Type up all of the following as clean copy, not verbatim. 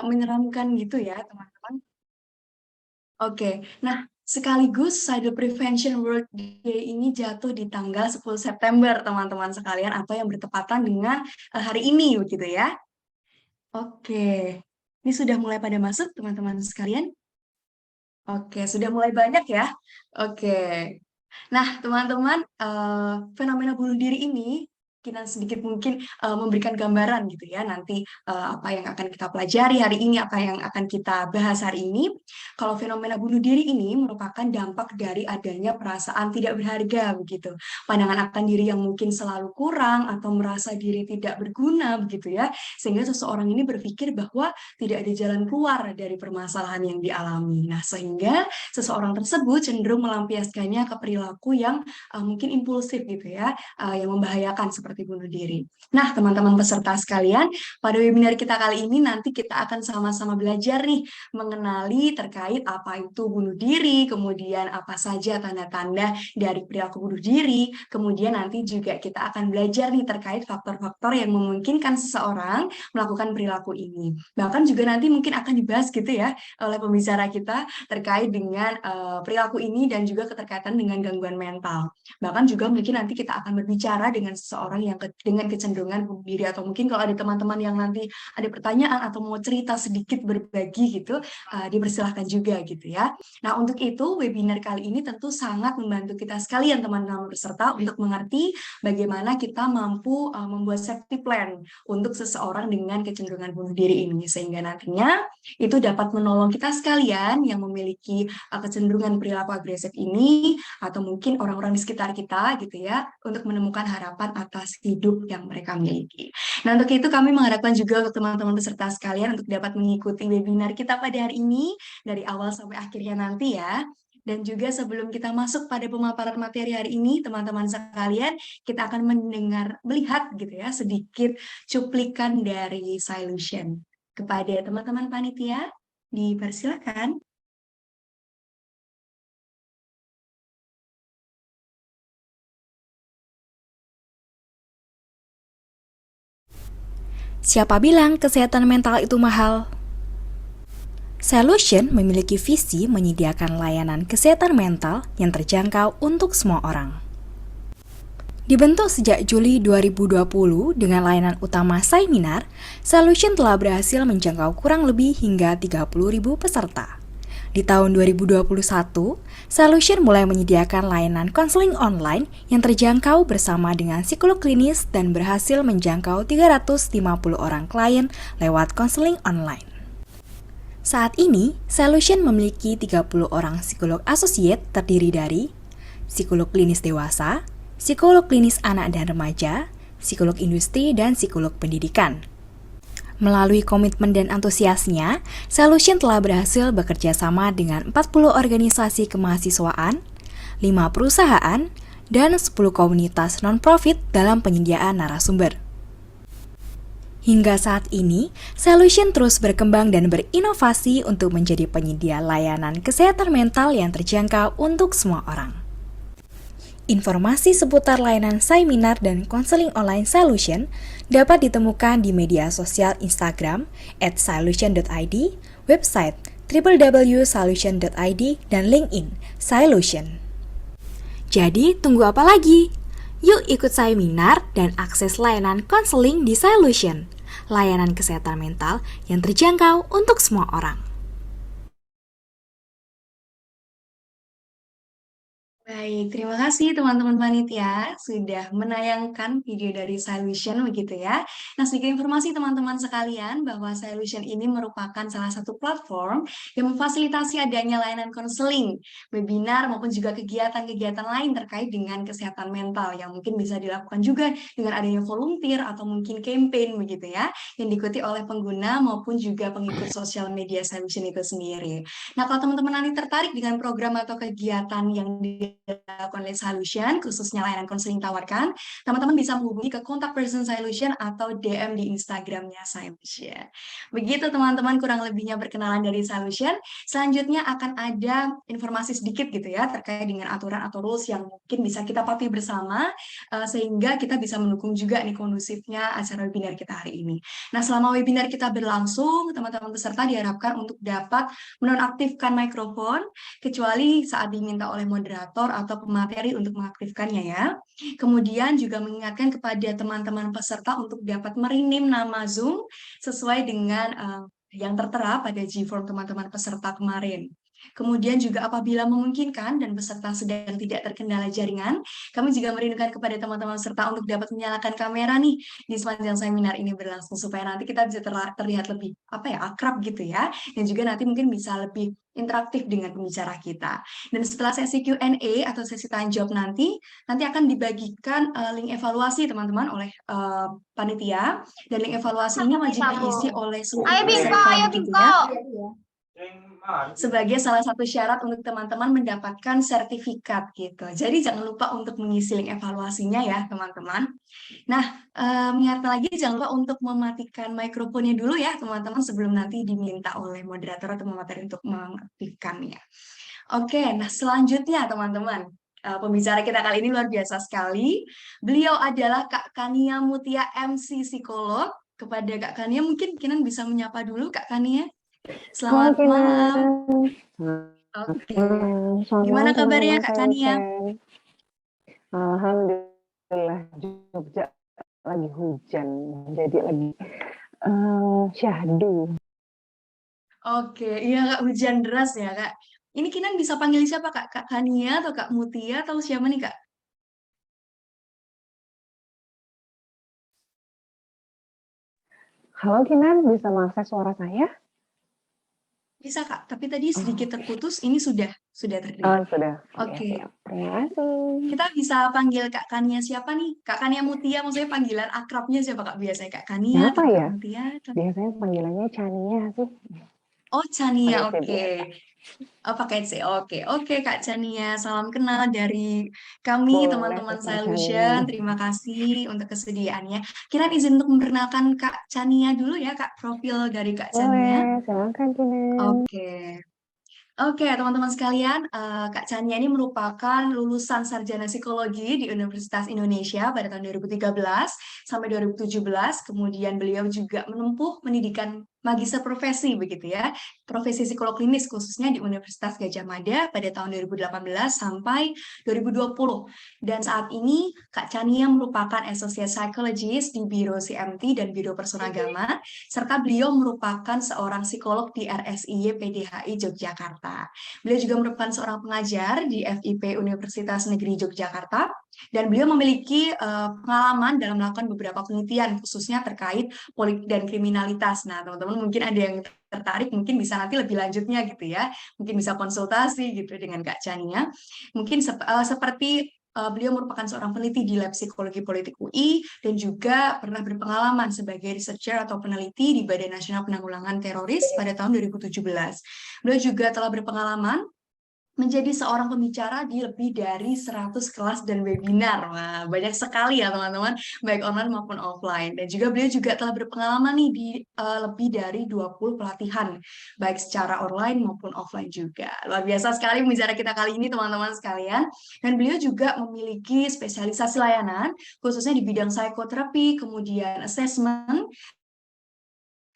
menyeramkan gitu ya, teman-teman. Oke, nah sekaligus Suicide Prevention World Day ini jatuh di tanggal 10 September, teman-teman sekalian, atau yang bertepatan dengan hari ini, begitu ya. Oke, ini sudah mulai pada masuk, teman-teman sekalian? Oke, sudah mulai banyak ya? Oke. Nah, teman-teman, fenomena bunuh diri ini kita sedikit mungkin, memberikan gambaran gitu ya nanti, apa yang akan kita pelajari hari ini, apa yang akan kita bahas hari ini. Kalau fenomena bunuh diri ini merupakan dampak dari adanya perasaan tidak berharga begitu, pandangan akan diri yang mungkin selalu kurang atau merasa diri tidak berguna begitu ya, sehingga seseorang ini berpikir bahwa tidak ada jalan keluar dari permasalahan yang dialami. Nah, sehingga seseorang tersebut cenderung melampiaskannya ke perilaku yang mungkin impulsif gitu ya, yang membahayakan seperti bunuh diri. Nah, teman-teman peserta sekalian, pada webinar kita kali ini nanti kita akan sama-sama belajar nih mengenali terkait apa itu bunuh diri, kemudian apa saja tanda-tanda dari perilaku bunuh diri, kemudian nanti juga kita akan belajar nih terkait faktor-faktor yang memungkinkan seseorang melakukan perilaku ini. Bahkan juga nanti mungkin akan dibahas gitu ya oleh pembicara kita terkait dengan perilaku ini dan juga keterkaitan dengan gangguan mental. Bahkan juga mungkin nanti kita akan berbicara dengan seseorang yang dengan kecenderungan bunuh diri, atau mungkin kalau ada teman-teman yang nanti ada pertanyaan atau mau cerita sedikit berbagi gitu, dipersilahkan juga gitu ya. Nah, untuk itu webinar kali ini tentu sangat membantu kita sekalian teman-teman peserta untuk mengerti bagaimana kita mampu membuat safety plan untuk seseorang dengan kecenderungan bunuh diri ini, sehingga nantinya itu dapat menolong kita sekalian yang memiliki kecenderungan perilaku agresif ini, atau mungkin orang-orang di sekitar kita gitu ya, untuk menemukan harapan atas hidup yang mereka miliki. Nah, untuk itu kami mengharapkan juga untuk teman-teman peserta sekalian untuk dapat mengikuti webinar kita pada hari ini dari awal sampai akhirnya nanti ya. Dan juga sebelum kita masuk pada pemaparan materi hari ini, teman-teman sekalian, kita akan melihat gitu ya sedikit cuplikan dari Solution. Kepada teman-teman panitia, dipersilakan. Siapa bilang kesehatan mental itu mahal? Solution memiliki visi menyediakan layanan kesehatan mental yang terjangkau untuk semua orang. Dibentuk sejak Juli 2020 dengan layanan utama Seminar, Solution telah berhasil menjangkau kurang lebih hingga 30.000 peserta. Di tahun 2021, Solution mulai menyediakan layanan konseling online yang terjangkau bersama dengan psikolog klinis dan berhasil menjangkau 350 orang klien lewat konseling online. Saat ini, Solution memiliki 30 orang psikolog associate terdiri dari psikolog klinis dewasa, psikolog klinis anak dan remaja, psikolog industri, dan psikolog pendidikan. Melalui komitmen dan antusiasnya, Solution telah berhasil bekerja sama dengan 40 organisasi kemahasiswaan, 5 perusahaan, dan 10 komunitas non-profit dalam penyediaan narasumber. Hingga saat ini, Solution terus berkembang dan berinovasi untuk menjadi penyedia layanan kesehatan mental yang terjangkau untuk semua orang. Informasi seputar layanan seminar dan konseling online Solution dapat ditemukan di media sosial Instagram @solution.id, website www.solution.id, dan LinkedIn Solution. Jadi, tunggu apa lagi? Yuk ikut seminar dan akses layanan konseling di Solution, layanan kesehatan mental yang terjangkau untuk semua orang. Baik, terima kasih teman-teman panitia sudah menayangkan video dari Solution begitu ya. Nah, sedikit informasi teman-teman sekalian bahwa Solution ini merupakan salah satu platform yang memfasilitasi adanya layanan konseling, webinar maupun juga kegiatan-kegiatan lain terkait dengan kesehatan mental yang mungkin bisa dilakukan juga dengan adanya volunteer atau mungkin campaign begitu ya, yang diikuti oleh pengguna maupun juga pengikut sosial media Solution itu sendiri. Nah, kalau teman-teman nanti tertarik dengan program atau kegiatan yang dilakukan oleh Solution, khususnya layanan konseling tawarkan, teman-teman bisa menghubungi ke kontak person Solution atau DM di Instagramnya Solution. Begitu teman-teman kurang lebihnya perkenalan dari Solution. Selanjutnya akan ada informasi sedikit gitu ya terkait dengan aturan atau rules yang mungkin bisa kita patuhi bersama sehingga kita bisa mendukung juga nih kondusifnya acara webinar kita hari ini. Nah, selama webinar kita berlangsung, teman-teman peserta diharapkan untuk dapat menonaktifkan mikrofon kecuali saat diminta oleh moderator atau pemateri untuk mengaktifkannya ya. Kemudian juga mengingatkan kepada teman-teman peserta untuk dapat merename nama Zoom sesuai dengan yang tertera pada G-form teman-teman peserta kemarin. Kemudian juga apabila memungkinkan dan peserta sedang tidak terkendala jaringan, kami juga merindukan kepada teman-teman peserta untuk dapat menyalakan kamera nih di sepanjang seminar ini berlangsung supaya nanti kita bisa terlihat lebih akrab gitu ya, dan juga nanti mungkin bisa lebih interaktif dengan pembicara kita. Dan setelah sesi Q&A atau sesi tanya jawab nanti akan dibagikan link evaluasi teman-teman oleh panitia, dan link evaluasi ini wajib diisi oleh seluruh peserta begitu ya, sebagai salah satu syarat untuk teman-teman mendapatkan sertifikat gitu. Jadi jangan lupa untuk mengisi link evaluasinya ya teman-teman. Nah, mengingatkan lagi jangan lupa untuk mematikan mikrofonnya dulu ya teman-teman sebelum nanti diminta oleh moderator atau pemateri untuk mengaktifkannya. Oke, nah selanjutnya teman-teman, pembicara kita kali ini luar biasa sekali. Beliau adalah Kak Kania Mutia, MC Psikolog. Kepada Kak Kania mungkin Kinan bisa menyapa dulu Kak Kania. Selamat malam. Oke. Gimana kabarnya Kak Kania? Alhamdulillah, Jogja lagi hujan, jadi lagi syahdu. Oke, iya Kak, hujan deras ya Kak. Ini Kinan bisa panggil siapa Kak? Kak Kania atau Kak Mutia atau siapa nih Kak? Halo Kinan, bisa mengakses suara saya? Bisa Kak, tapi tadi sedikit terputus, ini sudah terdengar. Sudah. Oke. Ya, terima kasih. Kita bisa panggil Kak Kania siapa nih? Kak Kania Mutia, maksudnya panggilan akrabnya siapa Kak biasanya? Kak Kania Siapa atau Kak ya? Mutia? Biasanya panggilannya Chania sih. Oh, Chania, Pakai C oke. biasa. Oh, pakai C, oke. Oke, Kak Chania, salam kenal dari kami, Boleh, teman-teman Sister Chania. Solution. Terima kasih untuk kesediaannya. Kira izin untuk memperkenalkan Kak Chania dulu ya, Kak, profil dari Kak Chania. Boleh, silakan Kinan. Oke. Oke, teman-teman sekalian, Kak Chania ini merupakan lulusan sarjana psikologi di Universitas Indonesia pada tahun 2013 sampai 2017. Kemudian beliau juga menempuh pendidikan magister profesi begitu ya, profesi psikolog klinis khususnya di Universitas Gadjah Mada pada tahun 2018 sampai 2020. Dan saat ini Kak Chania merupakan associate psychologist di Biro CMT dan Biro Personagama, serta beliau merupakan seorang psikolog di RSIY PDHI Yogyakarta. Beliau juga merupakan seorang pengajar di FIP Universitas Negeri Yogyakarta, dan beliau memiliki pengalaman dalam melakukan beberapa penelitian khususnya terkait politik dan kriminalitas. Nah, teman-teman mungkin ada yang tertarik, mungkin bisa nanti lebih lanjutnya gitu ya, mungkin bisa konsultasi gitu dengan Kak Chania. Mungkin seperti beliau merupakan seorang peneliti di Lab Psikologi Politik UI dan juga pernah berpengalaman sebagai researcher atau peneliti di Badan Nasional Penanggulangan Teroris pada tahun 2017. Beliau juga telah berpengalaman menjadi seorang pembicara di lebih dari 100 kelas dan webinar. Wah, banyak sekali ya teman-teman, baik online maupun offline. Dan juga beliau juga telah berpengalaman nih di lebih dari 20 pelatihan, baik secara online maupun offline juga. Luar biasa sekali pembicara kita kali ini teman-teman sekalian. Dan beliau juga memiliki spesialisasi layanan, khususnya di bidang psikoterapi, kemudian assessment,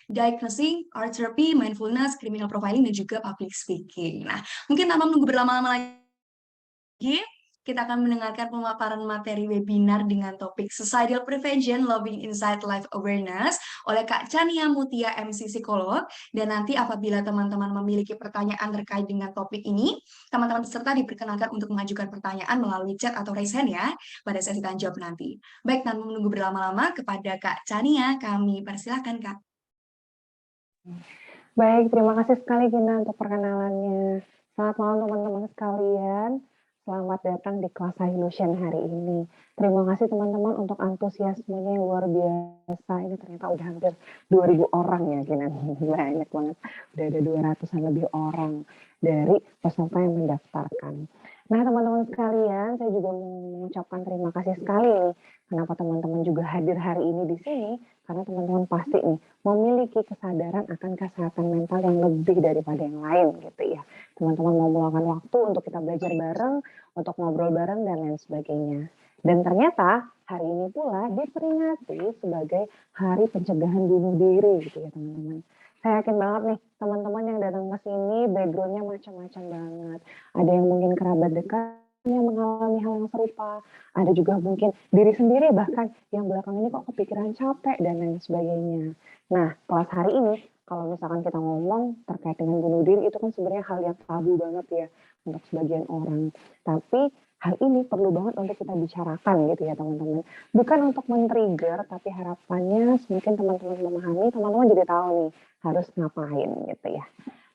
diagnosing, art therapy, mindfulness, criminal profiling, dan juga public speaking. Nah, mungkin tanpa menunggu berlama-lama lagi, kita akan mendengarkan pemaparan materi webinar dengan topik Suicidal Prevention, Loving Inside Life Awareness oleh Kak Chania Mutia, MC Psikolog. Dan nanti apabila teman-teman memiliki pertanyaan terkait dengan topik ini, teman-teman peserta diperkenalkan untuk mengajukan pertanyaan melalui chat atau raise hand ya pada sesi tanya jawab nanti. Baik, tanpa menunggu berlama-lama, kepada Kak Chania, kami persilakan Kak. Baik, terima kasih sekali Gina untuk perkenalannya. Selamat malam teman-teman sekalian. selamat datang di kelas Illusion hari ini. Terima kasih teman-teman untuk antusiasmenya yang luar biasa. Ini ternyata udah hampir 2.000 orang ya, Kinan. Banyak banget. Udah ada 200-an lebih orang dari peserta yang mendaftarkan. Nah, teman-teman sekalian, saya juga mau mengucapkan terima kasih sekali nih. Kenapa teman-teman juga hadir hari ini di sini? Karena teman-teman pasti nih memiliki kesadaran akan kesehatan mental yang lebih daripada yang lain gitu ya. Teman-teman mau meluangkan waktu untuk kita belajar bareng, untuk ngobrol bareng dan lain sebagainya. Dan ternyata hari ini pula diperingati sebagai Hari Pencegahan Bunuh Diri gitu ya teman-teman. Saya yakin banget nih teman-teman yang datang ke sini backgroundnya macam-macam banget. Ada yang mungkin kerabat dekat yang mengalami hal yang serupa, ada juga mungkin diri sendiri bahkan yang belakang ini kok kepikiran capek dan lain sebagainya. Nah, kelas hari ini kalau misalkan kita ngomong terkait dengan bunuh diri itu kan sebenarnya hal yang tabu banget ya untuk sebagian orang. Tapi hal ini perlu banget untuk kita bicarakan gitu ya teman-teman. Bukan untuk men-trigger, tapi harapannya mungkin teman-teman memahami, teman-teman jadi tahu nih harus ngapain gitu ya.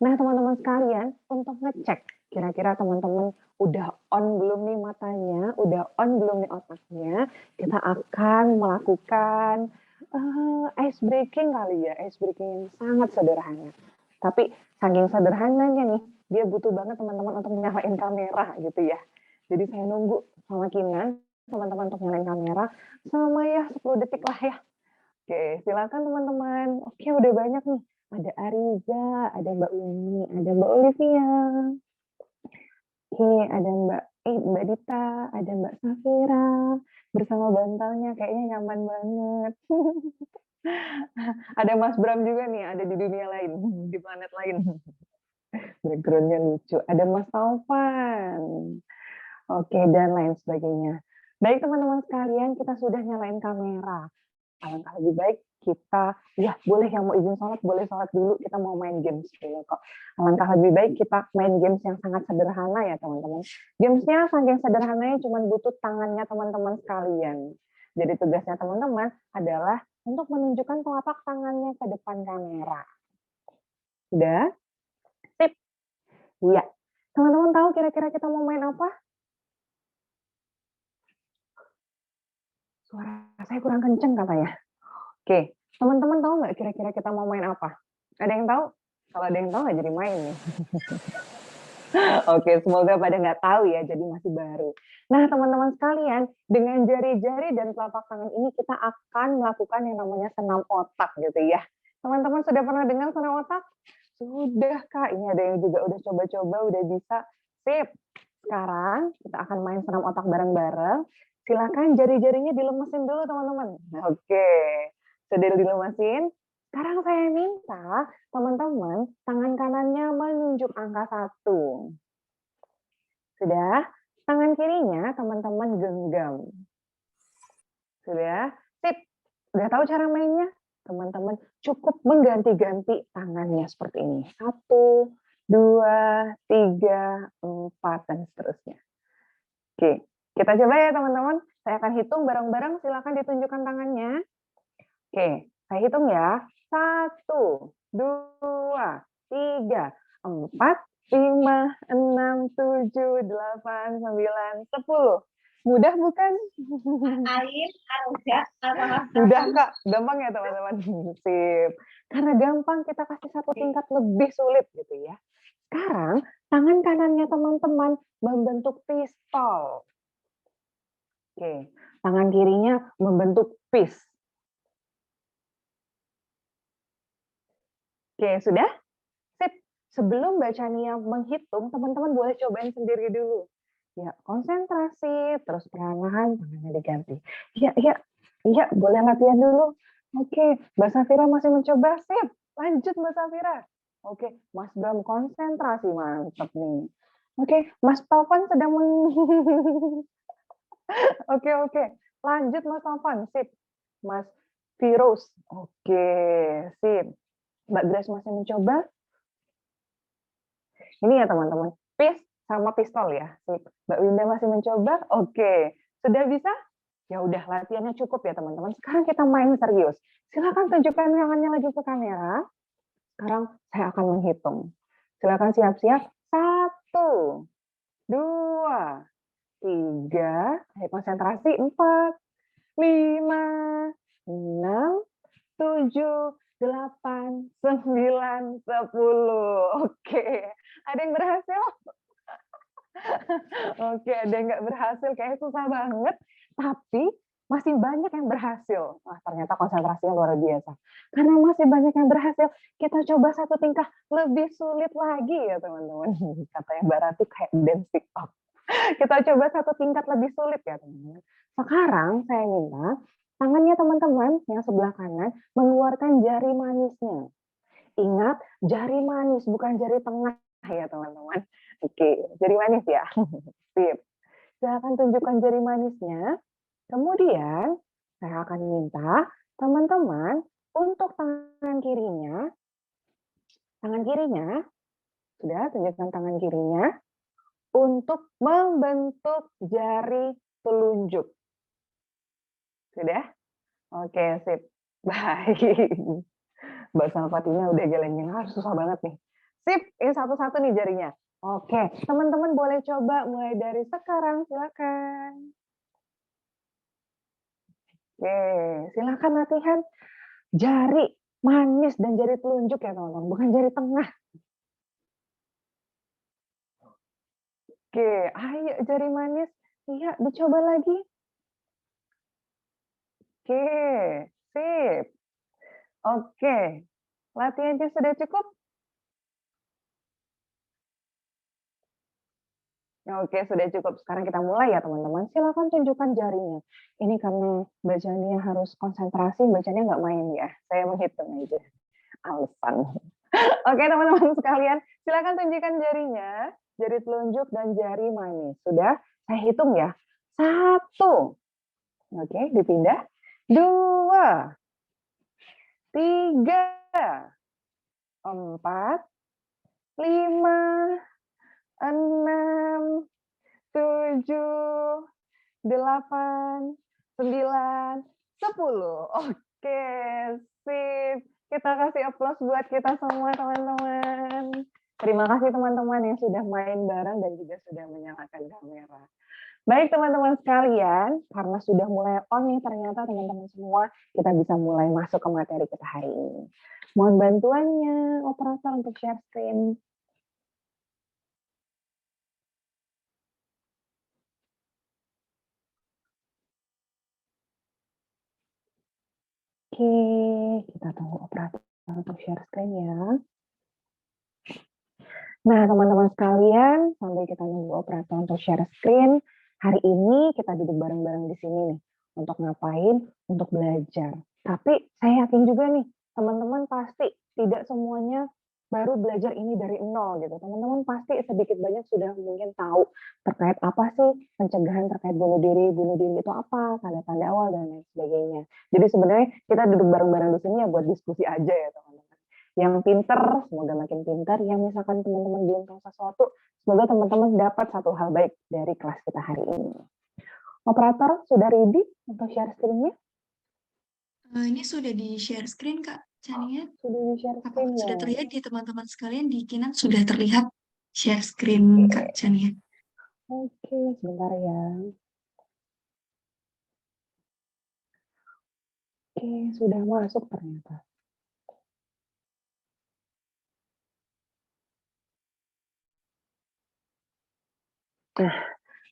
Nah teman-teman sekalian, untuk ngecek kira-kira teman-teman udah on belum nih matanya, udah on belum nih otaknya, kita akan melakukan ice breaking kali ya, ice breaking yang sangat sederhana. Tapi saking sederhananya nih, dia butuh banget teman-teman untuk nyalain kamera gitu ya. Jadi saya nunggu sama Kinan, teman-teman untuk nyalain kamera, sama ya 10 detik lah ya. Oke, silakan teman-teman. Oke, udah banyak nih. Ada Ariza, ada Mbak Umi, ada Mbak Olivia. Oke, ada Mbak Dita, ada Mbak Safira. Bersama bantalnya, kayaknya nyaman banget. Ada Mas Bram juga nih, ada di dunia lain, di planet lain. Backgroundnya lucu. Ada Mas Taufan. Oke, dan lain sebagainya. Baik teman-teman sekalian, kita sudah nyalain kamera. Alangkah lebih baik kita, ya boleh yang mau izin sholat, boleh sholat dulu, kita mau main games dulu kok. Alangkah lebih baik kita main games yang sangat sederhana ya teman-teman. Gamesnya saking sederhananya cuma butuh tangannya teman-teman sekalian. Jadi tugasnya teman-teman adalah untuk menunjukkan telapak tangannya ke depan kamera. Sudah? Sip? Iya. Teman-teman tahu kira-kira kita mau main apa? Suara saya kurang kenceng katanya. Oke, teman-teman tahu nggak kira-kira kita mau main apa? Ada yang tahu? Kalau ada yang tahu nggak jadi main nih. Oke, semoga pada nggak tahu ya, jadi masih baru. Nah, teman-teman sekalian, dengan jari-jari dan telapak tangan ini kita akan melakukan yang namanya senam otak gitu ya. Teman-teman sudah pernah dengar senam otak? Sudah, Kak. Ini ada yang juga udah coba-coba, udah bisa. Sip. Sekarang kita akan main senam otak bareng-bareng. Silakan jari-jarinya dilemesin dulu, teman-teman. Oke. Sudah dilemesin? Sekarang saya minta teman-teman tangan kanannya menunjuk angka 1. Sudah? Tangan kirinya teman-teman genggam. Sudah? Sip. Udah tahu cara mainnya? Teman-teman cukup mengganti-ganti tangannya seperti ini. 1, 2, 3, 4, dan seterusnya. Oke, kita coba ya teman-teman. Saya akan hitung bareng-bareng, silakan ditunjukkan tangannya. Oke, saya hitung ya. 1, 2, 3, 4, 5, 6, 7, 8, 9, 10. Mudah bukan? Mudah Kak, gampang ya teman-teman. Sip. Karena gampang kita kasih satu tingkat lebih sulit gitu ya. Sekarang tangan kanannya teman-teman membentuk pistol. Oke, tangan kirinya membentuk fist. Oke, sudah? Sip. Sebelum Mbak Chania menghitung, teman-teman boleh cobain sendiri dulu. Ya, konsentrasi, terus perlahan tangannya diganti. Iya, boleh latihan dulu. Oke, Mbak Safira masih mencoba. Sip, lanjut Mbak Safira. Oke, Mas Bram konsentrasi, mantap nih. Oke, Mas Taufan sedang Oke. Lanjut Mas Taufan, sip. Mas Virus, oke, sip. Mbak Grace masih mencoba. Ini ya teman-teman, sama pistol ya. Sip. Mbak Winda masih mencoba. Oke. Sudah bisa? Ya udah, latihannya cukup ya teman-teman. Sekarang kita main serius. Silakan tunjukkan tangannya lagi ke kamera. Sekarang saya akan menghitung. Silakan siap-siap. 1, 2, 3, ayo konsentrasi, 4, 5, 6, 7, 8, 9, 10. Oke, ada yang berhasil? Oke, ada yang nggak berhasil, kayaknya susah banget, tapi masih banyak yang berhasil. Wah, ternyata konsentrasinya luar biasa. Karena masih banyak yang berhasil, kita coba satu tingkah lebih sulit lagi ya teman-teman. Kata yang Mbak Ratu kayak dance TikTok. Kita coba satu tingkat lebih sulit ya teman-teman. Sekarang saya minta tangannya teman-teman yang sebelah kanan mengeluarkan jari manisnya. Ingat, jari manis bukan jari tengah ya teman-teman. Oke, jari manis ya. Sip. Silakan tunjukkan jari manisnya. Kemudian, saya akan minta teman-teman untuk tangan kirinya, sudah tunjukkan tangan kirinya, untuk membentuk jari telunjuk. Sudah? Oke, sip. Baik. Mbak Salvatina udah geleng-geleng, susah banget nih. Sip, ini satu-satu nih jarinya. Oke, teman-teman boleh coba mulai dari sekarang, silakan. Oke, silakan latihan jari manis dan jari telunjuk ya teman-teman, bukan jari tengah. Oke, ayo jari manis. Iya, dicoba lagi. Oke, sip. Oke, latihannya sudah cukup? Oke, sudah cukup. Sekarang kita mulai ya teman-teman. Silakan tunjukkan jarinya. Ini karena bacanya harus konsentrasi, bacanya nggak main ya. Saya menghitung aja. Alasan. Oke teman-teman sekalian, silakan tunjukkan jarinya. Jari telunjuk dan jari manis. Sudah? Saya hitung ya. 1. Oke, dipindah. 2. 3. 4. 5. 6. 7, 8, 9, 10. Oke, sip. Kita kasih aplaus buat kita semua teman-teman. Terima kasih teman-teman yang sudah main bareng dan juga sudah menyalakan kamera. Baik teman-teman sekalian, karena sudah mulai on nih ternyata teman-teman semua, kita bisa mulai masuk ke materi kita hari ini. Mohon bantuannya operator untuk share screen. Oke, kita tunggu operator untuk share screen ya. Nah, teman-teman sekalian, sambil kita nunggu operator untuk share screen, hari ini kita duduk bareng-bareng di sini nih. Untuk ngapain? Untuk belajar. Tapi saya yakin juga nih, teman-teman pasti tidak semuanya baru belajar ini dari nol gitu. Teman-teman pasti sedikit banyak sudah mungkin tahu terkait apa sih pencegahan terkait bunuh diri itu apa, tanda-tanda awal dan lain sebagainya. Jadi sebenarnya kita duduk bareng-bareng di sini ya buat diskusi aja ya teman-teman. Yang pinter, semoga makin pinter. Yang misalkan teman-teman belum tahu sesuatu, semoga teman-teman dapat satu hal baik dari kelas kita hari ini. Operator, sudah ready untuk share screen-nya? Ini sudah di-share screen, Kak Chania. Sudah di-share screen Apakah ya? sudah terlihat di teman-teman sekalian di Kinan sudah terlihat share screen Kak Chania? Oke, sebentar ya. Oke, sudah masuk ternyata. Nah,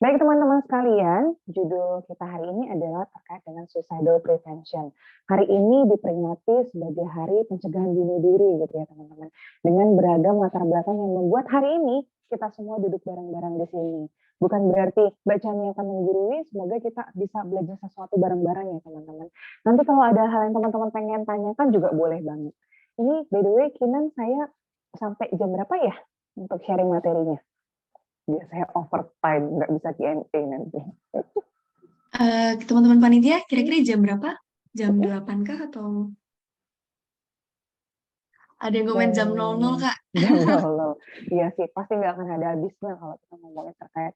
baik teman-teman sekalian, judul kita hari ini adalah terkait dengan suicidal prevention. Hari ini diperingati sebagai hari pencegahan bunuh diri gitu ya teman-teman. Dengan beragam latar belakang yang membuat hari ini kita semua duduk bareng-bareng di sini. Bukan berarti bacanya akan menggurui, semoga kita bisa belajar sesuatu bareng-bareng ya teman-teman. Nanti kalau ada hal yang teman-teman pengen tanyakan juga boleh banget. Ini by the way, Kinan saya sampai jam berapa ya untuk sharing materinya? Biasanya overtime, nggak bisa Q&A nanti. Teman-teman panitia, kira-kira jam berapa? Jam 8 kah atau ada yang komen jam 00 Kak? Jam 00. Iya sih, pasti nggak akan ada habisnya kalau kita ngomongin terkait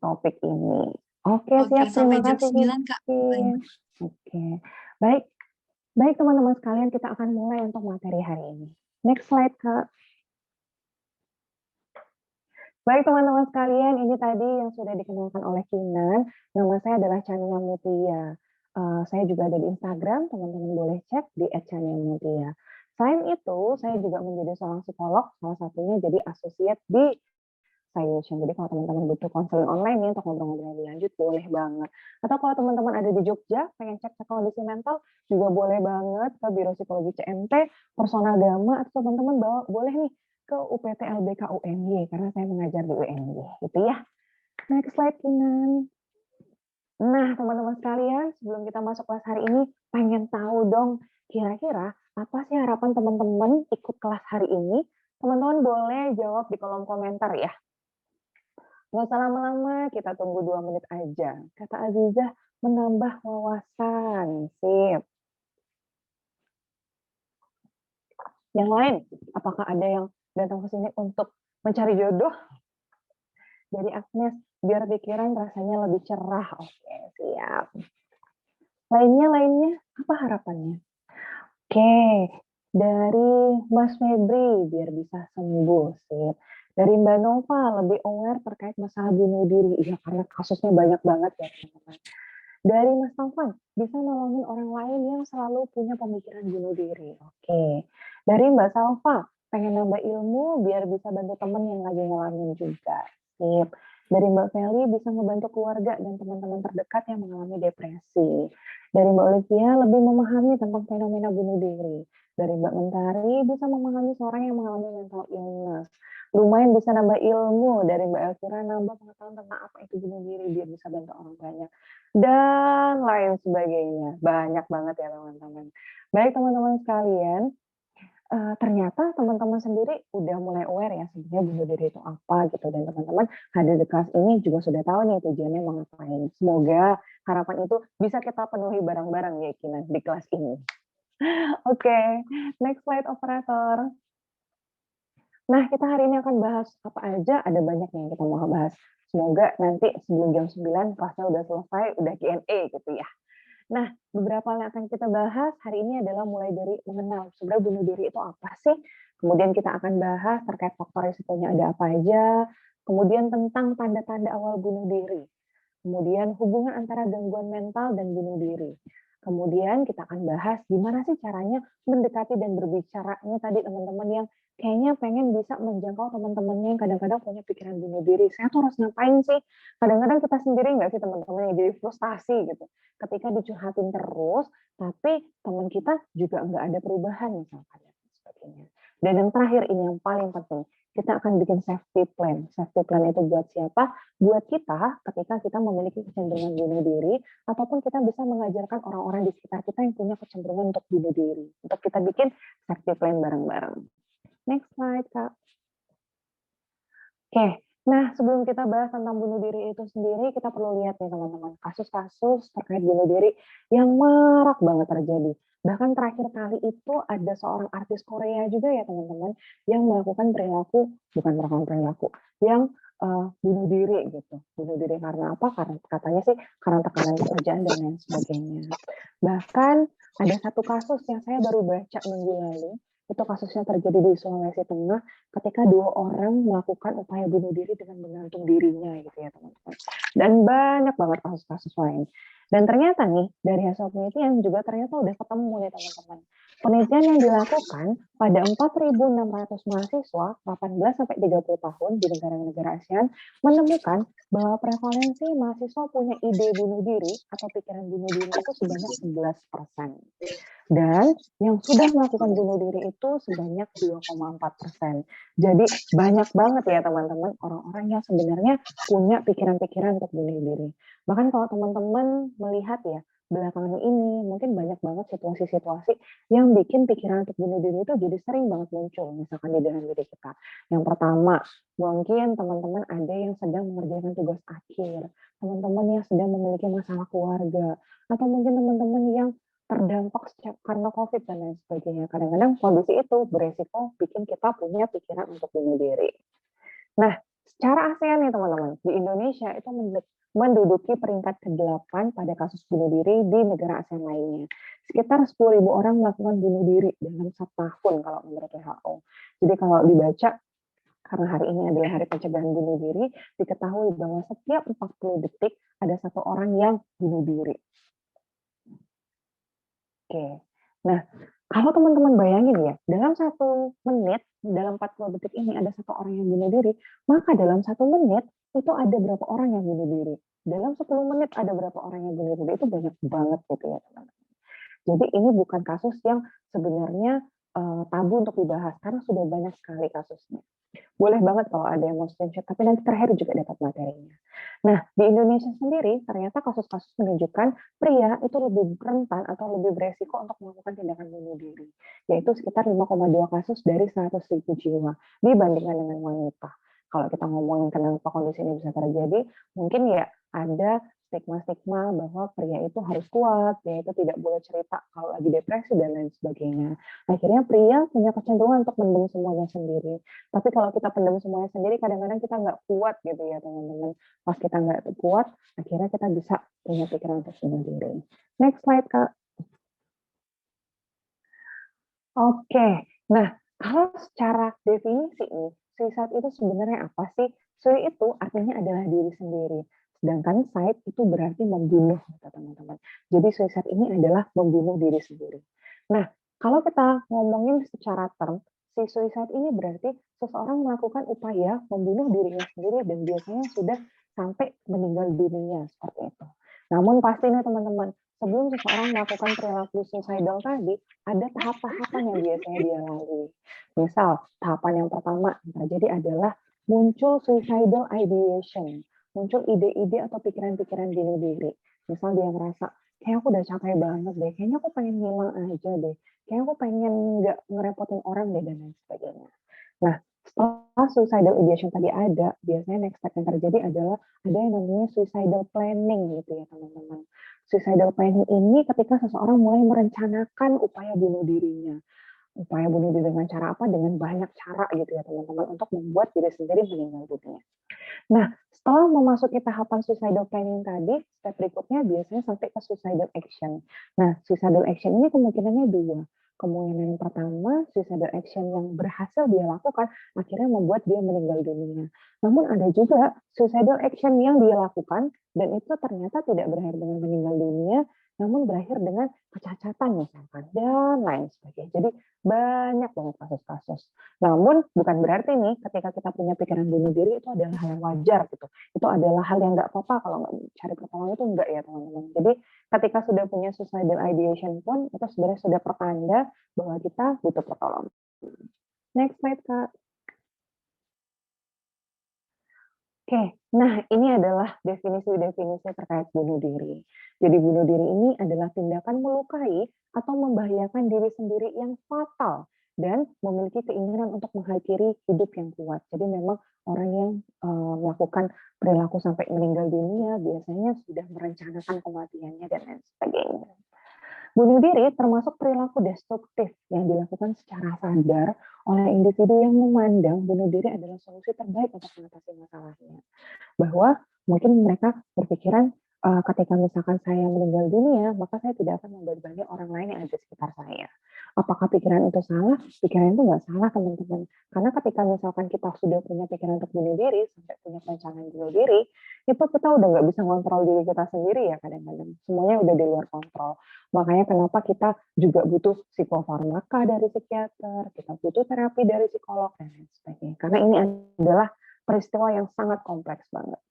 topik ini. Oke, siap. Sampai Terima jam kasih. 9 Kak. Oke, baik. Baik teman-teman sekalian, kita akan mulai untuk materi hari ini. Next slide, Kak. Baik teman-teman sekalian, ini tadi yang sudah dikenalkan oleh Kinan. Nama saya adalah Chania Mutia. Saya juga ada di Instagram, teman-teman boleh cek di @chaniamutia. Selain itu, saya juga menjadi seorang psikolog, salah satunya jadi asosiat di Solution. Jadi kalau teman-teman butuh konseling online nih untuk ngobrol-ngobrol lebih lanjut, boleh banget. Atau kalau teman-teman ada di Jogja, pengen cek-cek kondisi mental, juga boleh banget ke Biro Psikologi CMT, Persona Gama, atau teman-teman boleh nih ke UPT LBK UNY, karena saya mengajar di UNY, gitu ya. Next slide, Kinan. Nah, teman-teman sekalian, sebelum kita masuk kelas hari ini, pengen tahu dong, kira-kira apa sih harapan teman-teman ikut kelas hari ini? Teman-teman boleh jawab di kolom komentar ya. Nggak usah lama-lama, kita tunggu 2 menit aja. Kata Azizah, menambah wawasan. Sip. Yang lain, apakah ada yang datang ke sini untuk mencari jodoh? Dari Agnes, biar pikiran rasanya lebih cerah. Oke, siap. Lainnya, apa harapannya? Oke, dari Mas Febri, biar bisa sembuh. Sip. Dari Mbak Nova, lebih aware terkait masalah bunuh diri. Iya, karena kasusnya banyak banget ya, teman-teman. Dari Mas Taufan, bisa nolongin orang lain yang selalu punya pemikiran bunuh diri. Oke. Dari Mbak Salva, pengen nambah ilmu biar bisa bantu teman yang lagi ngalamin juga. Sip. Dari Mbak Feli, bisa ngebantu keluarga dan teman-teman terdekat yang mengalami depresi. Dari Mbak Olivia, lebih memahami tentang fenomena bunuh diri. Dari Mbak Mentari, bisa memahami seorang yang mengalami mental illness. Lumayan bisa nambah ilmu. Dari Mbak Elvira, nambah pengetahuan tentang apa itu bunuh diri biar bisa bantu orang banyak dan lain sebagainya. Banyak banget ya teman-teman. Baik teman-teman sekalian, ternyata teman-teman sendiri udah mulai aware ya sebenarnya bunuh diri itu apa gitu, dan teman-teman hadir di kelas ini juga sudah tahu nih tujuannya mau ngapain. Semoga harapan itu bisa kita penuhi bareng-bareng ya Kinan di kelas ini. Oke, next slide operator. Nah, kita hari ini akan bahas apa aja, ada banyak yang kita mau bahas. Semoga nanti sebelum jam 9 kelasnya udah selesai, udah Q&A gitu ya. Nah, beberapa yang akan kita bahas hari ini adalah mulai dari mengenal sebenarnya bunuh diri itu apa sih. Kemudian kita akan bahas terkait faktor risikonya ada apa aja. Kemudian tentang tanda-tanda awal bunuh diri. Kemudian hubungan antara gangguan mental dan bunuh diri. Kemudian kita akan bahas gimana sih caranya mendekati dan berbicara. Ini tadi teman-teman yang kayaknya pengen bisa menjangkau teman-temannya yang kadang-kadang punya pikiran bunuh diri. Saya tuh harus ngapain sih? Kadang-kadang kita sendiri nggak sih teman-teman yang jadi frustasi gitu. Ketika dicurhatin terus, tapi teman kita juga nggak ada perubahan misalkan dan sebagainya. Dan yang terakhir ini yang paling penting, kita akan bikin safety plan. Safety plan itu buat siapa? Buat kita ketika kita memiliki kecenderungan bunuh diri, ataupun kita bisa mengajarkan orang-orang di sekitar kita yang punya kecenderungan untuk bunuh diri. Untuk kita bikin safety plan bareng-bareng. Next slide, Kak. Oke, nah sebelum kita bahas tentang bunuh diri itu sendiri, kita perlu lihat nih teman-teman, kasus-kasus terkait bunuh diri yang marak banget terjadi. Bahkan terakhir kali itu ada seorang artis Korea juga ya teman-teman, yang melakukan perilaku, bukan melakukan perilaku, yang bunuh diri gitu. Bunuh diri karena apa? Karena katanya sih karena tekanan pekerjaan dan lain sebagainya. Bahkan ada satu kasus yang saya baru baca minggu lalu, itu kasusnya terjadi di Sulawesi Tengah ketika 2 orang melakukan upaya bunuh diri dengan menggantung dirinya gitu ya teman-teman. Dan banyak banget kasus-kasus lain. Dan ternyata nih dari hasil penelitian juga ternyata udah ketemu nih teman-teman. Penelitian yang dilakukan pada 4.600 mahasiswa 18 sampai 30 tahun di negara-negara ASEAN menemukan bahwa prevalensi mahasiswa punya ide bunuh diri atau pikiran bunuh diri itu sebanyak 11%. Dan yang sudah melakukan bunuh diri itu sebanyak 2,4%. Jadi banyak banget ya teman-teman orang-orang yang sebenarnya punya pikiran-pikiran untuk bunuh diri. Bahkan kalau teman-teman melihat ya, belakangan ini mungkin banyak banget situasi-situasi yang bikin pikiran untuk bunuh diri itu jadi sering banget muncul misalkan di dalam diri kita. Yang pertama, mungkin teman-teman ada yang sedang mengerjakan tugas akhir, teman-teman yang sedang memiliki masalah keluarga, atau mungkin teman-teman yang terdampak karena COVID dan lain sebagainya. Kadang-kadang kondisi itu beresiko bikin kita punya pikiran untuk bunuh diri. Nah, secara ASEAN nih teman-teman, di Indonesia itu menduduki peringkat ke-8 pada kasus bunuh diri di negara ASEAN lainnya. Sekitar 10.000 orang melakukan bunuh diri dalam 1 tahun kalau menurut WHO. Jadi kalau dibaca, karena hari ini adalah hari pencegahan bunuh diri, diketahui bahwa setiap 40 detik ada satu orang yang bunuh diri. Oke. Nah, kalau teman-teman bayangin ya, dalam 1 menit, dalam 40 detik ini ada satu orang yang bunuh diri, maka dalam 1 menit itu ada berapa orang yang bunuh diri? Dalam 10 menit ada berapa orang yang bunuh diri? Itu banyak banget gitu ya, teman-teman. Jadi ini bukan kasus yang sebenarnya tabu untuk dibahas karena sudah banyak sekali kasusnya. Boleh banget kalau ada yang mau screenshot, tapi nanti terakhir juga dapat materinya. Nah, di Indonesia sendiri ternyata kasus-kasus menunjukkan pria itu lebih rentan atau lebih beresiko untuk melakukan tindakan bunuh diri, yaitu sekitar 5,2 kasus dari 100.000 jiwa dibandingkan dengan wanita. Kalau kita ngomongin kenapa kondisi ini bisa terjadi, mungkin ya ada stigma-stigma bahwa pria itu harus kuat, pria itu tidak boleh cerita kalau lagi depresi dan lain sebagainya. Akhirnya pria punya kecenderungan untuk mendem semuanya sendiri. Tapi kalau kita pendam semuanya sendiri, kadang-kadang kita nggak kuat gitu ya teman-teman. Pas kita nggak kuat, akhirnya kita bisa punya pikiran untuk bunuh diri. Next slide, Kak. Oke, nah kalau secara definisi nih, suicide itu sebenarnya apa sih? Sui itu artinya adalah diri sendiri. Sedangkan side itu berarti membunuh, gitu, teman-teman. Jadi suicide ini adalah membunuh diri sendiri. Nah, kalau kita ngomongin secara term, si suicide ini berarti seseorang melakukan upaya membunuh dirinya sendiri dan biasanya sudah sampai meninggal dunia seperti itu. Namun pasti nih teman-teman, sebelum seseorang melakukan perilaku suicidal tadi, ada tahap-tahapan yang biasanya dia lalui. Misal, tahapan yang pertama yang terjadi adalah muncul suicidal ideation, muncul ide-ide atau pikiran-pikiran bunuh diri. Misal dia merasa, kayak aku udah capek banget deh, kayaknya aku pengen ngilang aja deh, kayaknya aku pengen nggak ngerepotin orang deh, dan lain sebagainya. Nah, setelah suicidal ideation tadi ada, biasanya next step yang terjadi adalah ada yang namanya suicidal planning gitu ya teman-teman. Suicidal planning ini ketika seseorang mulai merencanakan upaya bunuh dirinya. Upaya bunuh diri dengan cara apa? Dengan banyak cara gitu ya teman-teman untuk membuat diri sendiri meninggal dunia. Nah, setelah memasuki tahapan suicidal planning tadi, step berikutnya biasanya sampai ke suicidal action. Nah, suicidal action ini kemungkinannya dua. Kemungkinan yang pertama, suicidal action yang berhasil dia lakukan akhirnya membuat dia meninggal dunia. Namun ada juga suicidal action yang dia lakukan dan itu ternyata tidak berakhir dengan meninggal dunia, namun berakhir dengan kecacatan misalkan dan lain sebagainya. Jadi banyak banget kasus-kasus. Namun bukan berarti nih ketika kita punya pikiran bunuh diri itu adalah hal yang wajar gitu. Itu adalah hal yang nggak apa-apa kalau nggak cari pertolongan itu enggak ya teman-teman. Jadi ketika sudah punya suicidal ideation pun itu sebenarnya sudah pertanda bahwa kita butuh pertolongan. Next slide, Kak. Oke, nah ini adalah definisi-definisi terkait bunuh diri. Jadi bunuh diri ini adalah tindakan melukai atau membahayakan diri sendiri yang fatal dan memiliki keinginan untuk mengakhiri hidup yang kuat. Jadi memang orang yang melakukan perilaku sampai meninggal dunia biasanya sudah merencanakan kematiannya dan lain sebagainya. Bunuh diri termasuk perilaku destruktif yang dilakukan secara sadar oleh individu yang memandang bunuh diri adalah solusi terbaik untuk mengatasi masalahnya. Bahwa mungkin mereka berpikiran ketika misalkan saya meninggal dunia, maka saya tidak akan membebani orang lain yang ada di sekitar saya. Apakah pikiran itu salah? Pikiran itu nggak salah, teman-teman. Karena ketika misalkan kita sudah punya pikiran untuk bunuh diri, sampai punya perencanaan bunuh diri, itu kita udah nggak bisa ngontrol diri kita sendiri ya kadang-kadang. Semuanya udah di luar kontrol. Makanya kenapa kita juga butuh psikofarmaka dari psikiater, kita butuh terapi dari psikolog, dan lain sebagainya. Karena ini adalah peristiwa yang sangat kompleks banget.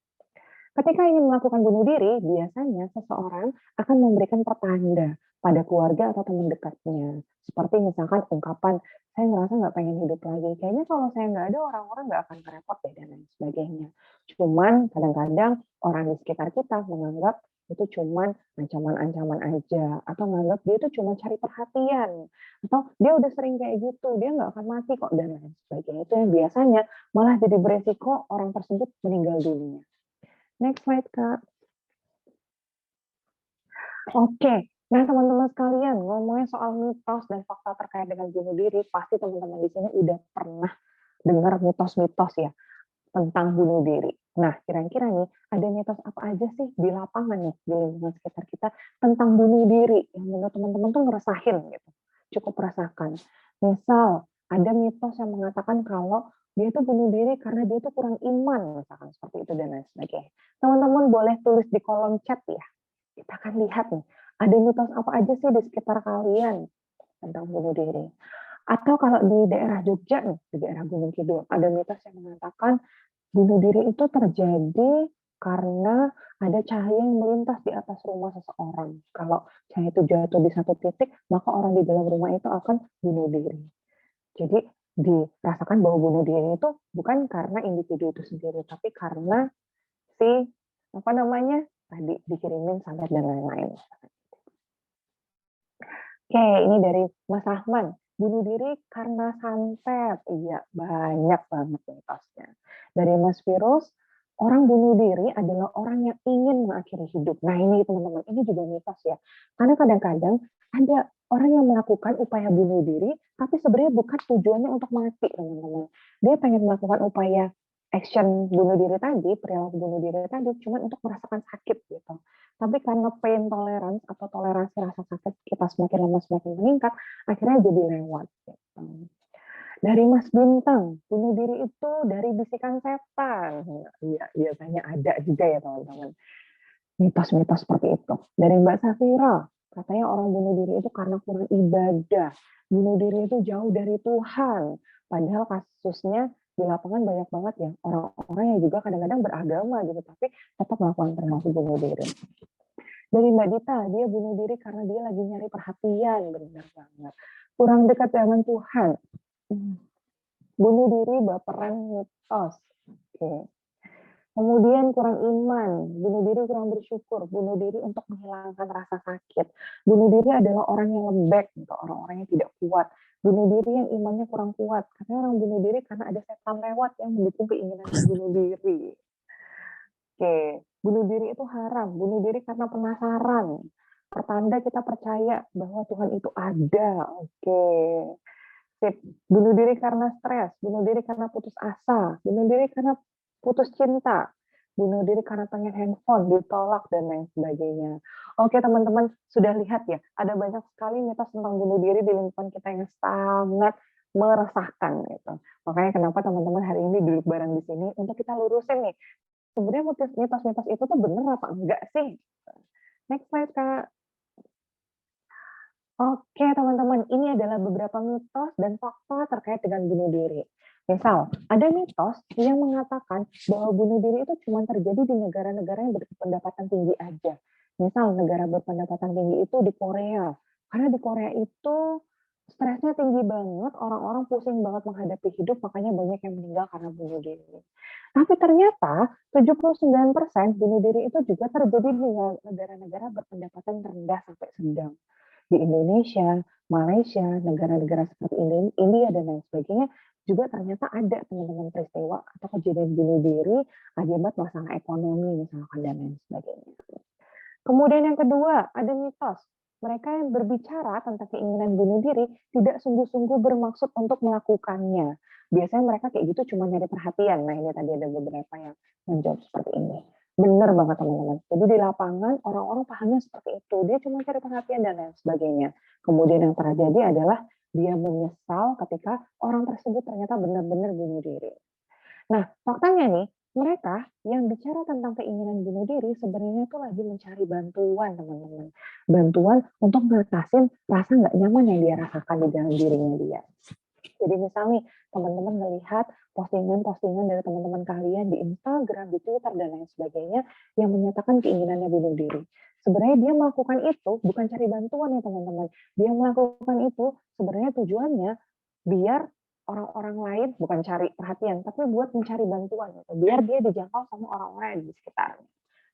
Ketika ingin melakukan bunuh diri, biasanya seseorang akan memberikan pertanda pada keluarga atau teman dekatnya. Seperti misalkan ungkapan, saya ngerasa nggak pengen hidup lagi. Kayaknya kalau saya nggak ada, orang-orang nggak akan repot deh, dan lain sebagainya. Cuman kadang-kadang orang di sekitar kita menganggap itu cuman ancaman-ancaman aja. Atau menganggap dia itu cuma cari perhatian. Atau dia udah sering kayak gitu, dia nggak akan mati kok, dan lain sebagainya. Itu yang biasanya malah jadi beresiko orang tersebut meninggal dunia. Next slide, Kak. Oke, nah teman-teman sekalian, ngomongin soal mitos dan fakta terkait dengan bunuh diri, pasti teman-teman di sini udah pernah dengar mitos-mitos ya tentang bunuh diri. Nah, kira-kira nih, ada mitos apa aja sih di lapangan nih, di lingkungan sekitar kita tentang bunuh diri yang menurut teman-teman tuh ngerasain gitu, cukup merasakan. Misal, Ada mitos yang mengatakan kalau dia tuh bunuh diri karena dia tuh kurang iman, misalkan seperti itu dan lain sebagainya. Teman-teman boleh tulis di kolom chat ya. Kita akan lihat nih, ada mitos apa aja sih di sekitar kalian tentang bunuh diri. Atau kalau di daerah Jogja nih, di daerah Gunung Kidul, ada mitos yang mengatakan bunuh diri itu terjadi karena ada cahaya yang melintas di atas rumah seseorang. Kalau cahaya itu jatuh di satu titik, maka orang di dalam rumah itu akan bunuh diri. Jadi dirasakan bahwa bunuh diri itu bukan karena individu itu sendiri, tapi karena si apa namanya tadi dikirimin santet dan lain-lain. Oke, ini dari Mas Rahman. Bunuh diri karena santet. Iya, banyak banget mitosnya. Dari Mas Virus, orang bunuh diri adalah orang yang ingin mengakhiri hidup. Nah ini teman-teman, ini juga mitos ya. Karena kadang-kadang ada orang yang melakukan upaya bunuh diri, tapi sebenarnya bukan tujuannya untuk mati teman-teman. Dia pengen melakukan upaya action bunuh diri tadi, perilaku bunuh diri tadi, cuma untuk merasakan sakit gitu. Tapi karena pain tolerance atau toleransi rasa sakit kita semakin lama semakin meningkat, akhirnya jadi lewat. Gitu. Dari Mas Bintang, bunuh diri itu dari bisikan setan. Iya, biasanya ada juga ya teman-teman. Mitos-mitos seperti itu. Dari Mbak Safira, katanya orang bunuh diri itu karena kurang ibadah. Bunuh diri itu jauh dari Tuhan. Padahal kasusnya di lapangan banyak banget ya orang-orang yang juga kadang-kadang beragama gitu, tapi tetap melakukan perilaku bunuh diri. Dari Mbak Dita, dia bunuh diri karena dia lagi nyari perhatian, benar banget. Kurang dekat dengan Tuhan. Bunuh diri baperan mitos. Oke. Kemudian kurang iman, bunuh diri kurang bersyukur, bunuh diri untuk menghilangkan rasa sakit. Bunuh diri adalah orang yang lembek, gitu, orang-orang yang tidak kuat. Bunuh diri yang imannya kurang kuat. Katanya orang bunuh diri karena ada setan lewat yang mendukung keinginannya bunuh diri. Oke, bunuh diri itu haram. Bunuh diri karena penasaran. Pertanda kita percaya bahwa Tuhan itu ada. Oke. Sip. Bunuh diri karena stres. Bunuh diri karena putus asa. Bunuh diri karena putus cinta. Bunuh diri karena pengen handphone, ditolak, dan lain sebagainya. Oke teman-teman, sudah lihat ya, ada banyak sekali mitos tentang bunuh diri di lingkungan kita yang sangat meresahkan. Gitu. Makanya kenapa teman-teman hari ini duduk bareng di sini untuk kita lurusin nih, sebenarnya mitos-mitos itu tuh bener apa enggak sih? Next slide, Kak. Oke, teman-teman, ini adalah beberapa mitos dan fakta terkait dengan bunuh diri. Misal, ada mitos yang mengatakan bahwa bunuh diri itu cuma terjadi di negara-negara yang berpendapatan tinggi aja. Misal, negara berpendapatan tinggi itu di Korea. Karena di Korea itu stresnya tinggi banget, orang-orang pusing banget menghadapi hidup, makanya banyak yang meninggal karena bunuh diri. Tapi ternyata 79% bunuh diri itu juga terjadi di negara-negara berpendapatan rendah sampai sedang. Di Indonesia, Malaysia, negara-negara seperti India dan lain sebagainya juga ternyata ada teman-teman peristiwa atau kejadian bunuh diri akibat masalah ekonomi misalkan dan lain sebagainya. Kemudian yang kedua, ada mitos. Mereka yang berbicara tentang keinginan bunuh diri tidak sungguh-sungguh bermaksud untuk melakukannya. Biasanya mereka kayak gitu cuma nyari perhatian. Nah ini tadi ada beberapa yang menjawab seperti ini. Benar banget teman-teman. Jadi di lapangan orang-orang pahamnya seperti itu. Dia cuma cari perhatian dan lain sebagainya. Kemudian yang terjadi adalah dia menyesal ketika orang tersebut ternyata benar-benar bunuh diri. Nah, faktanya nih, mereka yang bicara tentang keinginan bunuh diri sebenarnya tuh lagi mencari bantuan, teman-teman. Bantuan untuk ngatasin rasa nggak nyaman yang dia rasakan di dalam dirinya dia. Jadi misalnya teman-teman melihat postingan-postingan dari teman-teman kalian di Instagram, di Twitter, dan lain sebagainya yang menyatakan keinginannya bunuh diri. Sebenarnya dia melakukan itu bukan cari bantuan ya teman-teman. Dia melakukan itu sebenarnya tujuannya biar orang-orang lain bukan cari perhatian, tapi buat mencari bantuan. Gitu. Biar dia dijangkau sama orang-orang yang di sekitarnya.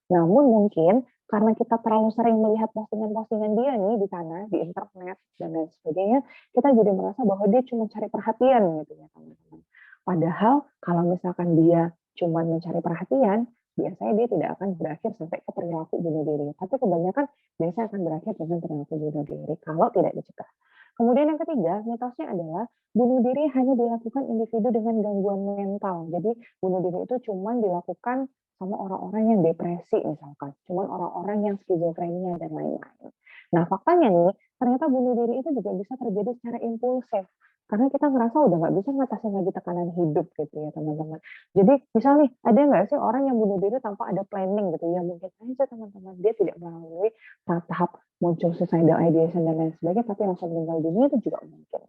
Namun mungkin karena kita terlalu sering melihat postingan-postingan dia nih di sana, di internet, dan lain sebagainya, kita jadi merasa bahwa dia cuma cari perhatian gitu ya teman-teman. Padahal kalau misalkan dia cuma mencari perhatian, biasanya dia tidak akan berakhir sampai ke perilaku bunuh diri. Tapi kebanyakan biasanya akan berakhir dengan perilaku bunuh diri kalau tidak dicegah. Kemudian yang ketiga, mitosnya adalah bunuh diri hanya dilakukan individu dengan gangguan mental. Jadi bunuh diri itu cuma dilakukan sama orang-orang yang depresi misalkan, cuman orang-orang yang skizofrenia dan lain-lain. Nah faktanya nih, ternyata bunuh diri itu juga bisa terjadi secara impulsif. karena kita ngerasa udah nggak bisa ngatasin lagi tekanan hidup gitu ya teman-teman. Jadi misal nih, ada nggak sih orang yang bunuh diri tanpa ada planning gitu ya? Mungkin aja teman-teman dia tidak melalui tahap-tahap muncul suicidal ideation dan lain sebagainya, tapi langsung meninggal dunia itu juga mungkin.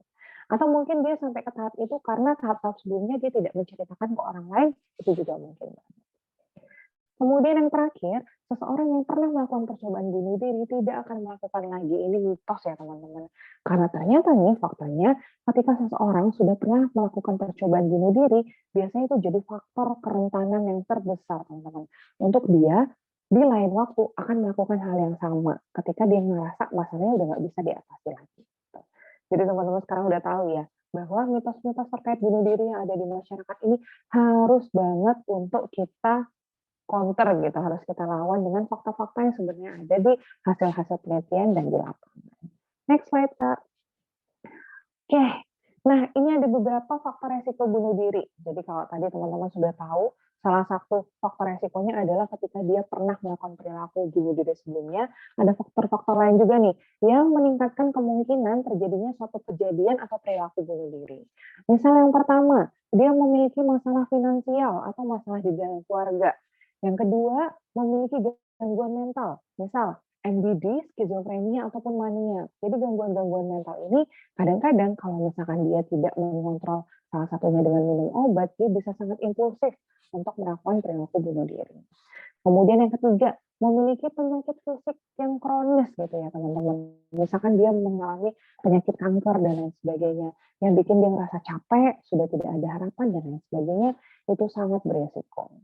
Atau mungkin dia sampai ke tahap itu karena tahap-tahap sebelumnya dia tidak menceritakan ke orang lain, itu juga mungkin. Kemudian yang terakhir, seseorang yang pernah melakukan percobaan bunuh diri tidak akan melakukan lagi. Ini mitos ya teman-teman. Karena ternyata nih faktanya, ketika seseorang sudah pernah melakukan percobaan bunuh diri, biasanya itu jadi faktor kerentanan yang terbesar teman-teman. Untuk dia di lain waktu akan melakukan hal yang sama ketika dia ngerasa masalahnya udah nggak bisa diatasi lagi. Jadi teman-teman sekarang udah tahu ya, bahwa mitos-mitos terkait bunuh diri yang ada di masyarakat ini harus banget untuk kita counter gitu, harus kita lawan dengan fakta-fakta yang sebenarnya ada di hasil-hasil penelitian dan di lapangan. Next slide, Kak. Oke, nah ini ada beberapa faktor resiko bunuh diri. Jadi kalau tadi teman-teman sudah tahu, salah satu faktor resikonya adalah ketika dia pernah melakukan perilaku bunuh diri sebelumnya, ada faktor-faktor lain juga nih yang meningkatkan kemungkinan terjadinya suatu kejadian atau perilaku bunuh diri. Misal yang pertama, dia memiliki masalah finansial atau masalah di dalam keluarga. Yang kedua, memiliki gangguan mental, misal MDD, skizofrenia, ataupun mania. Jadi gangguan-gangguan mental ini kadang-kadang kalau misalkan dia tidak mengontrol salah satunya dengan minum obat, dia bisa sangat impulsif untuk melakukan perilaku bunuh diri. Kemudian yang ketiga, memiliki penyakit fisik yang kronis gitu ya teman-teman. Misalkan dia mengalami penyakit kanker dan lain sebagainya, yang bikin dia merasa capek, sudah tidak ada harapan dan lain sebagainya, itu sangat beresiko.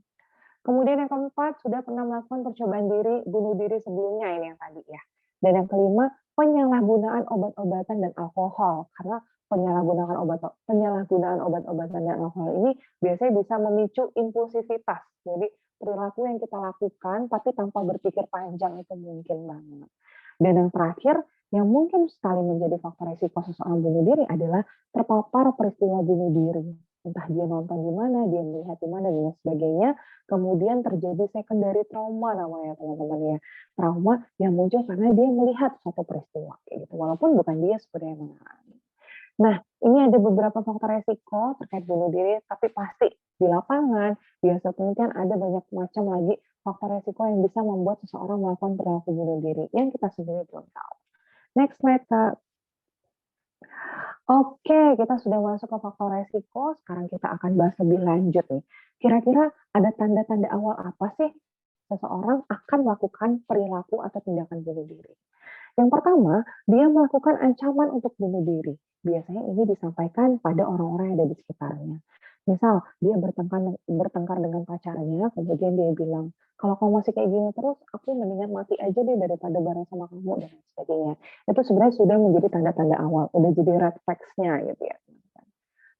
Kemudian yang keempat, sudah pernah melakukan percobaan bunuh diri sebelumnya ini yang tadi ya. Dan yang kelima, penyalahgunaan obat-obatan dan alkohol. Karena penyalahgunaan obat-obatan dan alkohol ini biasanya bisa memicu impulsivitas. Jadi perilaku yang kita lakukan tapi tanpa berpikir panjang itu mungkin banget. Dan yang terakhir, yang mungkin sekali menjadi faktor risiko seseorang bunuh diri adalah terpapar peristiwa bunuh diri. Entah dia nonton di mana, dia melihat di mana, dan sebagainya. Kemudian terjadi secondary trauma namanya teman-teman ya. Trauma yang muncul karena dia melihat suatu peristiwa kayak gitu. Walaupun bukan dia sebenarnya yang mengalami. Nah, ini ada beberapa faktor resiko terkait bunuh diri, tapi pasti di lapangan, di hasil penelitian ada banyak macam lagi faktor resiko yang bisa membuat seseorang melakukan perilaku bunuh diri yang kita sendiri belum tahu. Next slide, Kak. Oke, kita sudah masuk ke faktor resiko, sekarang kita akan bahas lebih lanjut nih. Kira-kira ada tanda-tanda awal apa sih seseorang akan melakukan perilaku atau tindakan bunuh diri? Yang pertama, dia melakukan ancaman untuk bunuh diri. Biasanya ini disampaikan pada orang-orang yang ada di sekitarnya. Misal, dia bertengkar dengan pacarnya, kemudian dia bilang, kalau kamu masih kayak gini terus, aku mendingan mati aja deh daripada bareng sama kamu, dan sebagainya. Itu sebenarnya sudah menjadi tanda-tanda awal, udah jadi red flags-nya gitu ya.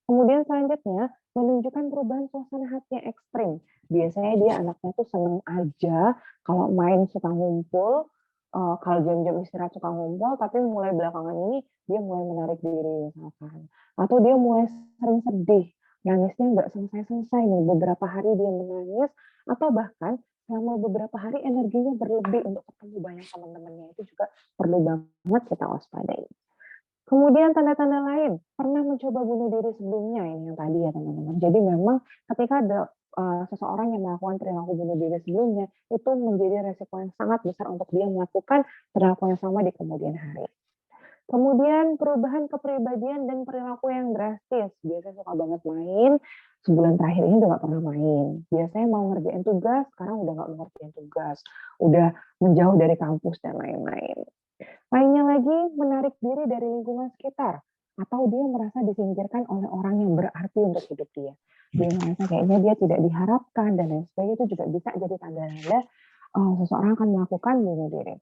Kemudian selanjutnya, menunjukkan perubahan suasana hati yang ekstrim. Biasanya dia anaknya tuh seneng aja, kalau main suka ngumpul, kalau jam-jam istirahat suka ngumpul, tapi mulai belakangan ini dia mulai menarik diri misalkan. Atau dia mulai sering sedih, nangisnya nggak selesai-selesai nih, beberapa hari dia menangis, atau bahkan selama beberapa hari energinya berlebih untuk ketemu banyak teman-temannya, itu juga perlu banget kita waspadai. Kemudian tanda-tanda lain, pernah mencoba bunuh diri sebelumnya ini yang tadi ya teman-teman. Jadi memang ketika ada seseorang yang melakukan perilaku bunuh diri sebelumnya, itu menjadi resiko yang sangat besar untuk dia melakukan perilaku yang sama di kemudian hari. Kemudian perubahan kepribadian dan perilaku yang drastis. Biasanya suka banget main, sebulan terakhir ini udah gak pernah main. Biasanya mau ngerjain tugas, sekarang udah gak mau ngerjain tugas. Udah menjauh dari kampus dan lain-lain. Lainnya lagi, menarik diri dari lingkungan sekitar. Atau dia merasa disingkirkan oleh orang yang berarti untuk hidup dia. Dia merasa kayaknya dia tidak diharapkan dan lain sebagainya, itu juga bisa jadi tanda-tanda seseorang akan melakukan bunuh diri.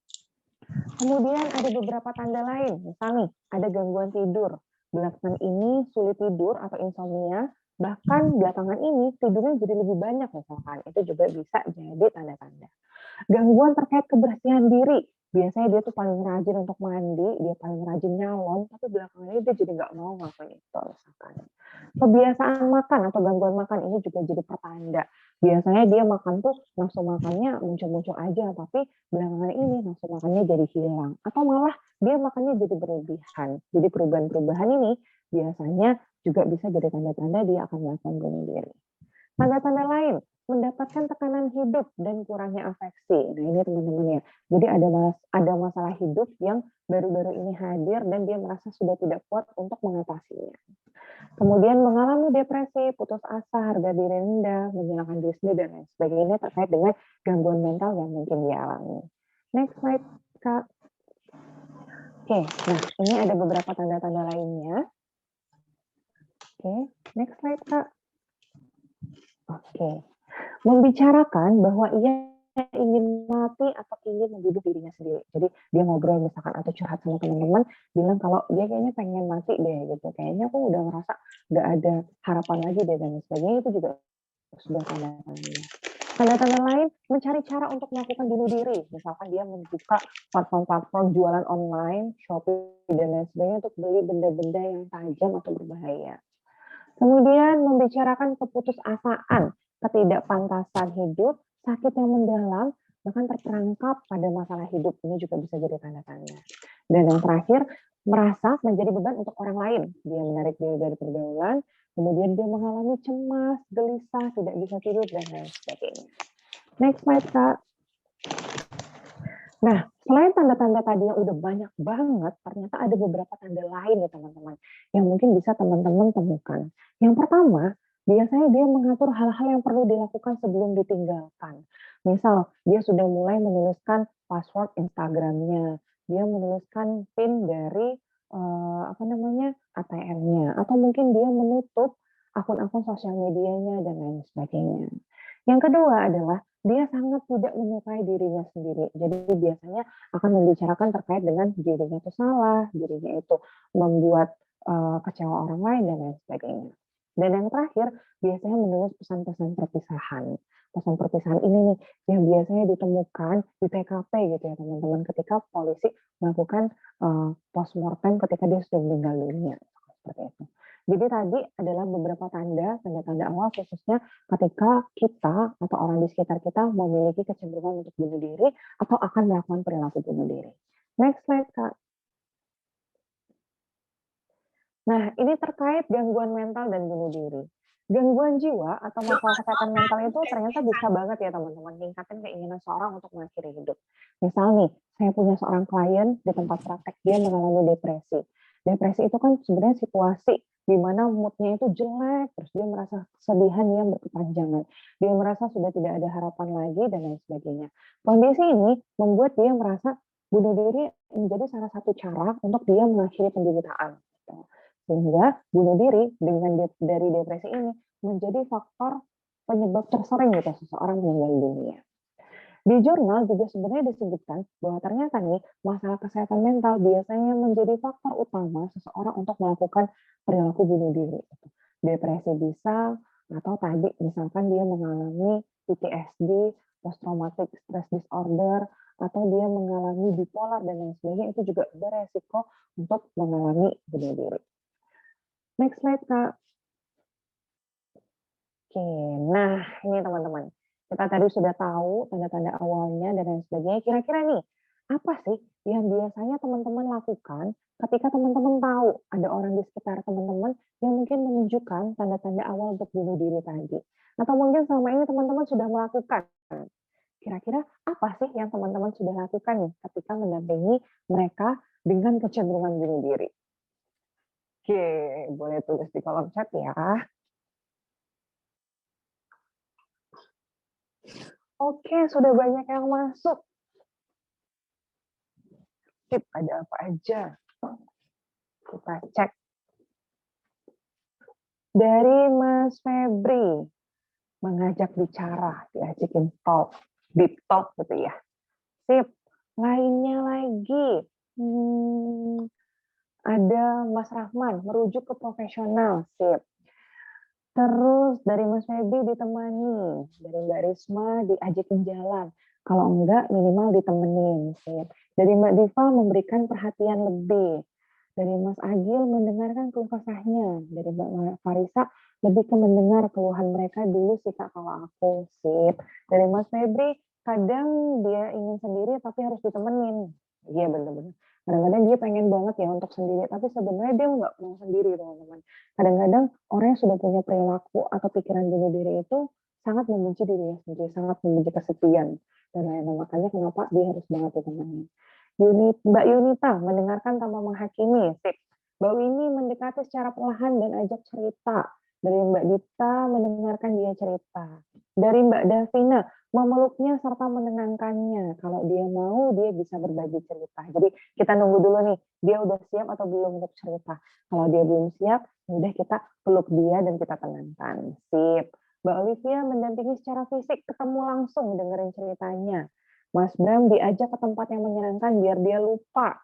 Kemudian ada beberapa tanda lain, misalnya ada gangguan tidur. Belakangan ini sulit tidur atau insomnia, bahkan belakangan ini tidurnya jadi lebih banyak misalkan. Itu juga bisa jadi tanda-tanda. Gangguan terkait kebersihan diri. Biasanya dia tuh paling rajin untuk mandi, dia paling rajin nyalon, tapi belakangan ini dia jadi nggak mau ngelakuin itu misalkan. Kebiasaan makan atau gangguan makan ini juga jadi pertanda. Biasanya dia makan tuh nafsu makannya muncul-muncul aja, tapi belakangan ini nafsu makannya jadi hilang. Atau malah dia makannya jadi berlebihan. Jadi perubahan-perubahan ini biasanya juga bisa jadi tanda-tanda dia akan melakukan bunuh diri. Tanda-tanda lain, mendapatkan tekanan hidup dan kurangnya afeksi. Nah ini teman-teman ya, jadi ada masalah hidup yang baru-baru ini hadir dan dia merasa sudah tidak kuat untuk mengatasinya. Kemudian mengalami depresi, putus asa, harga diri rendah, menghilangkan diri sendiri, dan lain sebagainya terkait dengan gangguan mental yang mungkin dia alami. Next slide, Kak. Oke, nah ini ada beberapa tanda-tanda lainnya. Oke, next slide, Kak. Oke, membicarakan bahwa ia ingin mati atau ingin membunuh dirinya sendiri. Jadi dia ngobrol misalkan atau curhat sama teman-teman, bilang kalau dia kayaknya pengen mati deh gitu. Kayaknya aku udah ngerasa nggak ada harapan lagi deh dan sebagainya, itu juga sudah tanda-tandanya. Tanda-tanda lain, mencari cara untuk melakukan bunuh diri. Misalkan dia membuka platform-platform jualan online, Shopee, dan lain sebagainya untuk beli benda-benda yang tajam atau berbahaya. Kemudian membicarakan keputusasaan, ketidakpantasan hidup, sakit yang mendalam, bahkan terperangkap pada masalah hidup. Ini juga bisa jadi tanda-tanda. Dan yang terakhir, merasa menjadi beban untuk orang lain. Dia menarik diri dari pergaulan, kemudian dia mengalami cemas, gelisah, tidak bisa tidur, dan lain sebagainya. Next slide, Kak. Nah, selain tanda-tanda tadi yang udah banyak banget, ternyata ada beberapa tanda lain ya teman-teman, yang mungkin bisa teman-teman temukan. Yang pertama, biasanya dia mengatur hal-hal yang perlu dilakukan sebelum ditinggalkan. Misal, dia sudah mulai menuliskan password Instagramnya, dia menuliskan PIN dari ATM-nya, atau mungkin dia menutup akun-akun sosial medianya dan lain sebagainya. Yang kedua adalah dia sangat tidak menyukai dirinya sendiri. Jadi biasanya akan membicarakan terkait dengan dirinya itu salah, dirinya itu membuat kecewa orang lain dan lain sebagainya. Dan yang terakhir, biasanya menulis pesan-pesan perpisahan. Pesan perpisahan ini nih yang biasanya ditemukan di TKP gitu ya teman-teman, ketika polisi melakukan postmortem ketika dia sudah meninggal dunia. Seperti itu. Jadi tadi adalah beberapa tanda-tanda awal khususnya ketika kita atau orang di sekitar kita memiliki kecenderungan untuk bunuh diri atau akan melakukan perilaku bunuh diri. Next slide, Kak. Nah, ini terkait gangguan mental dan bunuh diri. Gangguan jiwa atau masalah kesehatan mental itu ternyata bisa banget ya teman-teman meningkatkan keinginan seorang untuk mengakhiri hidup. Misal nih, saya punya seorang klien di tempat praktek, dia mengalami depresi. Depresi itu kan sebenarnya situasi di mana mood-nya itu jelek, terus dia merasa kesedihan yang berkepanjangan. Dia merasa sudah tidak ada harapan lagi dan lain sebagainya. Kondisi ini membuat dia merasa bunuh diri menjadi salah satu cara untuk dia mengakhiri penderitaan. Sehingga bunuh diri dari depresi ini menjadi faktor penyebab tersering gitu seseorang meninggal dunia. Di jurnal juga sebenarnya disebutkan bahwa ternyata nih masalah kesehatan mental biasanya menjadi faktor utama seseorang untuk melakukan perilaku bunuh diri. Depresi bisa, atau tadi misalkan dia mengalami PTSD, post traumatic stress disorder, atau dia mengalami bipolar dan lain sebagainya, itu juga beresiko untuk mengalami bunuh diri. Next slide, Kak. Oke, nah ini teman-teman. Kita tadi sudah tahu tanda-tanda awalnya dan lain sebagainya. Kira-kira nih, apa sih yang biasanya teman-teman lakukan ketika teman-teman tahu ada orang di sekitar teman-teman yang mungkin menunjukkan tanda-tanda awal untuk bunuh diri tadi? Atau mungkin selama ini teman-teman sudah melakukan. Kira-kira apa sih yang teman-teman sudah lakukan nih ketika mendampingi mereka dengan kecenderungan bunuh diri? Oke, boleh tulis di kolom chat ya. Oke, sudah banyak yang masuk. Sip, ada apa aja? Kita cek. Dari Mas Febri, mengajak bicara, diajakin talk, deep talk gitu ya. Sip. Lainnya lagi, ada Mas Rahman, merujuk ke profesional, sip. Terus dari Mas Febri ditemani, dari Mbak Risma diajakin jalan. Kalau enggak minimal ditemenin. Sip. Dari Mbak Diva memberikan perhatian lebih. Dari Mas Agil mendengarkan keluh kesahnya. Dari Mbak Farisa lebih ke mendengar keluhan mereka dulu sih Kak kalau aku. Sip. Dari Mas Febri kadang dia ingin sendiri tapi harus ditemenin. Iya benar-benar. Kadang-kadang dia pengen banget ya untuk sendiri, tapi sebenarnya dia nggak mau sendiri, teman-teman. Kadang-kadang orang yang sudah punya perilaku atau pikiran bunuh diri itu sangat membenci dirinya sendiri, sangat membenci kesepian dan lain-lain. Makanya kenapa dia harus banget ditemenin. Mbak Yunita mendengarkan tanpa menghakimi. Sip. Mbak Winnie mendekati secara perlahan dan ajak cerita. Dari Mbak Dita mendengarkan dia cerita. Dari Mbak Davina memeluknya serta menenangkannya. Kalau dia mau, dia bisa berbagi cerita. Jadi kita nunggu dulu nih, dia udah siap atau belum untuk cerita. Kalau dia belum siap, ya udah kita peluk dia dan kita tenangkan. Sip. Mbak Olivia mendampingi secara fisik, ketemu langsung dengerin ceritanya. Mas Bram diajak ke tempat yang menyenangkan biar dia lupa.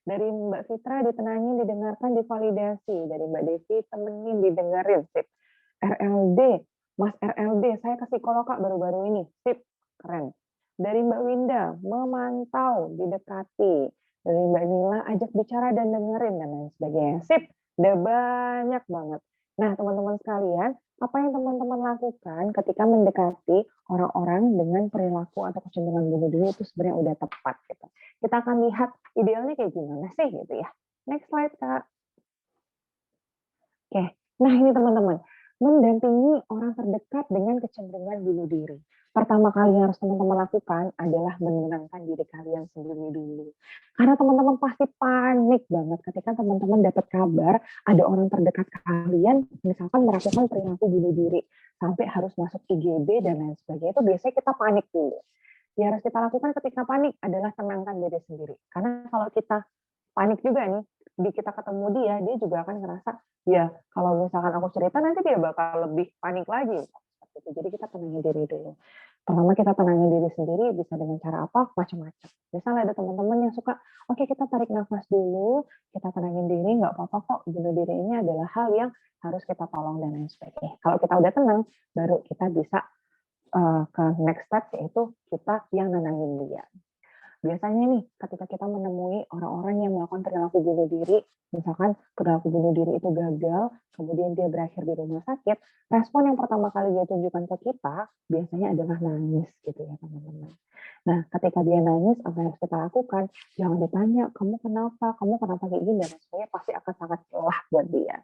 Dari Mbak Fitra ditenangin, didengarkan, divalidasi. Dari Mbak Devi temenin, didengerin. Sip. RLD, Mas RLD, saya ke psikolog Kak baru-baru ini. Sip, keren. Dari Mbak Winda, memantau, didekati. Dari Mbak Nila, ajak bicara dan dengerin, dan lain sebagainya. Sip, udah banyak banget. Nah, teman-teman sekalian, apa yang teman-teman lakukan ketika mendekati orang-orang dengan perilaku atau kecenderungan bunuh diri itu sebenarnya udah tepat gitu. Kita akan lihat idealnya kayak gimana sih gitu ya. Next slide, Kak. Oke, nah ini teman-teman, mendampingi orang terdekat dengan kecenderungan bunuh diri. Pertama kali yang harus teman-teman lakukan adalah menenangkan diri kalian sendiri dulu. Karena teman-teman pasti panik banget ketika teman-teman dapat kabar ada orang terdekat kalian misalkan melakukan perilaku bunuh diri sampai harus masuk IGD dan lain sebagainya. Itu biasanya kita panik dulu. Yang harus kita lakukan ketika panik adalah tenangkan diri sendiri. Karena kalau kita panik juga nih, di kita ketemu dia juga akan ngerasa, ya kalau misalkan aku cerita nanti dia bakal lebih panik lagi. Jadi kita tenangin diri dulu. Pertama kita tenangin diri sendiri bisa dengan cara apa? Macam-macam. Misalnya ada teman-teman yang suka, oke kita tarik nafas dulu, kita tenangin diri, nggak apa-apa kok, bunuh diri ini adalah hal yang harus kita tolong dan lain sebagainya. Kalau kita udah tenang, baru kita bisa ke next step, yaitu kita yang nenangin dia. Biasanya nih, ketika kita menemui orang-orang yang melakukan perilaku bunuh diri, misalkan perilaku bunuh diri itu gagal, kemudian dia berakhir di rumah sakit, respon yang pertama kali dia tunjukkan ke kita biasanya adalah nangis gitu ya teman-teman. Nah, ketika dia nangis, apa yang harus kita lakukan? Jangan ditanya, kamu kenapa kayak gini, dan sebagainya pasti akan sangat celah buat dia.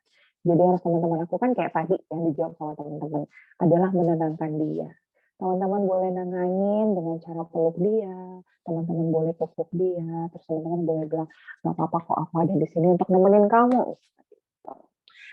Jadi yang harus teman-teman lakukan kayak tadi yang dijawab sama teman-teman, adalah menenangkan dia. Teman-teman boleh nenangin dengan cara peluk dia, teman-teman boleh peluk dia, terus teman-teman boleh bilang, nggak apa-apa kok aku ada di sini untuk nemenin kamu.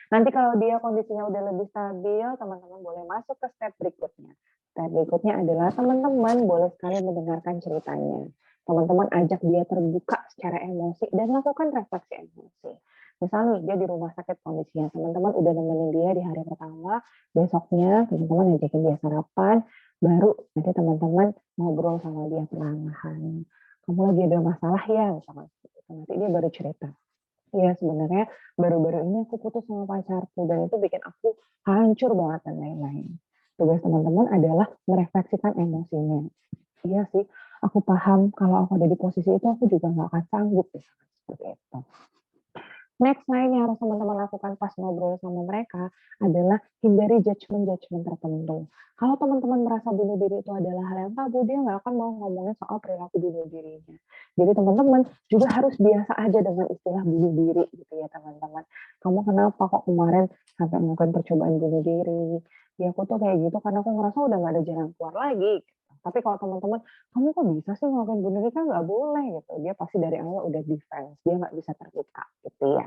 Nanti kalau dia kondisinya udah lebih stabil, teman-teman boleh masuk ke step berikutnya. Step berikutnya adalah teman-teman boleh sekali mendengarkan ceritanya. Teman-teman ajak dia terbuka secara emosi dan lakukan refleksi emosi. Misalnya dia di rumah sakit kondisinya, teman-teman udah nemenin dia di hari pertama, besoknya teman-teman ajakin dia sarapan, baru nanti teman-teman ngobrol sama dia perlahan. Kamu lagi ada masalah ya, misalkan. Nanti dia baru cerita. Iya sebenarnya baru-baru ini aku putus sama pacarku dan itu bikin aku hancur banget dan lain-lain. Tugas teman-teman adalah merefleksikan emosinya. Iya sih, aku paham kalau aku ada di posisi itu aku juga nggak akan sanggup misalkan seperti itu. Next lain yang harus teman-teman lakukan pas ngobrol sama mereka adalah hindari judgement-judgement tertentu. Kalau teman-teman merasa bunuh diri itu adalah hal yang tabu, dia nggak akan mau ngomongin soal perilaku bunuh dirinya. Jadi teman-teman juga harus biasa aja dengan istilah bunuh diri gitu ya teman-teman. Kamu kenapa kok kemarin sampai melakukan percobaan bunuh diri? Ya aku tuh kayak gitu karena aku ngerasa udah nggak ada jalan keluar lagi. Tapi kalau teman-teman, kamu kok bisa sih ngelakuin bunuh diri? Kan nggak boleh gitu. Dia pasti dari awal udah defense, dia nggak bisa terbuka gitu ya.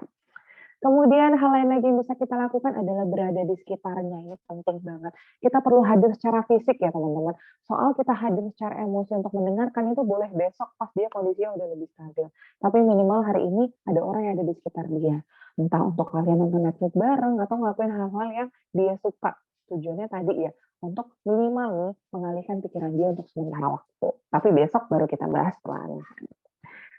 Kemudian hal lain lagi yang bisa kita lakukan adalah berada di sekitarnya. Ini penting banget. Kita perlu hadir secara fisik ya teman-teman. Soal kita hadir secara emosi untuk mendengarkan itu boleh besok pas dia kondisinya udah lebih stabil. Tapi minimal hari ini ada orang yang ada di sekitar dia. Entah untuk kalian nonton Netflix bareng atau ngelakuin hal-hal yang dia suka. Tujuannya tadi ya, untuk minimal nih mengalihkan pikiran dia untuk sementara waktu. Tapi besok baru kita bahas perlahan.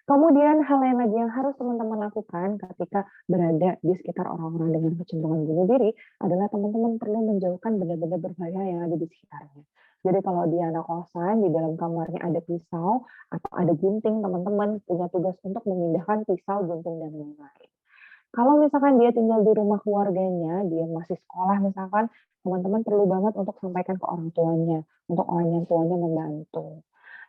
Kemudian hal lain lagi yang harus teman-teman lakukan ketika berada di sekitar orang-orang dengan kecenderungan bunuh diri adalah teman-teman perlu menjauhkan benda-benda berbahaya yang ada di sekitarnya. Jadi kalau dia anak kosan, di dalam kamarnya ada pisau atau ada gunting, teman-teman punya tugas untuk memindahkan pisau, gunting, dan lain-lain. Kalau misalkan dia tinggal di rumah keluarganya, dia masih sekolah misalkan, teman-teman perlu banget untuk sampaikan ke orang tuanya, untuk orang yang tuanya membantu.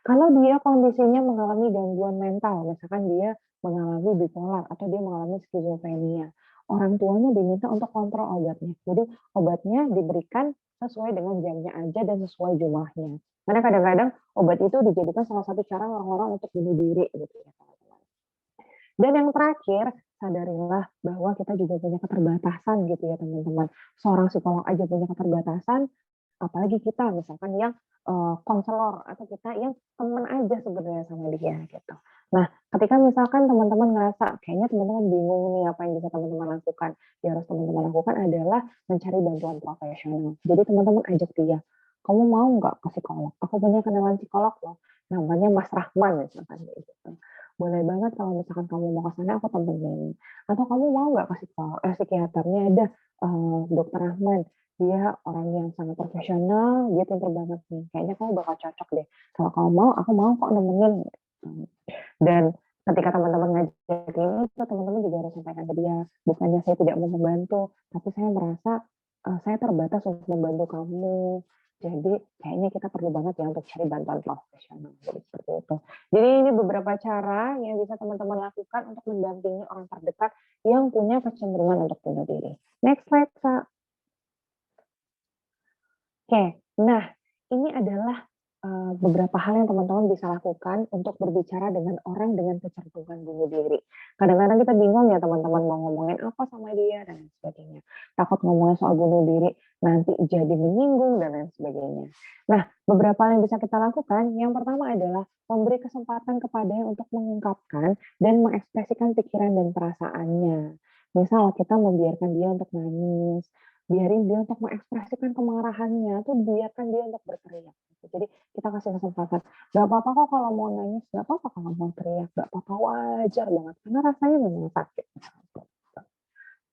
Kalau dia kondisinya mengalami gangguan mental, misalkan dia mengalami bipolar atau dia mengalami skizofrenia, orang tuanya diminta untuk kontrol obatnya. Jadi obatnya diberikan sesuai dengan jamnya aja dan sesuai jumlahnya. Karena kadang-kadang obat itu dijadikan salah satu cara orang-orang untuk bunuh diri gitu ya teman-teman. Dan yang terakhir, sadarilah bahwa kita juga punya keterbatasan gitu ya teman-teman. Seorang psikolog aja punya keterbatasan, apalagi kita misalkan yang konselor atau kita yang teman aja sebenarnya sama dia gitu. Nah, ketika misalkan teman-teman ngerasa kayaknya teman-teman bingung nih apa yang bisa teman-teman lakukan, yang harus teman-teman lakukan adalah mencari bantuan profesional. Jadi teman-teman ajak dia, kamu mau nggak ke psikolog? Aku punya kenalan psikolog loh, namanya Mas Rahman misalkan kayak gitu. Boleh banget kalau misalkan kamu mau ke sana aku temenin. Atau kamu mau nggak ke psikiaternya ada Dokter Rahman, dia orang yang sangat profesional, dia pintar banget nih, kayaknya kamu bakal cocok deh. Kalau kamu mau, aku mau kok nemenin gitu. Dan ketika teman-teman ngajak ini, teman-teman juga harus sampaikan ke dia, bukannya saya tidak mau membantu, tapi saya merasa saya terbatas untuk membantu kamu. Jadi kayaknya kita perlu banget ya untuk cari bantuan profesional. Jadi seperti itu. Jadi ini beberapa cara yang bisa teman-teman lakukan untuk mendampingi orang terdekat yang punya kecenderungan untuk bunuh diri. Next slide, Kak. Oke, nah ini adalah beberapa hal yang teman-teman bisa lakukan untuk berbicara dengan orang dengan kecenderungan bunuh diri. Kadang-kadang kita bingung ya teman-teman mau ngomongin apa sama dia dan lain sebagainya. Takut ngomongin soal bunuh diri nanti jadi menyinggung dan lain sebagainya. Nah, beberapa hal yang bisa kita lakukan, yang pertama adalah memberi kesempatan kepadanya untuk mengungkapkan dan mengekspresikan pikiran dan perasaannya. Misal kita membiarkan dia untuk nangis, biarin dia untuk mengekspresikan kemarahannya, tuh biarkan dia untuk berteriak. Gitu. Jadi kita kasih kesempatan. Gak apa-apa kok kalau mau nangis, gak apa-apa kalau mau teriak, gak apa-apa, wajar banget. Karena rasanya memang sakit.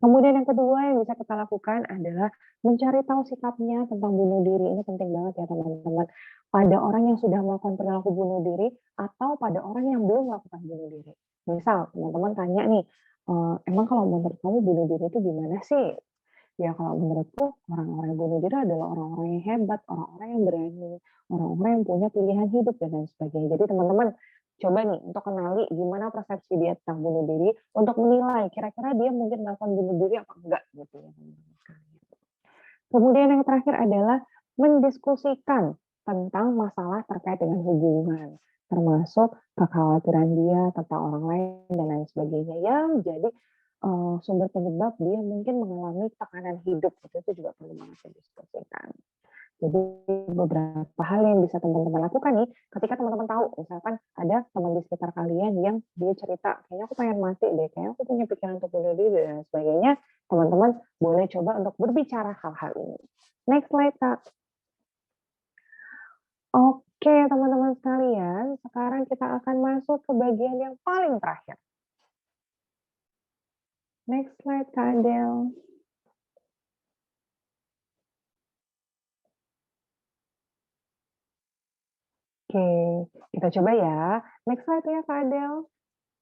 Kemudian yang kedua yang bisa kita lakukan adalah mencari tahu sikapnya tentang bunuh diri. Ini penting banget ya teman-teman. Pada orang yang sudah melakukan perilaku bunuh diri atau pada orang yang belum melakukan bunuh diri. Misal teman-teman tanya nih, emang kalau menurut kamu bunuh diri itu gimana sih? Ya kalau menurutku orang-orang yang bunuh diri adalah orang-orang yang hebat, orang-orang yang berani, orang-orang yang punya pilihan hidup dan lain sebagainya. Jadi teman-teman coba nih untuk kenali gimana persepsi dia tentang bunuh diri untuk menilai kira-kira dia mungkin melakukan bunuh diri apa enggak gitu ya teman-teman sekalian. Kemudian yang terakhir adalah mendiskusikan tentang masalah terkait dengan hubungan, termasuk kekhawatiran dia tentang orang lain dan lain sebagainya yang jadi sumber penyebab dia mungkin mengalami tekanan hidup, itu juga perlu banget didiskusikan. Jadi beberapa hal yang bisa teman-teman lakukan nih, ketika teman-teman tahu, misalkan ada teman di sekitar kalian yang dia cerita, kayaknya aku pengen mati deh, kayaknya aku punya pikiran untuk bunuh diri dan sebagainya, teman-teman boleh coba untuk berbicara hal-hal ini. Next slide, Kak. Oke, teman-teman sekalian, sekarang kita akan masuk ke bagian yang paling terakhir. Next slide, Kak Adel. Oke, kita coba ya. Next slide ya, Kak Adel.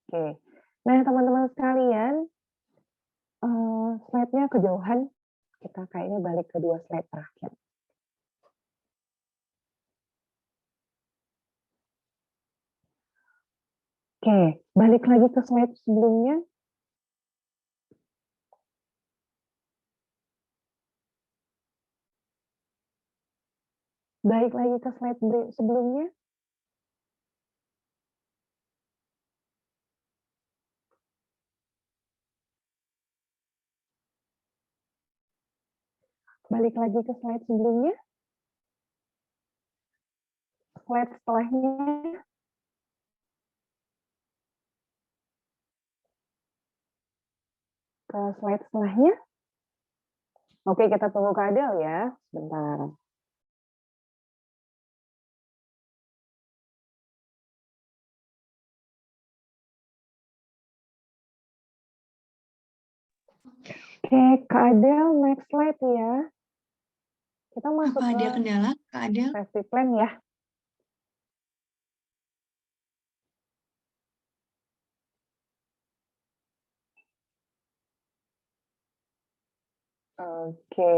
Oke. Nah, teman-teman sekalian, slide-nya kejauhan. Kita kayaknya balik ke 2 slide terakhir. Oke, balik lagi ke slide sebelumnya. Balik lagi ke slide sebelumnya. Balik lagi ke slide sebelumnya. Slide setelahnya. Ke slide setelahnya. Oke, kita tunggu Kak Adel ya. Sebentar. Oke, Kak Adel, next slide ya. Kita masuk Apa ke ada kendala, Kak Adel? safety plan ya. Oke.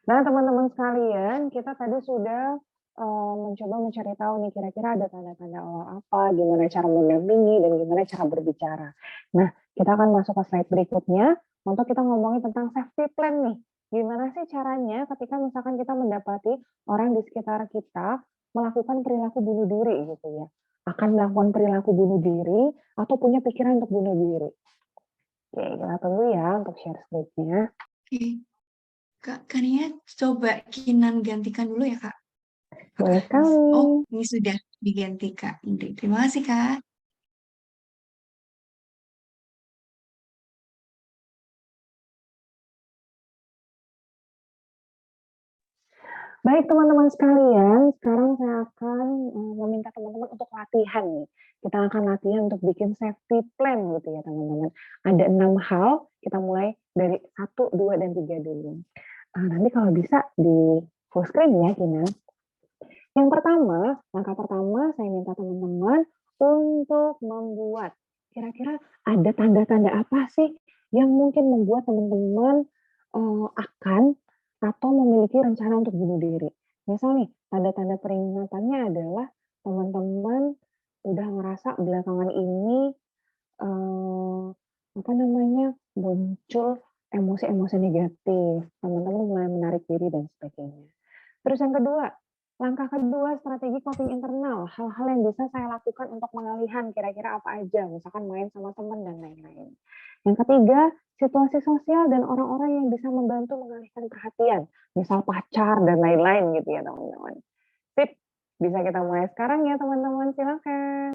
Nah, teman-teman sekalian, kita tadi sudah mencoba mencari tahu nih kira-kira ada tanda-tanda awal apa, gimana cara mendampingi, dan gimana cara berbicara. Nah, kita akan masuk ke slide berikutnya untuk kita ngomongin tentang safety plan nih. Gimana sih caranya ketika misalkan kita mendapati orang di sekitar kita melakukan perilaku bunuh diri gitu ya. Akan melakukan perilaku bunuh diri atau punya pikiran untuk bunuh diri. Oke, kita tunggu ya untuk share slide-nya. Oke, Kak Kania coba Kinan gantikan dulu ya, Kak. Boleh Apakah sekali. oh, ini sudah diganti, Kak Indri. Terima kasih, Kak. Baik teman-teman sekalian, sekarang saya akan meminta teman-teman untuk latihan nih. Kita akan latihan untuk bikin safety plan gitu ya teman-teman. Ada 6 hal, kita mulai dari 1, 2, dan 3 dulu. Nanti kalau bisa di full screen ya Kina. Yang pertama, langkah pertama saya minta teman-teman untuk membuat kira-kira ada tanda-tanda apa sih yang mungkin membuat teman-teman akan atau memiliki rencana untuk bunuh diri. Misal nih, tanda-tanda peringatannya adalah teman-teman udah ngerasa belakangan ini apa namanya, muncul emosi-emosi negatif, teman-teman mulai menarik diri dan sebagainya. Terus yang kedua, langkah kedua strategi coping internal, hal-hal yang bisa saya lakukan untuk mengalihkan kira-kira apa aja, misalkan main sama teman dan lain-lain. Yang ketiga, situasi sosial dan orang-orang yang bisa membantu mengalihkan perhatian, misal pacar dan lain-lain gitu ya teman-teman. Sip, bisa kita mulai sekarang ya teman-teman, silakan.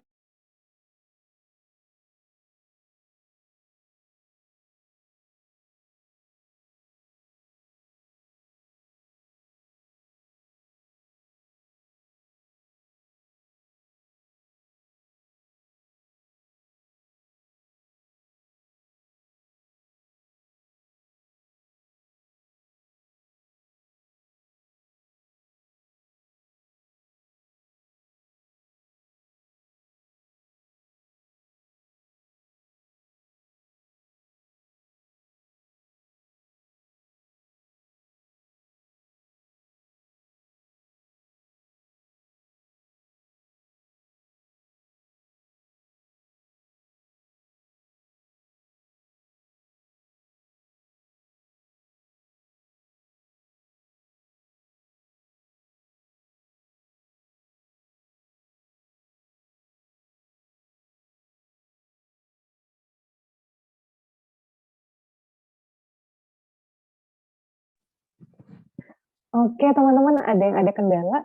Oke teman-teman, ada kendala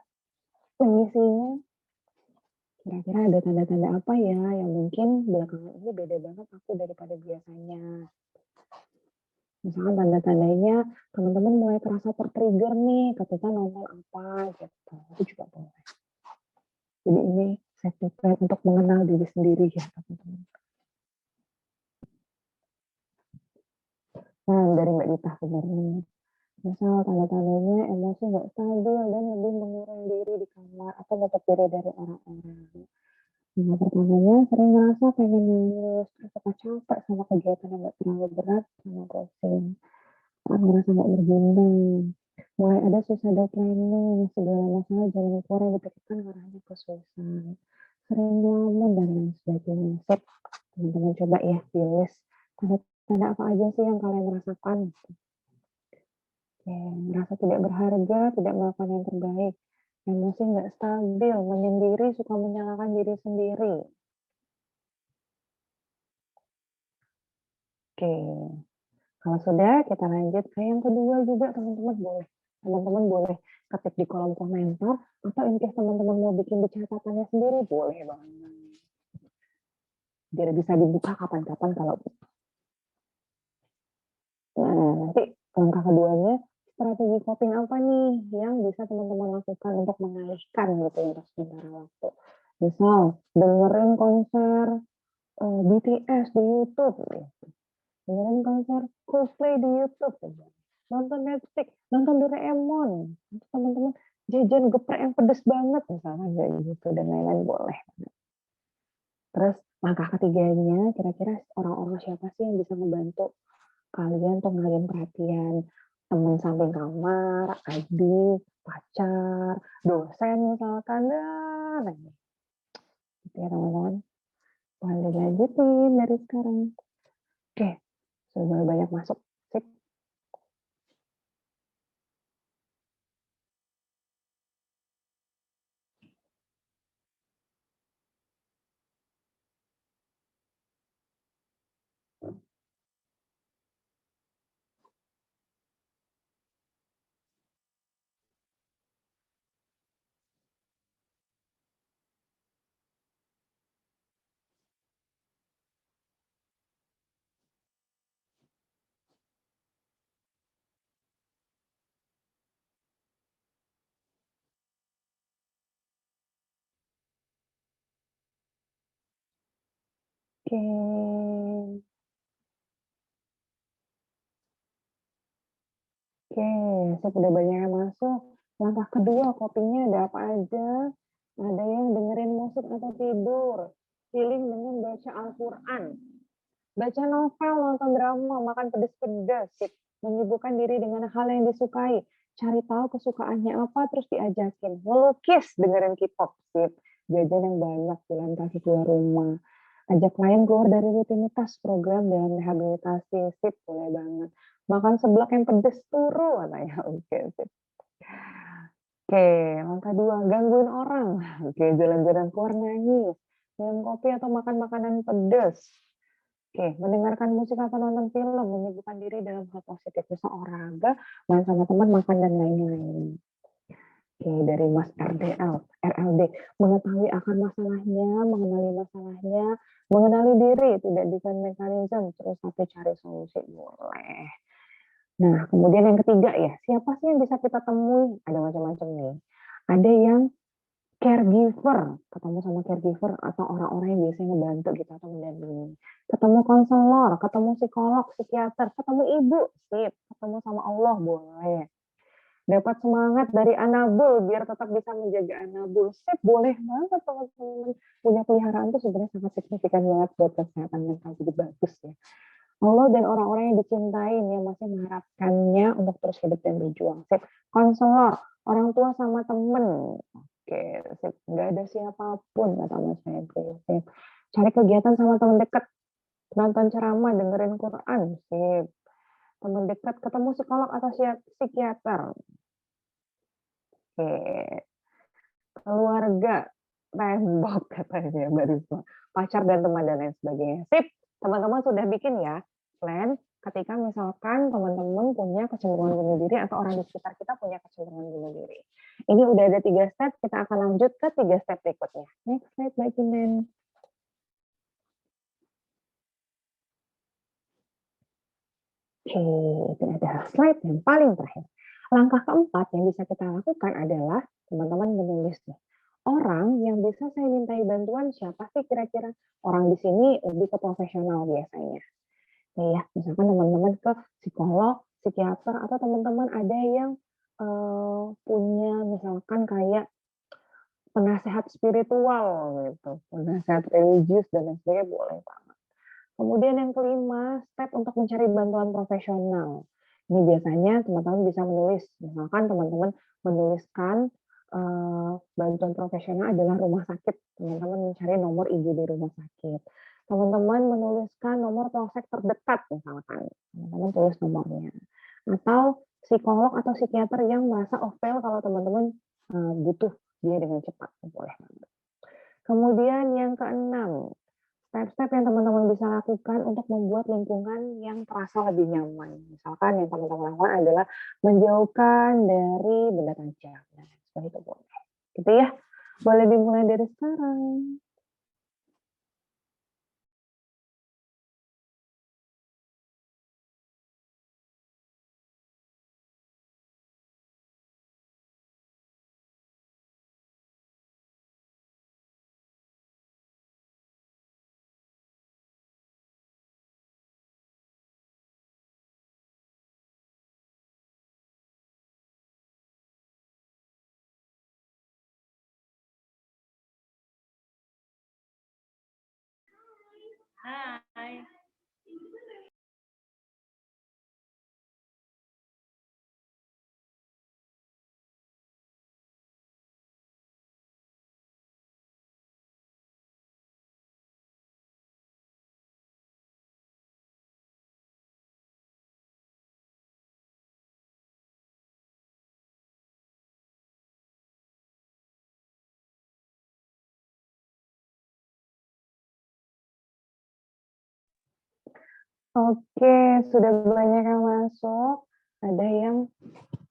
mengisinya? Kira-kira ada tanda-tanda apa ya yang mungkin belakangan ini beda banget aku daripada biasanya? Misalkan tanda-tandanya teman-teman mulai terasa ter-trigger nih ketika nonton apa gitu. Itu juga boleh. Jadi ini safety plan untuk mengenal diri sendiri ya teman-teman. Nah dari Mbak Dita sebenarnya. Misal tanda-tandanya emosi nggak stabil dan lebih mengurung diri di kamar atau menutup diri dari orang-orang. Yang pertamanya sering ngerasa pengen nangis, terus suka capek sama kegiatan yang nggak terlalu berat sama pusing. Ngerasa nggak berguna. Mulai ada suicidal planning, segala masalah jalan keluar yang dipikirkan arahnya ke suicide. Sering ngelamun dan lain sebagainya. Sip, teman-teman coba ya di list. Tanda-tanda apa aja sih yang kalian rasakan? Oke, merasa tidak berharga, tidak melakukan yang terbaik. Emosi nggak stabil, menyendiri, suka menyalahkan diri sendiri. Oke, kalau sudah kita lanjut ke yang kedua juga teman-teman boleh ketik di kolom komentar atau in case teman-teman mau bikin di catatannya sendiri boleh banget. Biar bisa dibuka kapan-kapan kalau nah, nanti langkah keduanya strategi coping apa nih yang bisa teman-teman lakukan untuk mengalihkan gitu ya untuk sementara waktu. Misal dengerin konser BTS di YouTube gitu. Dengerin konser Coldplay di YouTube gitu. Nonton Netflix, nonton Doraemon. Terus teman-teman jajan geprek yang pedes banget misalnya kayak gitu dan lain-lain boleh. Terus langkah ketiganya kira-kira orang-orang siapa sih yang bisa membantu kalian untuk ngalihin perhatian. teman samping kamar, adik, pacar, dosen misalkan, dan lain-lain. Gitu ya teman-teman. Boleh lanjutin dari sekarang. Oke, sudah mulai banyak masuk. Sip. Oke. Oke, sip, udah banyak yang masuk. Langkah kedua, kopinya ada apa aja? Ada yang dengerin musik atau tidur, healing dengan baca Al-Quran, baca novel, nonton drama, makan pedes-pedes, sip. Menyibukkan diri dengan hal yang disukai, cari tahu kesukaannya apa, terus diajakin. Melukis, dengerin K-pop, sip. Jajan yang banyak, jalan kaki keluar rumah. Ajak klien keluar dari rutinitas program dalam rehabilitasi, sip, boleh banget. Makan seblak yang pedes, turu, katanya. Oke, sip. Oke, langkah 2, gangguin orang. Oke, jalan-jalan keluar nangis, minum kopi atau makan makanan pedas. Oke, mendengarkan musik atau nonton film, menyibukkan diri dalam hal positif, bisa olahraga, main sama teman, makan, dan lain-lain. Oke, dari Mas RLD, mengetahui akan masalahnya, mengenali diri, tidak defend mechanism, terus sampai cari solusi, boleh. Nah, kemudian yang ketiga ya, siapa sih yang bisa kita temui? Ada macam-macam nih. Ada yang caregiver, ketemu sama caregiver atau orang-orang yang biasanya ngebantu gitu atau mendampingi. Ketemu konselor, ketemu psikolog, psikiater, ketemu ibu, sip. Ketemu sama Allah, boleh. Dapat semangat dari Anabul biar tetap bisa menjaga Anabul, sip, boleh banget teman-teman. Punya peliharaan tuh sebenarnya sangat signifikan banget buat kesehatan mental, jadi bagus ya. Allah dan orang-orang yang dicintain yang masih mengharapkannya untuk terus hidup dan berjuang. Sip. Konselor, orang tua sama temen. Oke, sip. Nggak ada siapapun, kata Mas Febri. Sip. Cari kegiatan sama teman dekat. Nonton ceramah, dengerin Quran. Sip. Teman dekat, ketemu psikolog atau psikiater. Oke. Keluarga, tembok katanya Mbak Risma. Pacar dan teman dan lain sebagainya. Sip, teman-teman sudah bikin ya plan ketika misalkan teman-teman punya kecenderungan bunuh diri atau orang di sekitar kita punya kecenderungan bunuh diri. Ini udah ada 3 step, kita akan lanjut ke 3 step berikutnya. Next slide, Mbak Kinan. Oke, itu ada slide yang paling terakhir. Langkah keempat yang bisa kita lakukan adalah teman-teman menulis nih. Orang yang bisa saya mintai bantuan siapa sih kira-kira? Orang di sini lebih ke profesional biasanya. Nih ya, misalkan teman-teman ke psikolog, psikiater, atau teman-teman ada yang punya misalkan kayak penasehat spiritual gitu, penasehat religius dan lain sebagainya, boleh banget. Kemudian yang kelima, step untuk mencari bantuan profesional. Ini biasanya teman-teman bisa menulis, misalkan teman-teman menuliskan bantuan profesional adalah rumah sakit, teman-teman mencari nomor IGD rumah sakit. Teman-teman menuliskan nomor polsek terdekat, misalkan, teman-teman tulis nomornya. Atau psikolog atau psikiater yang merasa off-fail kalau teman-teman butuh dia dengan cepat, boleh. Kemudian yang keenam, step-step yang teman-teman bisa lakukan untuk membuat lingkungan yang terasa lebih nyaman. Misalkan yang teman-teman lakukan adalah menjauhkan dari benda tajam. Nah, seperti itu boleh. Gitu ya. Boleh dimulai dari sekarang. Hai. Oke, sudah banyak yang masuk. Ada yang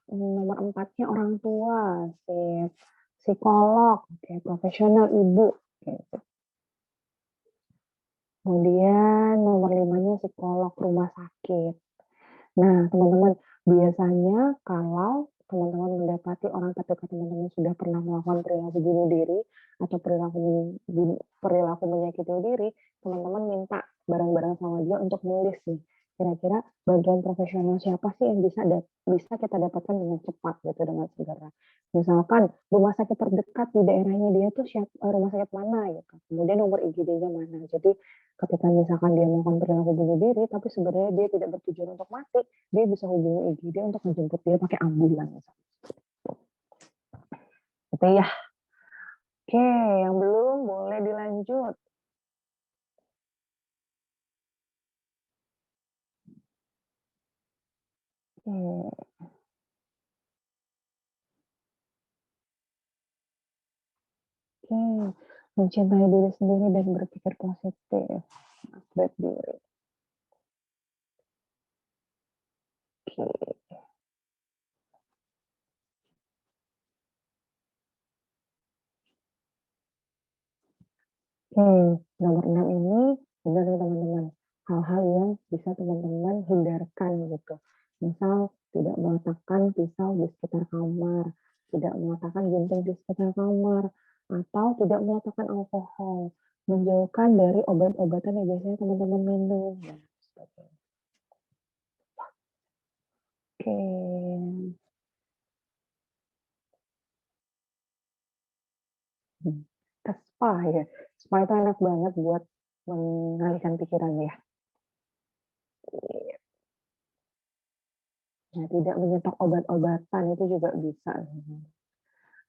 nomor 4-nya orang tua, sip. Psikolog, oke, profesional ibu, oke. Kemudian nomor 5-nya psikolog rumah sakit. Nah, teman-teman, biasanya kalau teman-teman mendapati orang terdekat teman-teman sudah pernah melakukan perilaku bunuh diri atau perilaku menyakiti diri, teman-teman minta bareng-bareng sama dia untuk nulis nih, kira-kira bagian profesional siapa sih yang bisa kita dapatkan dengan cepat gitu, dengan segera. Misalkan rumah sakit terdekat di daerahnya dia tuh rumah sakit mana gitu, kemudian nomor IGD-nya mana. Jadi ketika misalkan dia melakukan perilaku bunuh diri, tapi sebenarnya dia tidak bertujuan untuk mati, dia bisa hubungi IGD untuk menjemput dia pakai ambulans. Gitu ya. Oke, yang belum boleh dilanjut. Oke, mencintai diri sendiri dan berpikir positif. Upgrade diri. Oke. Nomor 6 ini benar nih teman-teman. Hal-hal yang bisa teman-teman hindarkan gitu. Misal tidak meletakkan pisau di sekitar kamar, tidak meletakkan gunting di sekitar kamar, atau tidak meletakkan alkohol, menjauhkan dari obat-obatan yang biasanya teman-teman minum. Dan sebagainya. Oke. Ke spa ya. Spa itu enak banget buat mengalihkan pikiran ya. Nah, tidak menyetok obat-obatan itu juga bisa.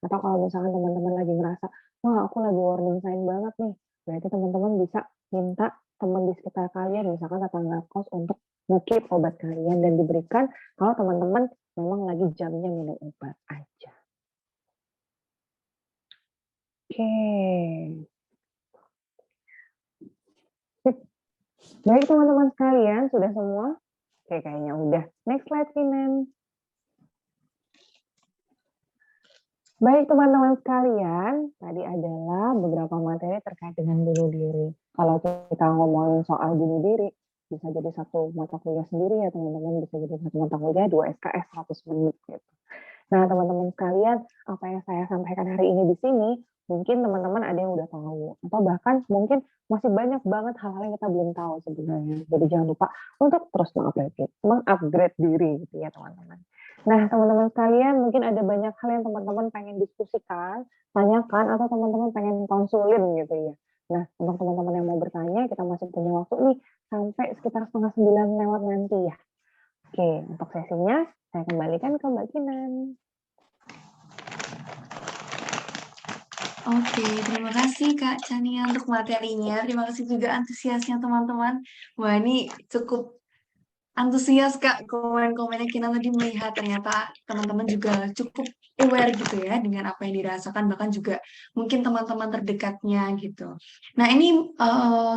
Atau kalau misalkan teman-teman lagi ngerasa, wah aku lagi warning sign banget nih, berarti teman-teman bisa minta teman di sekitar kalian, misalkan tetangga kos untuk nge-keep obat kalian dan diberikan kalau teman-teman memang lagi jamnya minum obat aja. Oke. Baik teman-teman sekalian, sudah semua? Oke, kayaknya udah. Next slide, Kinan. Baik teman-teman sekalian, tadi adalah beberapa materi terkait dengan bunuh diri. Kalau kita ngomongin soal bunuh diri, bisa jadi satu mata kuliah sendiri ya teman-teman, bisa jadi satu mata kuliah 2 SKS 100 menit gitu. Nah teman-teman sekalian, apa yang saya sampaikan hari ini di sini, mungkin teman-teman ada yang udah tahu, atau bahkan mungkin masih banyak banget hal-hal yang kita belum tahu sebenarnya. Jadi jangan lupa untuk terus mengupgrade diri gitu ya teman-teman. Nah, teman-teman sekalian, mungkin ada banyak hal yang teman-teman pengen diskusikan, tanyakan, atau teman-teman pengen konsulin gitu ya. Nah, untuk teman-teman yang mau bertanya, kita masih punya waktu nih, sampai sekitar 8:30 lewat nanti ya. Oke, untuk sesinya, saya kembalikan ke Mbak Kinan. Oke, terima kasih Kak Chania untuk materinya. Terima kasih juga antusiasnya teman-teman. Wah, ini cukup antusias Kak komen-komennya Kinan tadi melihat ternyata teman-teman juga cukup aware gitu ya dengan apa yang dirasakan, bahkan juga mungkin teman-teman terdekatnya gitu. Nah, ini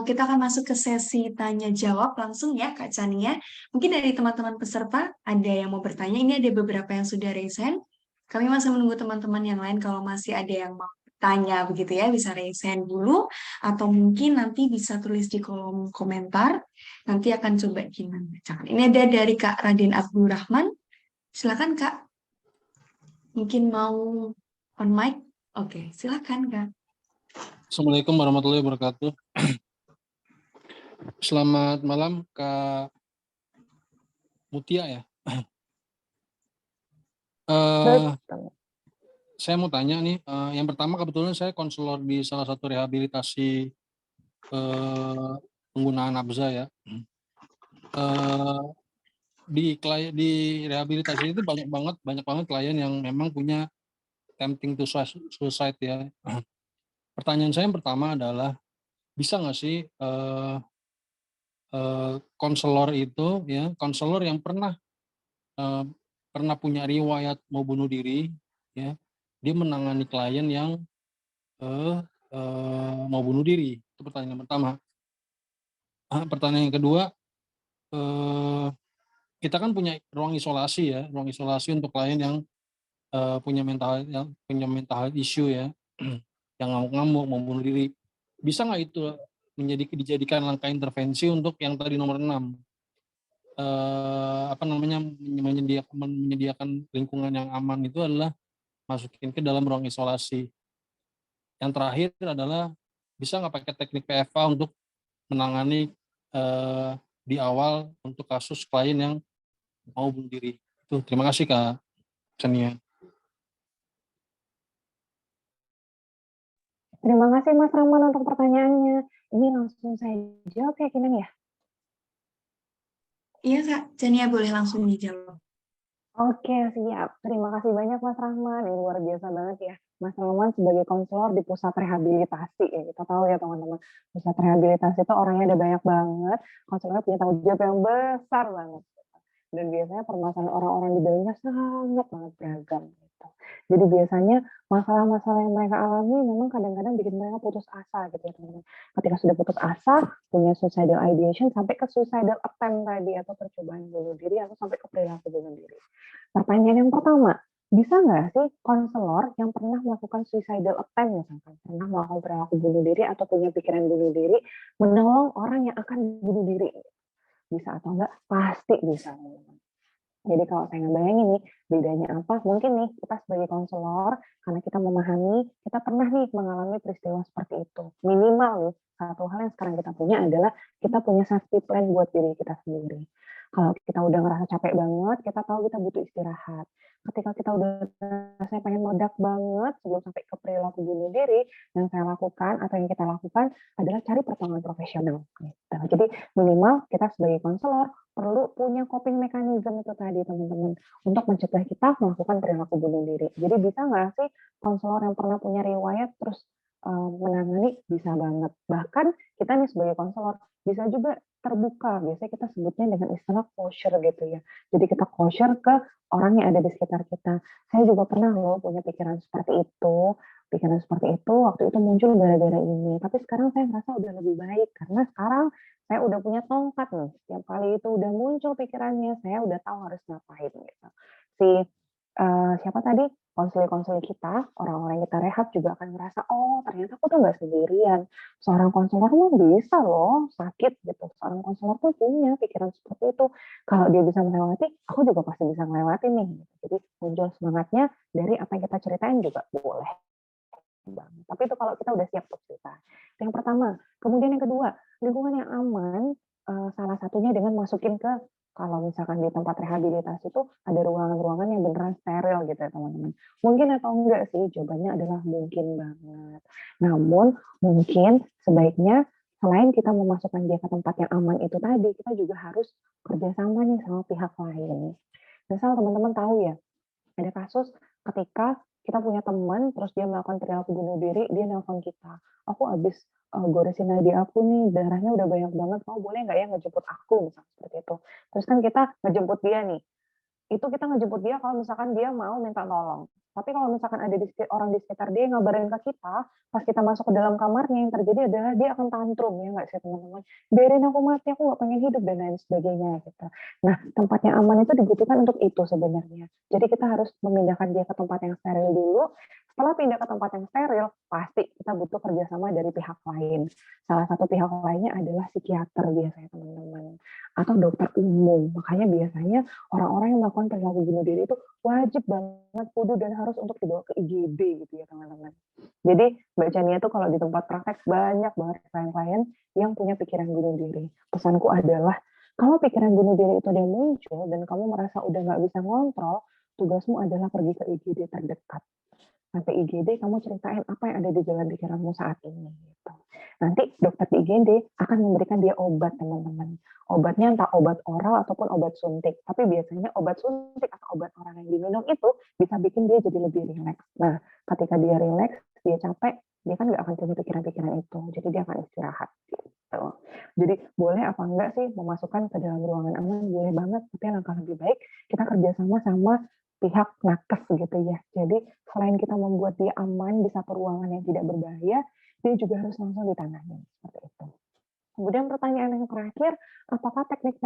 kita akan masuk ke sesi tanya jawab langsung ya Kak Chania. Mungkin dari teman-teman peserta ada yang mau bertanya. Ini ada beberapa yang sudah raise hand. Kami masih menunggu teman-teman yang lain kalau masih ada yang mau tanya begitu ya, bisa raise hand dulu atau mungkin nanti bisa tulis di kolom komentar. Nanti akan coba gimana bacakan. Ini ada dari Kak Raden Abdurrahman. Silakan Kak. Mungkin mau on mic. Oke, silakan Kak. Assalamualaikum warahmatullahi wabarakatuh. Selamat malam Kak Mutia ya. Saya mau tanya nih, yang pertama kebetulan saya konselor di salah satu rehabilitasi penggunaan nafza ya. Di rehabilitasi itu banyak banget klien yang memang punya tempting to suicide ya. Pertanyaan saya yang pertama adalah bisa nggak sih konselor itu ya, konselor yang pernah punya riwayat mau bunuh diri, ya, dia menangani klien yang mau bunuh diri. Itu pertanyaan yang pertama. Pertanyaan yang kedua, eee, kita kan punya ruang isolasi ya, ruang isolasi untuk klien yang, punya mental health issue ya, yang ngamuk-ngamuk, mau bunuh diri. Bisa nggak itu dijadikan langkah intervensi untuk yang tadi nomor 6, apa namanya, menyediakan lingkungan yang aman itu adalah masukin ke dalam ruang isolasi. Yang terakhir adalah bisa nggak pakai teknik PFA untuk menangani, eee, di awal untuk kasus klien yang mau bunuh diri. Itu, terima kasih Kak Ksenia. Terima kasih Mas Rahman untuk pertanyaannya. Ini langsung saya jawab ya Kinan ya? Iya Kak, Jania boleh langsung dijawab. Oke, siap. Terima kasih banyak Mas Rahman. Ini luar biasa banget ya. Mas Rahman sebagai konselor di pusat rehabilitasi ya. Kita tahu ya teman-teman, pusat rehabilitasi itu orangnya ada banyak banget. Konselornya punya tanggung jawab yang besar banget. Dan biasanya permasalahan orang-orang di dalamnya sangat banget beragam gitu. Jadi biasanya masalah-masalah yang mereka alami memang kadang-kadang bikin mereka putus asa gitu ya teman-teman. Ketika sudah putus asa, punya suicidal ideation sampai ke suicidal attempt tadi atau percobaan bunuh diri atau sampai ke perilaku bunuh diri. Pertanyaan yang pertama, bisa nggak sih konselor yang pernah melakukan suicidal attempt misalkan, pernah melakukan perilaku bunuh diri atau punya pikiran bunuh diri, menolong orang yang akan bunuh diri? Bisa atau enggak? Pasti bisa, teman-teman. Jadi kalau saya ngebayangin nih, bedanya apa? Mungkin nih kita sebagai konselor, karena kita memahami, kita pernah nih mengalami peristiwa seperti itu. Minimal nih, satu hal yang sekarang kita punya adalah kita punya safety plan buat diri kita sendiri. Kalau kita udah ngerasa capek banget, kita tahu kita butuh istirahat. Ketika kita udah saya pengen meledak banget sebelum sampai ke perilaku bunuh diri, yang saya lakukan atau yang kita lakukan adalah cari pertolongan profesional. Gitu. Jadi minimal kita sebagai konselor perlu punya coping mechanism itu tadi teman-teman untuk mencegah kita melakukan perilaku bunuh diri. Jadi bisa nggak sih konselor yang pernah punya riwayat terus menangani? Bisa banget. Bahkan kita nih sebagai konselor bisa juga terbuka. Biasanya kita sebutnya dengan istilah closure gitu ya. Jadi kita closure ke orang yang ada di sekitar kita. Saya juga pernah loh punya pikiran seperti itu. Pikiran seperti itu waktu itu muncul gara-gara ini. Tapi sekarang saya merasa udah lebih baik karena sekarang saya udah punya tongkat nih. Setiap kali itu udah muncul pikirannya, saya udah tahu harus ngapain gitu. Si siapa tadi konselor-konselor kita, orang-orang yang kita rehab juga akan ngerasa, oh ternyata aku tuh nggak sendirian. Seorang konselor mah bisa loh sakit gitu. Seorang konselor tuh punya pikiran seperti itu. Kalau dia bisa melewati, aku juga pasti bisa melewati nih. Jadi muncul semangatnya dari apa yang kita ceritain juga boleh. Tapi itu kalau kita udah siap untuk cerita. Itu yang pertama. Kemudian yang kedua, lingkungan yang aman, salah satunya dengan masukin ke kalau misalkan di tempat rehabilitasi itu ada ruangan-ruangan yang beneran steril gitu ya teman-teman. Mungkin atau enggak sih? Jawabannya adalah mungkin banget. Namun mungkin sebaiknya selain kita memasukkan dia ke tempat yang aman itu tadi, kita juga harus kerjasama nih sama pihak lain. Misal teman-teman tahu ya, ada kasus ketika kita punya teman, terus dia melakukan perilaku bunuh diri, dia nelpon kita. Aku habis goresin nadi aku nih, darahnya udah banyak banget, kamu boleh nggak ya ngejemput aku, misalnya seperti itu. Terus kan kita ngejemput dia nih, itu kita ngejemput dia kalau misalkan dia mau minta tolong. Tapi kalau misalkan ada orang di sekitar dia yang ngabarin ke kita, pas kita masuk ke dalam kamarnya yang terjadi adalah dia akan tantrum ya nggak sih teman-teman? Biarin aku mati, aku nggak pengen hidup dan lain sebagainya gitu. Nah tempat yang aman itu dibutuhkan untuk itu sebenarnya. Jadi kita harus memindahkan dia ke tempat yang steril dulu. Setelah pindah ke tempat yang steril, pasti kita butuh kerjasama dari pihak lain. Salah satu pihak lainnya adalah psikiater biasanya teman-teman, atau dokter umum. Makanya biasanya orang-orang yang melakukan perilaku bunuh diri itu wajib banget kudu dan harus untuk dibawa ke IGD gitu ya teman-teman. Jadi Mbak Chania tuh kalau di tempat praktek banyak banget klien-klien yang punya pikiran bunuh diri. Pesanku adalah kalau pikiran bunuh diri itu udah muncul dan kamu merasa udah nggak bisa ngontrol, tugasmu adalah pergi ke IGD terdekat. Sampai IGD kamu ceritain apa yang ada di dalam pikiranmu saat ini. Gitu. Nanti dokter di IGD akan memberikan dia obat teman-teman. Obatnya entah obat oral ataupun obat suntik. Tapi biasanya obat suntik atau obat oral yang diminum itu bisa bikin dia jadi lebih rileks. Nah, ketika dia rileks, dia capek, dia kan nggak akan punya pikiran-pikiran itu. Jadi dia akan istirahat. Gitu. Jadi boleh apa enggak sih memasukkan ke dalam ruangan aman? Boleh banget. Tapi langkah lebih baik kita kerjasama sama pihak nakes gitu ya. Jadi selain kita membuat dia aman di satu ruangan yang tidak berbahaya, dia juga harus langsung ditangani seperti itu. Kemudian pertanyaan yang terakhir, apakah teknik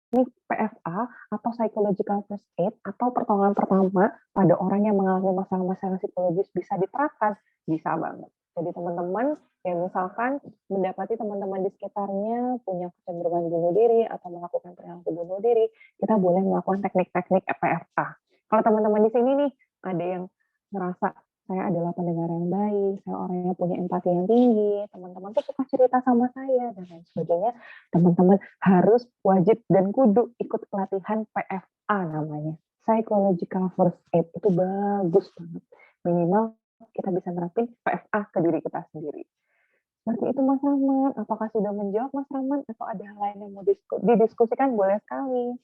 Ini PFA atau psychological first aid atau pertolongan pertama pada orang yang mengalami masalah-masalah psikologis bisa diterapkan? Bisa banget. Jadi teman-teman yang misalkan mendapati teman-teman di sekitarnya punya kecenderungan bunuh diri atau melakukan perilaku bunuh diri, kita boleh melakukan teknik-teknik PFA. Kalau teman-teman di sini nih ada yang ngerasa saya adalah pendengar yang baik, saya orangnya punya empati yang tinggi, teman-teman tuh suka cerita sama saya dan lain sebagainya, teman-teman harus wajib dan kudu ikut pelatihan PFA namanya. Psychological first aid itu bagus banget. Minimal kita bisa nerapin PFA ke diri kita sendiri. Seperti itu Mas Rahman. Apakah sudah menjawab Mas Rahman atau ada hal lain yang mau didiskusikan? Boleh sekali.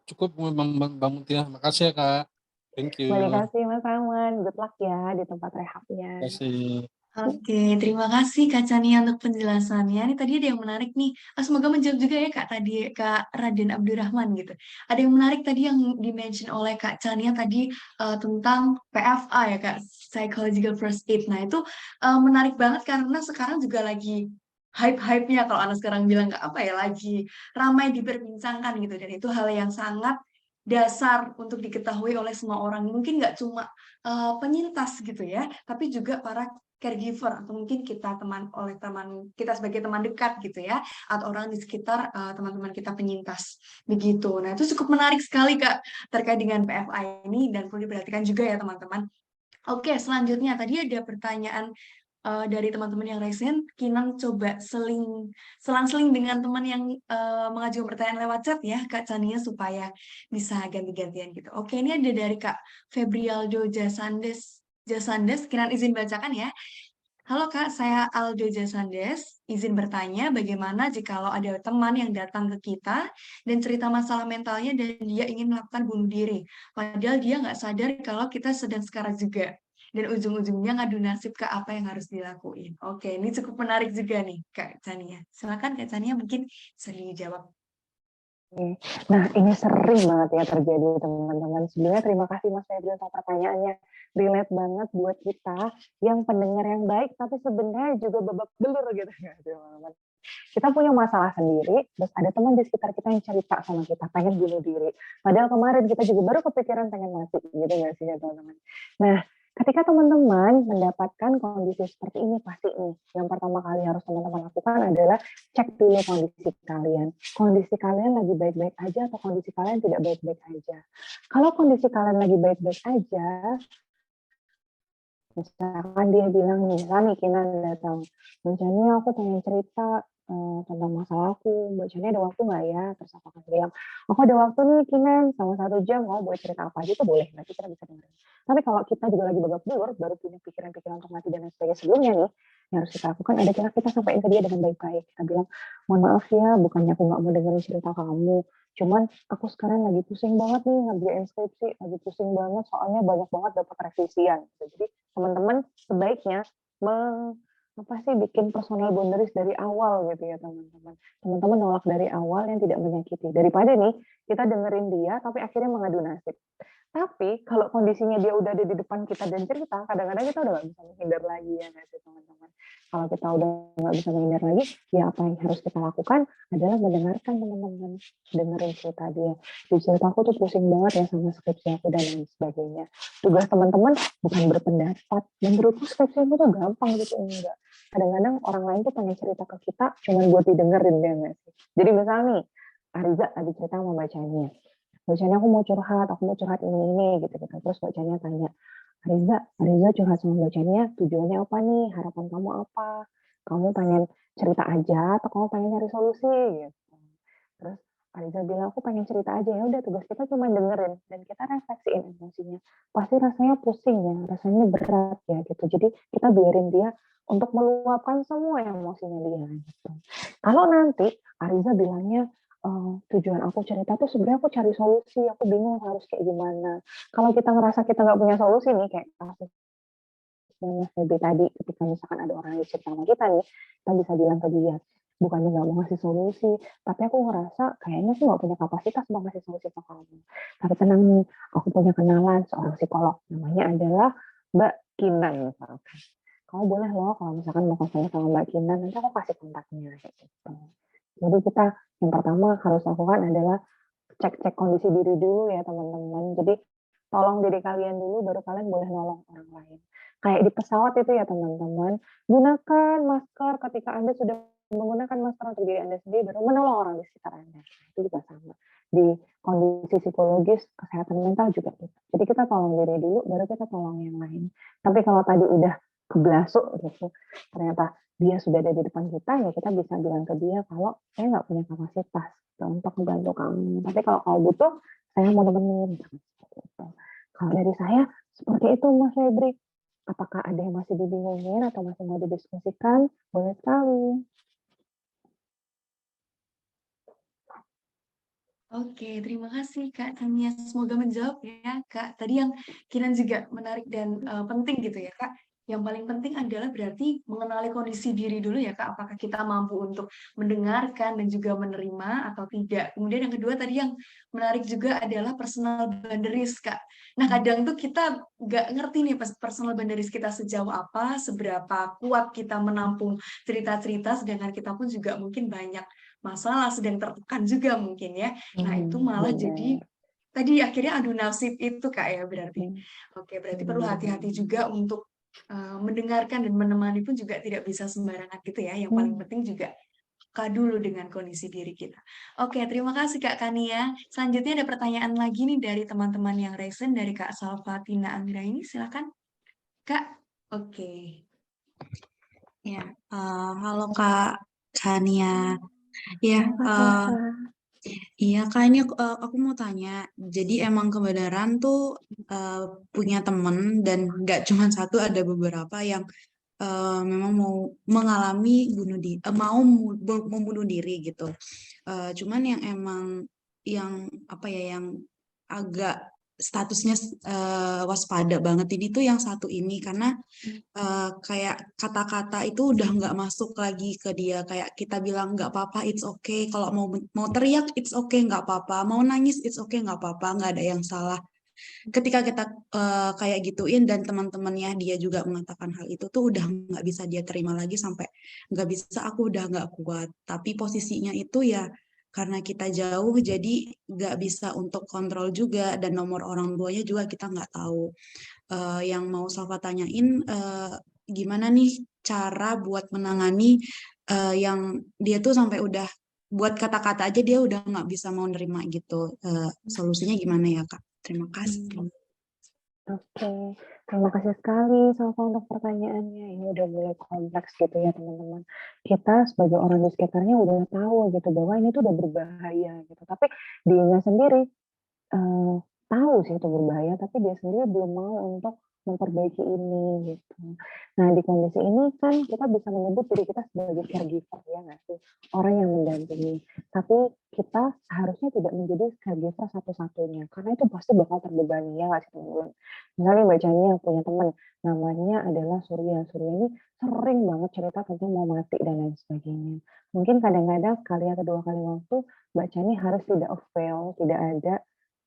Cukup Mbak Mutia. Makasih ya Kak. Thank you. Boleh kasih Mas Rahman. Good luck ya di tempat Terima rehabnya. kasih. Oke, terima kasih Kak Chania untuk penjelasannya. Ini tadi ada yang menarik nih. Semoga menjawab juga ya Kak tadi Kak Raden Abdurrahman gitu. Ada yang menarik tadi yang dimention oleh Kak Chania tadi tentang PFA ya Kak, Psychological First Aid. Nah itu menarik banget karena sekarang juga lagi hype-hype-nya kalau anak sekarang bilang nggak apa ya, lagi ramai diperbincangkan gitu. Dan itu hal yang sangat dasar untuk diketahui oleh semua orang. Mungkin nggak cuma penyintas gitu ya, tapi juga para caregiver atau mungkin kita teman kita sebagai teman dekat gitu ya, atau orang di sekitar teman-teman kita penyintas begitu. Nah itu cukup menarik sekali Kak terkait dengan PFI ini dan perlu diperhatikan juga ya teman-teman. Oke, selanjutnya tadi ada pertanyaan dari teman-teman yang resen. Kinan coba selang-seling dengan teman yang mengajukan pertanyaan lewat chat ya Kak Chania supaya bisa ganti-gantian gitu. Oke, ini ada dari Kak Febrialdo Jasandes, Kinan izin bacakan ya. Halo Kak, saya Aldo Jasandes. Izin bertanya, bagaimana jikalau ada teman yang datang ke kita dan cerita masalah mentalnya dan dia ingin melakukan bunuh diri. Padahal dia nggak sadar kalau kita sedang sekarat juga. Dan ujung-ujungnya ngadu nasib ke apa yang harus dilakuin. Oke, ini cukup menarik juga nih Kak Chania. Silakan Kak Chania mungkin bisa dijawab. Nah, ini sering banget ya terjadi teman-teman. Sebenarnya terima kasih Mas Febri untuk pertanyaannya. Relate banget buat kita yang pendengar yang baik, tapi sebenarnya juga babak belur gitu ya teman-teman. Kita punya masalah sendiri, terus ada teman di sekitar kita yang cerita sama kita, pengen bunuh diri. Padahal kemarin kita juga baru kepikiran pengen mati, gitu nggak sih ya teman-teman? Nah, ketika teman-teman mendapatkan kondisi seperti ini, pasti nih, yang pertama kali harus teman-teman lakukan adalah cek dulu kondisi kalian. Kondisi kalian lagi baik-baik aja atau kondisi kalian tidak baik-baik aja. Kalau kondisi kalian lagi baik-baik aja, misalkan dia bilang nih, Rani Kinan datang, Mbak aku pengen cerita tentang masalah aku, Mbak Chani ada waktu nggak ya? Terus aku akan bilang, aku ada waktu nih Kinan, sama 1 jam, kamu boleh cerita apa aja, itu boleh, nanti kita bisa dengerin. Tapi kalau kita juga lagi babak belur, baru punya pikiran-pikiran untuk mati dan lain sebagainya sebelumnya nih, yang harus kita lakukan adalah kita sampaikan ke dia dengan baik-baik. Kita bilang, mohon maaf ya, bukannya aku nggak mau dengerin cerita kamu, cuman aku sekarang lagi pusing banget nih ngerjain skripsi, lagi pusing banget soalnya banyak banget dapat revisian. Jadi teman-teman sebaiknya bikin personal boundaries dari awal gitu ya teman-teman. Teman-teman nolak dari awal yang tidak menyakiti. Daripada nih kita dengerin dia tapi akhirnya mengadu nasib. Tapi kalau kondisinya dia udah ada di depan kita dan cerita, kadang-kadang kita udah nggak bisa menghindar lagi ya nggak sih teman-teman. Kalau kita udah nggak bisa menghindar lagi, ya apa yang harus kita lakukan adalah mendengarkan teman-teman, dengerin cerita dia. Di cerita aku tuh pusing banget ya sama skripsi aku dan lain sebagainya. Tugas teman-teman bukan berpendapat. Menurutku skripsi itu tuh gampang gitu, enggak. Kadang-kadang orang lain tuh pengen cerita ke kita cuma buat didengerin ya nggak sih. Jadi misalnya nih, Ariza tadi cerita sama bacanya. Bacanya aku mau curhat ini gitu. Terus bacanya tanya, Ariza curhat sama bacanya tujuannya apa nih? Harapan kamu apa? Kamu pengen cerita aja atau kamu pengen nyari solusi gitu. Terus Ariza bilang aku pengen cerita aja, ya udah tugas kita cuma dengerin dan kita refleksiin emosinya. Pasti rasanya pusing ya, rasanya berat ya gitu. Jadi kita biarin dia untuk meluapkan semua emosinya dia gitu. Kalau nanti Ariza bilangnya tujuan aku cerita tuh sebenarnya aku cari solusi, aku bingung harus kayak gimana. Kalau kita ngerasa kita nggak punya solusi nih, kayak kasus Mas Feby tadi, ketika misalkan ada orang yang cerita sama kita nih, kita bisa bilang ke dia, bukannya nggak mau ngasih solusi, tapi aku ngerasa kayaknya aku nggak punya kapasitas mau ngasih solusi ke kamu. Tapi tenang nih, aku punya kenalan seorang psikolog, namanya adalah Mbak Kinan misalkan. Kamu boleh loh kalau misalkan mau konsultasi sama Mbak Kinan, nanti aku kasih kontaknya kayak gitu. Jadi kita yang pertama harus lakukan adalah cek-cek kondisi diri dulu ya teman-teman. Jadi tolong diri kalian dulu baru kalian boleh nolong orang lain. Kayak di pesawat itu ya teman-teman, gunakan masker ketika Anda sudah menggunakan masker untuk diri Anda sendiri baru menolong orang di sekitar Anda. Itu juga sama. Di kondisi psikologis, kesehatan mental juga gitu. Jadi kita tolong diri dulu baru kita tolong yang lain. Tapi kalau tadi udah keblasuk gitu, ternyata dia sudah ada di depan kita, ya kita bisa bilang ke dia kalau saya nggak punya kapasitas untuk membantu kamu. Tapi kalau kamu butuh, saya mau nemenin. Seperti itu. Kalau dari saya, seperti itu Mas Febri. Apakah ada yang masih dibingungin atau masih mau didiskusikan? Boleh sekali. Oke, terima kasih Kak Tania. Semoga menjawab ya Kak. Tadi yang Kinan juga menarik dan penting gitu ya Kak. Yang paling penting adalah berarti mengenali kondisi diri dulu ya Kak. Apakah kita mampu untuk mendengarkan dan juga menerima atau tidak. Kemudian yang kedua tadi yang menarik juga adalah personal boundaries Kak. Nah kadang tuh kita nggak ngerti nih personal boundaries kita sejauh apa, seberapa kuat kita menampung cerita-cerita, sedangkan kita pun juga mungkin banyak masalah, sedang tertekan juga mungkin ya. Nah, itu malah jadi Benar. tadi akhirnya adu nasib itu Kak ya berarti. Oke, berarti perlu Benar hati-hati banget. juga untuk mendengarkan dan menemani pun juga tidak bisa sembarangan gitu ya. Yang paling penting juga peka dulu dengan kondisi diri kita. Oke, terima kasih Kak Kania. Selanjutnya ada pertanyaan lagi nih dari teman-teman yang recent dari Kak Salvatina Anggraini. Silakan Kak. Oke. Ya, halo Kak Kania. Ya, Halo Kak Salsa. iya Kak, ini aku mau tanya. Jadi emang kebenaran tuh punya temen dan nggak cuma satu, ada beberapa yang memang mau mengalami bunuh diri, membunuh diri gitu. Cuman yang emang yang apa ya, yang agak statusnya waspada banget ini tuh yang satu ini, karena kayak kata-kata itu udah nggak masuk lagi ke dia. Kayak kita bilang nggak apa-apa, it's okay. Kalau mau teriak, it's okay, nggak apa-apa. Mau nangis, it's okay, nggak apa-apa. Nggak ada yang salah. Ketika kita kayak gituin dan teman-temannya dia juga mengatakan hal itu tuh udah nggak bisa dia terima lagi, sampai nggak bisa, aku udah nggak kuat. Tapi posisinya itu ya karena kita jauh jadi nggak bisa untuk kontrol juga, dan nomor orang tuanya juga kita nggak tahu. Yang mau Salva tanyain, gimana nih cara buat menangani yang dia tuh sampai udah buat kata-kata aja dia udah nggak bisa mau nerima gitu. Solusinya gimana ya Kak? Terima kasih. Oke, terima kasih sekali Salva untuk pertanyaannya. Ini udah mulai kompleks gitu ya teman-teman. Kita sebagai orang di sekitarnya udah tahu gitu bahwa ini tuh udah berbahaya gitu. Tapi dirinya sendiri Eee, tahu sih itu berbahaya, tapi dia sendiri belum mau untuk memperbaiki ini, gitu. Nah, di kondisi ini kan kita bisa menyebut diri kita sebagai caregiver, ya nggak sih? Orang yang mendampingi. Tapi kita seharusnya tidak menjadi caregiver satu-satunya, karena itu pasti bakal terbebani, ya nggak sih, teman-teman? Misalnya Mbak Chani yang punya teman, namanya adalah Surya. Surya ini sering banget cerita tentang mau mati dan lain sebagainya. Mungkin kadang-kadang sekali atau 2 kali waktu, Mbak Chani harus tidak avail, tidak ada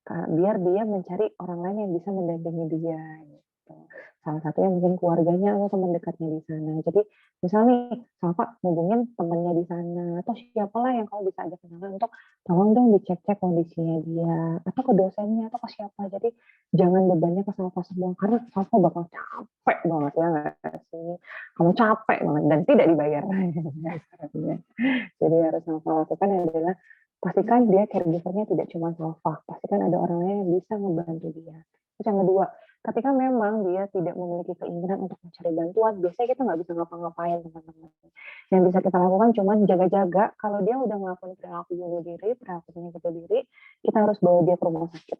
biar dia mencari orang lain yang bisa mendampingi dia gitu. Salah satunya mungkin keluarganya atau teman dekatnya di sana. Jadi misalnya nih, Salva hubungin temannya di sana atau siapalah yang kamu bisa ajak kenalan untuk tolong dong dicek-cek kondisinya dia atau ke dosennya atau ke siapa. Jadi jangan bebannya ke Salva semua karena Salva bakal capek banget ya nggak sih? Kamu capek banget dan tidak dibayar. Jadi harus Salva lakukan adalah pastikan dia caregiver-nya tidak cuma Salva, pastikan ada orang lain yang bisa membantu dia. Terus yang kedua, ketika memang dia tidak memiliki keinginan untuk mencari bantuan, biasanya kita nggak bisa ngapa-ngapain teman-teman. Yang bisa kita lakukan cuma jaga-jaga, kalau dia udah ngelakuin perilaku bunuh diri, perilaku menyakiti diri, kita harus bawa dia ke rumah sakit.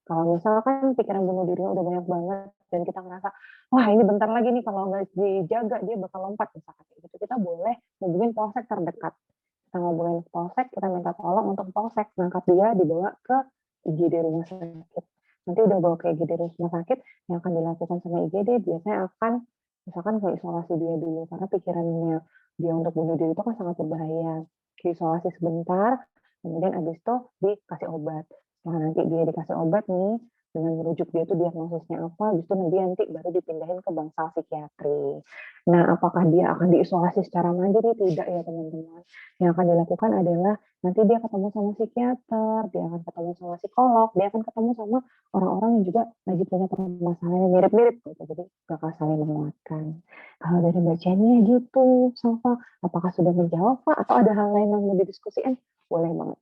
Kalau misalkan pikiran bunuh dirinya udah banyak banget dan kita ngerasa, wah ini bentar lagi nih kalau nggak dijaga dia bakal lompat misalkan gitu, kita boleh hubungin polsek terdekat. Kita ngobrolin polsek, kita minta tolong untuk polsek ngangkat dia dibawa ke IGD rumah sakit. Nanti udah bawa ke IGD rumah sakit, yang akan dilakukan sama IGD biasanya akan misalkan ke isolasi dia dulu karena pikirannya dia untuk bunuh diri itu kan sangat berbahaya. Diisolasi sebentar, kemudian abis itu dikasih obat. Setelah nanti dia dikasih obat nih, dengan merujuk dia tuh diagnosisnya apa, habis itu nanti baru dipindahin ke bangsal psikiatri. Nah, apakah dia akan diisolasi secara mandiri? Tidak ya teman-teman. Yang akan dilakukan adalah nanti dia ketemu sama psikiater, dia akan ketemu sama psikolog, dia akan ketemu sama orang-orang yang juga lagi punya permasalahan yang mirip-mirip gitu. Jadi bakal saling menguatkan. Kalau dari Mbak Jenny gitu, Salva, apakah sudah menjawab Pak atau ada hal lain yang mau didiskusikan? Boleh banget.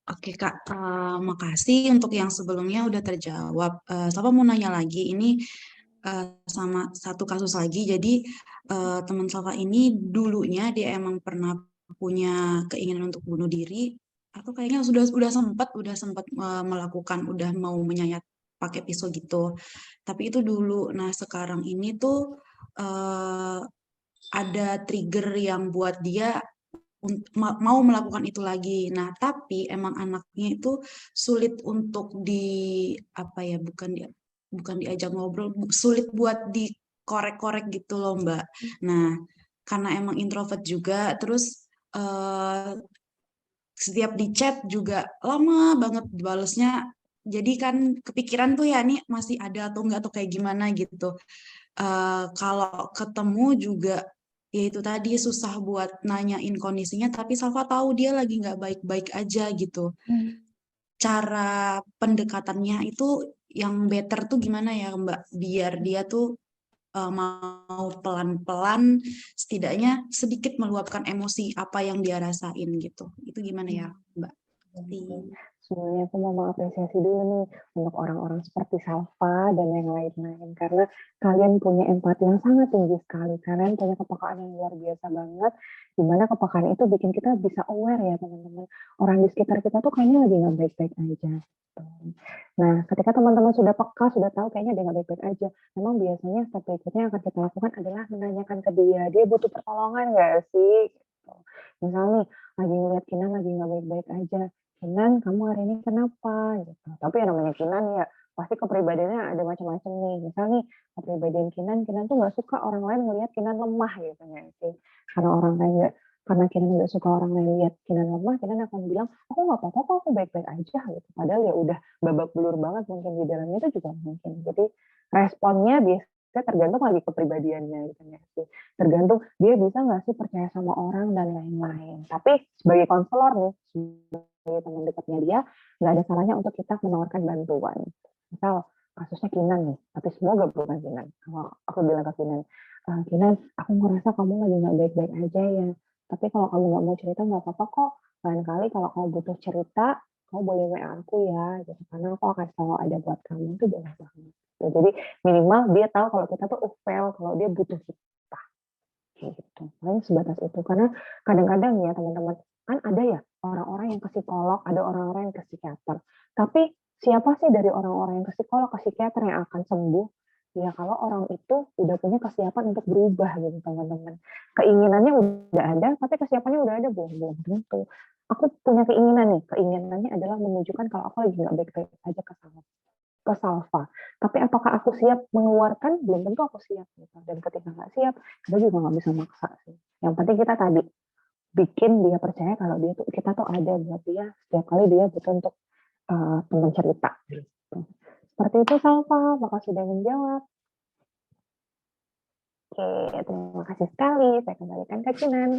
Oke Kak, makasih untuk yang sebelumnya udah terjawab. Salva mau nanya lagi, ini sama satu kasus lagi. Jadi teman Salva ini dulunya dia emang pernah punya keinginan untuk bunuh diri, atau kayaknya udah sempat melakukan, udah mau menyayat pakai pisau gitu. Tapi itu dulu. Nah sekarang ini tuh ada trigger yang buat dia mau melakukan itu lagi. Nah, tapi emang anaknya itu sulit untuk apa ya, bukan diajak ngobrol, sulit buat dikorek-korek gitu loh, Mbak. Nah, karena emang introvert juga, terus setiap di chat juga lama banget balesnya. Jadi kan kepikiran tuh ya, nih masih ada atau enggak, atau kayak gimana gitu. Kalau ketemu juga ya itu tadi susah buat nanyain kondisinya, tapi Salva tahu dia lagi nggak baik-baik aja gitu. Cara pendekatannya itu yang better tuh gimana ya Mbak? Biar dia tuh mau pelan-pelan setidaknya sedikit meluapkan emosi apa yang dia rasain gitu. Itu gimana ya Mbak? Sebenarnya aku mau mengapresiasi dulu nih untuk orang-orang seperti Salva dan yang lain-lain karena kalian punya empati yang sangat tinggi sekali. Kalian punya kepekaan yang luar biasa banget, di mana kepekaan itu bikin kita bisa aware ya teman-teman. Orang di sekitar kita tuh kayaknya lagi nggak baik-baik aja. Gitu. Nah, ketika teman-teman sudah peka, sudah tahu kayaknya dia nggak baik-baik aja, memang biasanya step berikutnya yang akan kita lakukan adalah menanyakan ke dia butuh pertolongan nggak sih? Gitu. Misalnya nih, lagi ngeliat Kinan lagi nggak baik-baik aja, Kinan, kamu hari ini kenapa? Gitu. Tapi yang namanya Kinan ya pasti kepribadiannya ada macam-macam nih. Misal nih kepribadian Kinan tuh nggak suka orang lain melihat Kinan lemah gitu ya. Karena orang lain nggak, karena Kinan nggak suka orang lain lihat Kinan lemah, Kinan akan bilang aku nggak apa-apa kok, aku baik-baik aja gitu. Padahal ya udah babak belur banget mungkin di dalamnya itu juga mungkin. Jadi responnya biasanya tergantung lagi kepribadiannya gitu ya sih. Tergantung dia bisa nggak sih percaya sama orang dan lain-lain. Tapi sebagai konselor nih, sebagai teman dekatnya dia, nggak ada salahnya untuk kita menawarkan bantuan. Misal kasusnya Kinan nih, tapi semoga bukan Kinan. Kalau aku bilang ke Kinan, Kinan, aku ngerasa kamu lagi nggak baik-baik aja ya. Tapi kalau kamu nggak mau cerita nggak apa-apa kok. Lain kali kalau kamu butuh cerita, kamu boleh WA aku ya, gitu. Karena aku akan selalu ada buat kamu, itu boleh banget. Jadi minimal dia tahu kalau kita tuh fail, kalau dia butuh kita. Gitu. Paling sebatas itu. Karena kadang-kadang ya teman-teman, kan ada ya orang-orang yang ke psikolog, ada orang-orang yang ke psikiater. Tapi siapa sih dari orang-orang yang ke psikolog, ke psikiater yang akan sembuh? Ya kalau orang itu udah punya kesiapan untuk berubah gitu teman-teman. Keinginannya udah ada, tapi kesiapannya udah ada belum tentu. Aku punya keinginan nih, keinginannya adalah menunjukkan kalau aku lagi nggak baik-baik aja ke Salva. Tapi apakah aku siap mengeluarkan? Belum tentu aku siap. Gitu. Dan ketika nggak siap, kita juga nggak bisa maksa sih. Yang penting kita tadi bikin dia percaya kalau kita tuh ada buat dia setiap kali dia butuh untuk teman cerita. Gitu. Seperti itu Salva, apakah sudah menjawab? Oke, terima kasih sekali. Saya kembalikan ke Kinan.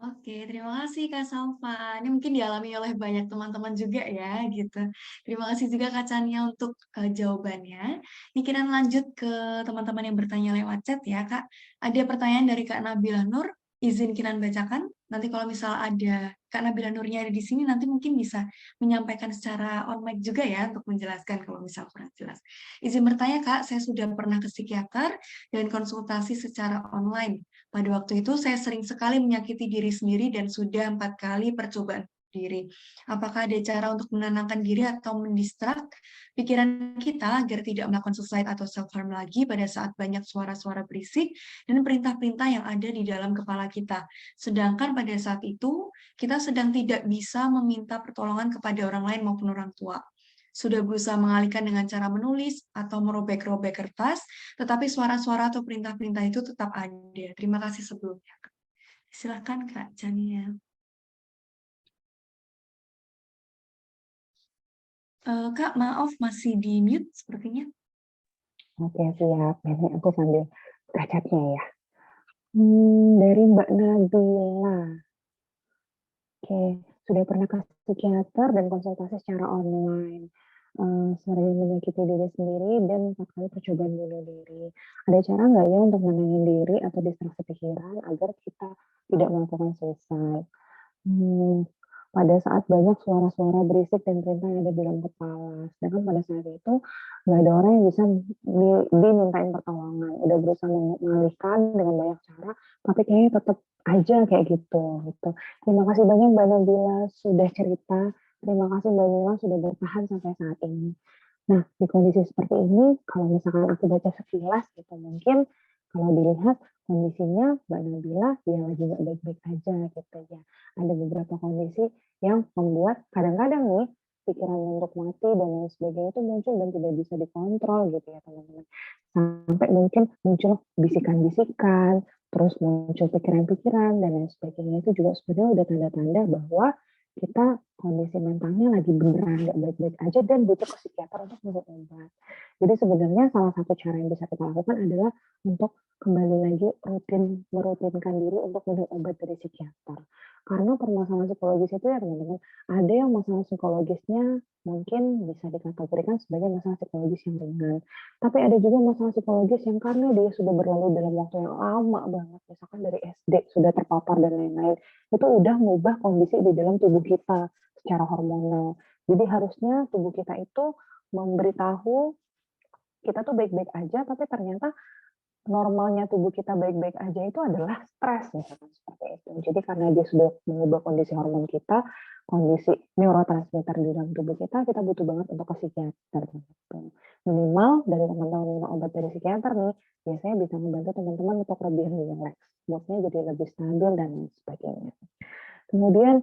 Oke, terima kasih Kak Salva. Ini mungkin dialami oleh banyak teman-teman juga ya, gitu. Terima kasih juga Kak Chania untuk jawabannya. Ini kita lanjut ke teman-teman yang bertanya lewat chat ya, Kak. Ada pertanyaan dari Kak Nabila Nur, izin Kinan bacakan. Nanti kalau misal ada Kak Nabila Nurnya ada di sini, nanti mungkin bisa menyampaikan secara on mic juga ya, untuk menjelaskan kalau misal kurang jelas. Izin bertanya Kak, saya sudah pernah ke psikiater dan konsultasi secara online. Pada waktu itu saya sering sekali menyakiti diri sendiri dan sudah 4 kali percobaan diri. Apakah ada cara untuk menenangkan diri atau mendistrak pikiran kita agar tidak melakukan suicide atau self-harm lagi pada saat banyak suara-suara berisik dan perintah-perintah yang ada di dalam kepala kita. Sedangkan pada saat itu, kita sedang tidak bisa meminta pertolongan kepada orang lain maupun orang tua. Sudah berusaha mengalihkan dengan cara menulis atau merobek-robek kertas, tetapi suara-suara atau perintah-perintah itu tetap ada. Terima kasih sebelumnya. Silakan Kak Chania. Kak, maaf masih di mute sepertinya. Oke, siap. Ini aku sambil buka chatnya ya. Dari Mbak Nabila. Oke, sudah pernah ke psikiater dan konsultasi secara online. Sering menyakiti diri sendiri dan 4 kali percobaan bunuh diri. Ada cara nggak ya untuk menenangin diri atau distraksi pikiran agar kita tidak melakukan suicide? Hmm, pada saat banyak suara-suara berisik dan perintah yang ada di dalam kepala. Sedangkan pada saat itu nggak ada orang yang bisa dimintain pertolongan. Udah berusaha mengalihkan dengan banyak cara, tapi kayaknya tetap aja kayak gitu. Terima kasih banyak Mbak Nabila sudah cerita. Terima kasih Mbak Nila sudah bertahan sampai saat ini. Nah, di kondisi seperti ini, kalau misalkan aku baca sekilas gitu, mungkin kalau dilihat kondisinya Mbak Nabila ya lagi nggak baik-baik aja gitu ya. Ada beberapa kondisi yang membuat kadang-kadang nih pikiran untuk mati dan lain sebagainya itu muncul dan tidak bisa dikontrol gitu ya teman-teman. Sampai mungkin muncul bisikan-bisikan, terus muncul pikiran-pikiran dan lain sebagainya itu juga sebenarnya udah tanda-tanda bahwa kita kondisi mentalnya lagi beneran nggak baik-baik aja dan butuh ke psikiater untuk minum obat. Jadi sebenarnya salah satu cara yang bisa kita lakukan adalah untuk kembali lagi merutinkan diri untuk minum obat dari psikiater. Karena permasalahan psikologis itu ya teman-teman, ada yang masalah psikologisnya mungkin bisa dikategorikan sebagai masalah psikologis yang ringan. Tapi ada juga masalah psikologis yang karena dia sudah berlalu dalam waktu yang lama banget, misalkan dari SD sudah terpapar dan lain-lain, itu udah mengubah kondisi di dalam tubuh kita secara hormonal. Jadi harusnya tubuh kita itu memberitahu kita tuh baik-baik aja, tapi ternyata normalnya tubuh kita baik-baik aja itu adalah stres misalkan seperti itu. Jadi karena dia sudah mengubah kondisi hormon kita, kondisi neurotransmitter di dalam tubuh kita butuh banget untuk ke psikiater gitu. Minimal dari teman-teman minum obat dari psikiater nih, biasanya bisa membantu teman-teman untuk lebih relax, moodnya jadi lebih stabil dan lain sebagainya. Kemudian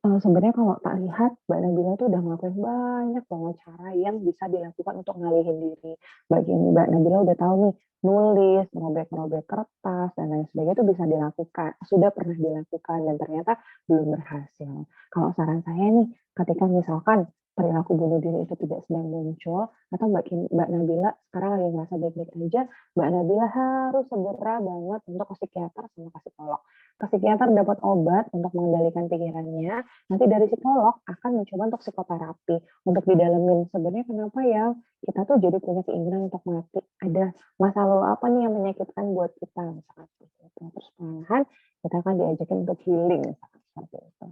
sebenarnya kalau tak lihat Mbak Nabila tuh udah ngelakuin banyak banget cara yang bisa dilakukan untuk ngalihin diri. Bagi Mbak Nabila udah tahu nih, nulis, ngerobek-ngerobek kertas, dan lain sebagainya itu bisa dilakukan, sudah pernah dilakukan dan ternyata belum berhasil. Kalau saran saya nih, ketika misalkan perilaku bunuh diri itu tidak sedang muncul, atau Mbak Nabila sekarang lagi ngerasa baik-baik aja, Mbak Nabila harus segera banget untuk ke psikiater sama ke psikolog. Ke psikiater dapat obat untuk mengendalikan pikirannya, nanti dari psikolog akan mencoba untuk psikoterapi, untuk didalemin sebenarnya kenapa ya kita tuh jadi punya keinginan untuk mati, ada masa lalu apa nih yang menyakitkan buat kita misalkan seperti itu. Terus perlahan kita akan diajakin untuk healing misalkan seperti itu.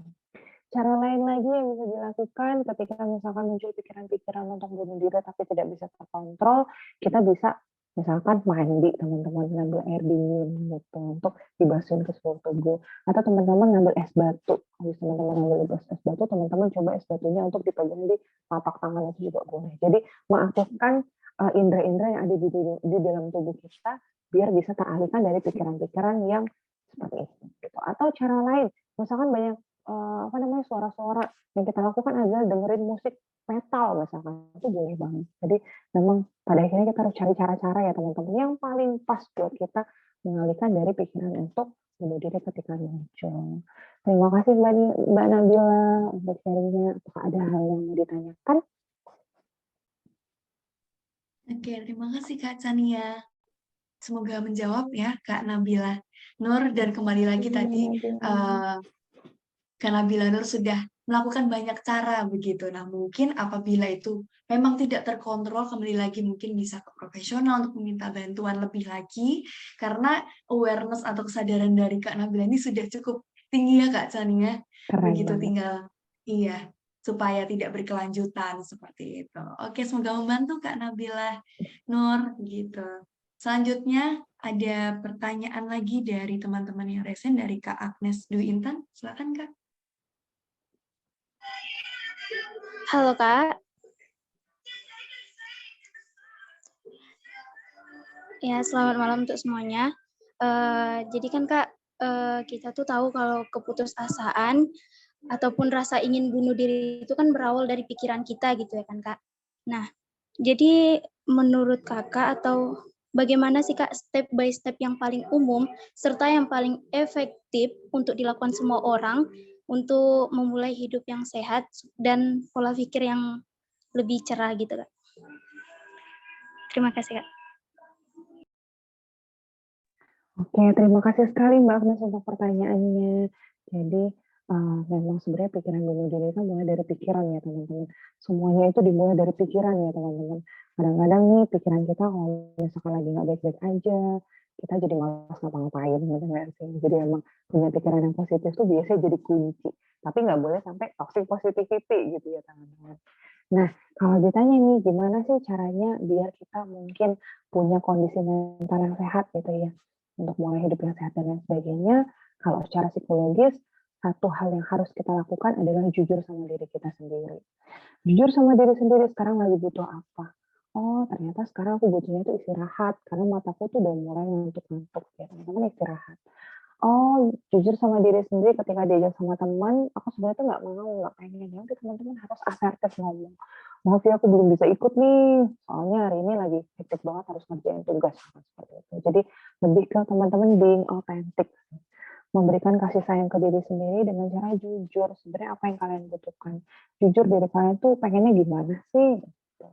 Cara lain lagi yang bisa dilakukan ketika misalkan muncul pikiran-pikiran untuk bunuh diri tapi tidak bisa terkontrol, kita bisa misalkan mandi teman-teman, ngambil air dingin gitu untuk dibasuhin ke seluruh tubuh, atau teman-teman ngambil es batu. Kalau teman-teman ngambil es batu, teman-teman coba es batunya untuk dipegang di telapak tangan itu juga boleh. Jadi mengaktifkan indera-indera yang ada di dalam tubuh kita biar bisa teralihkan dari pikiran-pikiran yang seperti itu. Gitu. Atau cara lain, misalkan banyak suara-suara yang kita lakukan adalah dengerin musik metal misalkan, itu boleh banget. Jadi memang pada akhirnya kita harus cari cara-cara ya teman-teman yang paling pas buat kita mengalihkan dari pikiran untuk bunuh diri ketika muncul. Terima kasih Mbak Nabila untuk sharingnya. Apakah ada hal yang mau ditanyakan? Oke, terima kasih Kak Chania. Semoga menjawab ya Kak Nabila Nur, dan kembali lagi tadi Kak Nabila Nur sudah melakukan banyak cara begitu. Nah, mungkin apabila itu memang tidak terkontrol, kembali lagi mungkin bisa ke profesional untuk meminta bantuan lebih lagi, karena awareness atau kesadaran dari Kak Nabila ini sudah cukup tinggi ya Kak Chania. Keren Begitu banget. tinggal, iya, supaya tidak berkelanjutan seperti itu. Oke, semoga membantu Kak Nabila Nur gitu. Selanjutnya ada pertanyaan lagi dari teman-teman yang resen dari Kak Agnes Dwi Intan. Silakan Kak. Halo Kak. Ya, selamat malam untuk semuanya. Jadi kan Kak, kita tuh tahu kalau keputusasaan ataupun rasa ingin bunuh diri itu kan berawal dari pikiran kita gitu ya kan Kak. Nah, jadi menurut Kakak atau bagaimana sih Kak step by step yang paling umum serta yang paling efektif untuk dilakukan semua orang untuk memulai hidup yang sehat dan pola pikir yang lebih cerah gitu, Kak. Terima kasih, Kak. Oke, terima kasih sekali Mbak Agnes untuk pertanyaannya. Jadi, memang sebenarnya pikiran bunuh diri kan mulai dari pikiran ya teman-teman. Semuanya itu dimulai dari pikiran ya teman-teman. Kadang-kadang nih pikiran kita kalau misalkan lagi nggak baik-baik aja, kita jadi malas ngapa-ngapain gitu nggak sih. Jadi emang punya pikiran yang positif tuh biasanya jadi kunci. Tapi nggak boleh sampai toxic positivity gitu ya teman-teman. Nah, kalau ditanya nih gimana sih caranya biar kita mungkin punya kondisi mental yang sehat gitu ya, untuk mulai hidup yang sehat dan lain sebagainya, kalau secara psikologis, satu hal yang harus kita lakukan adalah jujur sama diri kita sendiri. Jujur sama diri sendiri, sekarang lagi butuh apa? Oh, ternyata sekarang aku butuhnya itu istirahat, karena mataku tuh udah mulai ngantuk-ngantuk ya, teman-teman istirahat. Oh, jujur sama diri sendiri ketika diajak sama teman, aku sebenarnya tuh nggak mau, nggak pengen. Ya udah teman-teman harus asertif ngomong. Maaf ya aku belum bisa ikut nih, soalnya hari ini lagi hektik banget harus ngerjain tugas seperti itu. Jadi lebih ke teman-teman being authentic, memberikan kasih sayang ke diri sendiri dengan cara jujur. Sebenarnya apa yang kalian butuhkan? Jujur diri kalian tuh pengennya gimana sih? Gitu.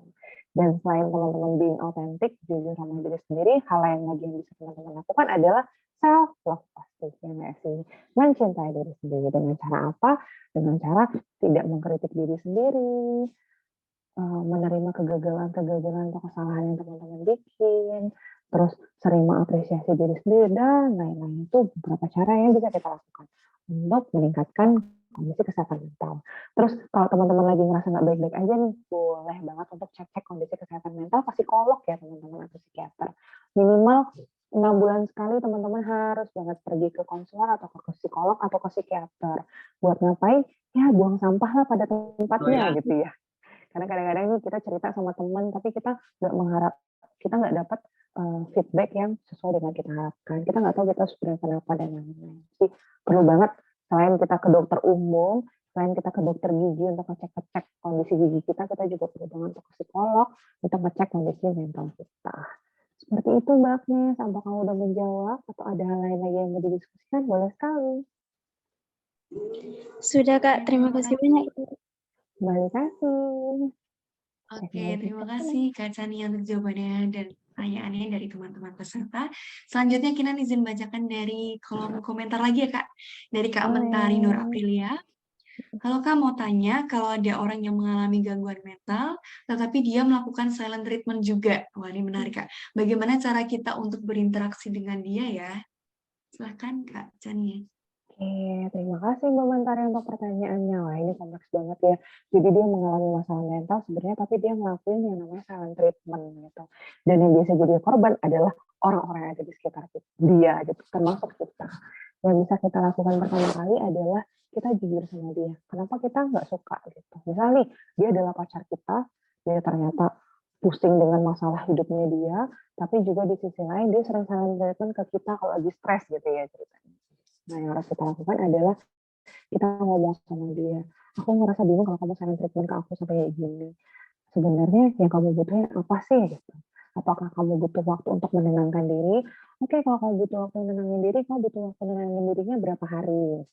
Dan selain teman-teman being authentic, jujur sama diri sendiri, hal lain lagi yang bisa teman-teman lakukan adalah self love pasti ya nggak sih? Mencintai diri sendiri dengan cara apa? Dengan cara tidak mengkritik diri sendiri, menerima kegagalan-kegagalan atau kesalahan yang teman-teman bikin, terus sering mengapresiasi diri sendiri dan lain-lain. Itu beberapa cara yang bisa kita lakukan untuk meningkatkan kondisi kesehatan mental. Terus kalau teman-teman lagi ngerasa nggak baik-baik aja nih, boleh banget untuk cek-cek kondisi kesehatan mental ke psikolog ya teman-teman atau psikiater. Minimal 6 bulan sekali teman-teman harus banget pergi ke konselor atau ke psikolog atau ke psikiater. Buat ngapain? Ya buang sampah lah pada tempatnya gitu ya. Karena kadang-kadang nih kita cerita sama teman, tapi kita nggak dapat feedback yang sesuai dengan kita harapkan. Kita nggak tahu kita harus berikan apa dan lain-lain. Jadi perlu banget selain kita ke dokter umum, selain kita ke dokter gigi untuk ngecek-ngecek kondisi gigi kita juga perlu banget untuk ke psikolog untuk ngecek kondisi mental kita. Seperti itu Mbak Agnes, apakah kamu udah menjawab atau ada hal lain lagi yang mau didiskusikan? Boleh sekali. Sudah, Kak. Terima kasih banyak. Terima kasih. Oke, terima kasih Kak Chania untuk jawabannya dan pertanyaannya dari teman-teman peserta. Selanjutnya kita izin bacakan dari kolom komentar lagi ya Kak, dari Kak Mentari Nur Aprilia. Halo Kak, mau tanya kalau ada orang yang mengalami gangguan mental, tetapi dia melakukan silent treatment juga. Wah, ini menarik Kak. Bagaimana cara kita untuk berinteraksi dengan dia ya? Silahkan Kak Chania. Oke, terima kasih Mbak Mentari untuk pertanyaannya. Wah, ini kompleks banget ya. Jadi dia mengalami masalah mental sebenarnya, tapi dia ngelakuin yang namanya silent treatment gitu. Dan yang biasa jadi korban adalah orang-orang yang ada di sekitar dia gitu, termasuk kita. Yang bisa kita lakukan pertama kali adalah kita jujur sama dia. Kenapa kita nggak suka gitu. Misalnya nih, dia adalah pacar kita, dia ternyata pusing dengan masalah hidupnya dia, tapi juga di sisi lain dia sering silent treatment ke kita kalau lagi stres gitu ya ceritanya. Nah, yang harus kita lakukan adalah kita ngomong sama dia. Aku ngerasa bingung kalau kamu silent treatment ke aku sampai kayak gini. Sebenarnya yang kamu butuhin apa sih gitu? Apakah kamu butuh waktu untuk menenangkan diri? Oke, kalau kamu butuh waktu menenangin diri, kamu butuh waktu menenangin dirinya berapa hari?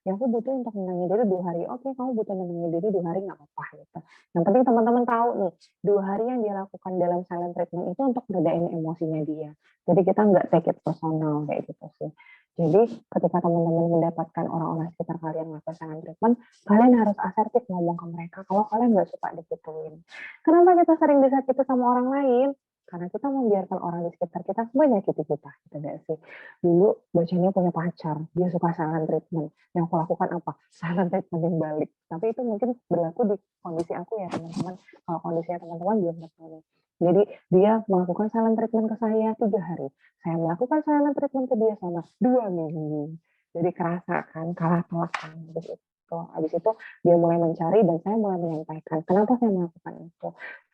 Ya aku butuh untuk menenangin diri 2 hari. Oke, kamu butuh menenangin diri 2 hari nggak apa-apa gitu. Yang penting teman-teman tahu nih, 2 hari yang dia lakukan dalam silent treatment itu untuk meredain emosinya dia. Jadi kita nggak take it personal kayak gitu sih. Jadi ketika teman-teman mendapatkan orang-orang sekitar kalian melakukan silent treatment, kalian harus asertif ngomong ke mereka kalau kalian nggak suka digituin. Kenapa kita sering disakiti sama orang lain? Karena kita membiarkan orang di sekitar kita menyakiti kita, gitu nggak sih? Dulu bocahnya punya pacar, dia suka silent treatment. Yang aku lakukan apa? Silent treatment yang balik. Tapi itu mungkin berlaku di kondisi aku ya teman-teman. Kalau kondisinya teman-teman belum tentu. Jadi dia melakukan silent treatment ke saya 3 hari. Saya melakukan silent treatment ke dia selama 2 minggu. Jadi kerasa kan, kalah telak kan. Habis itu dia mulai mencari dan saya mulai menyampaikan. Kenapa saya melakukan itu?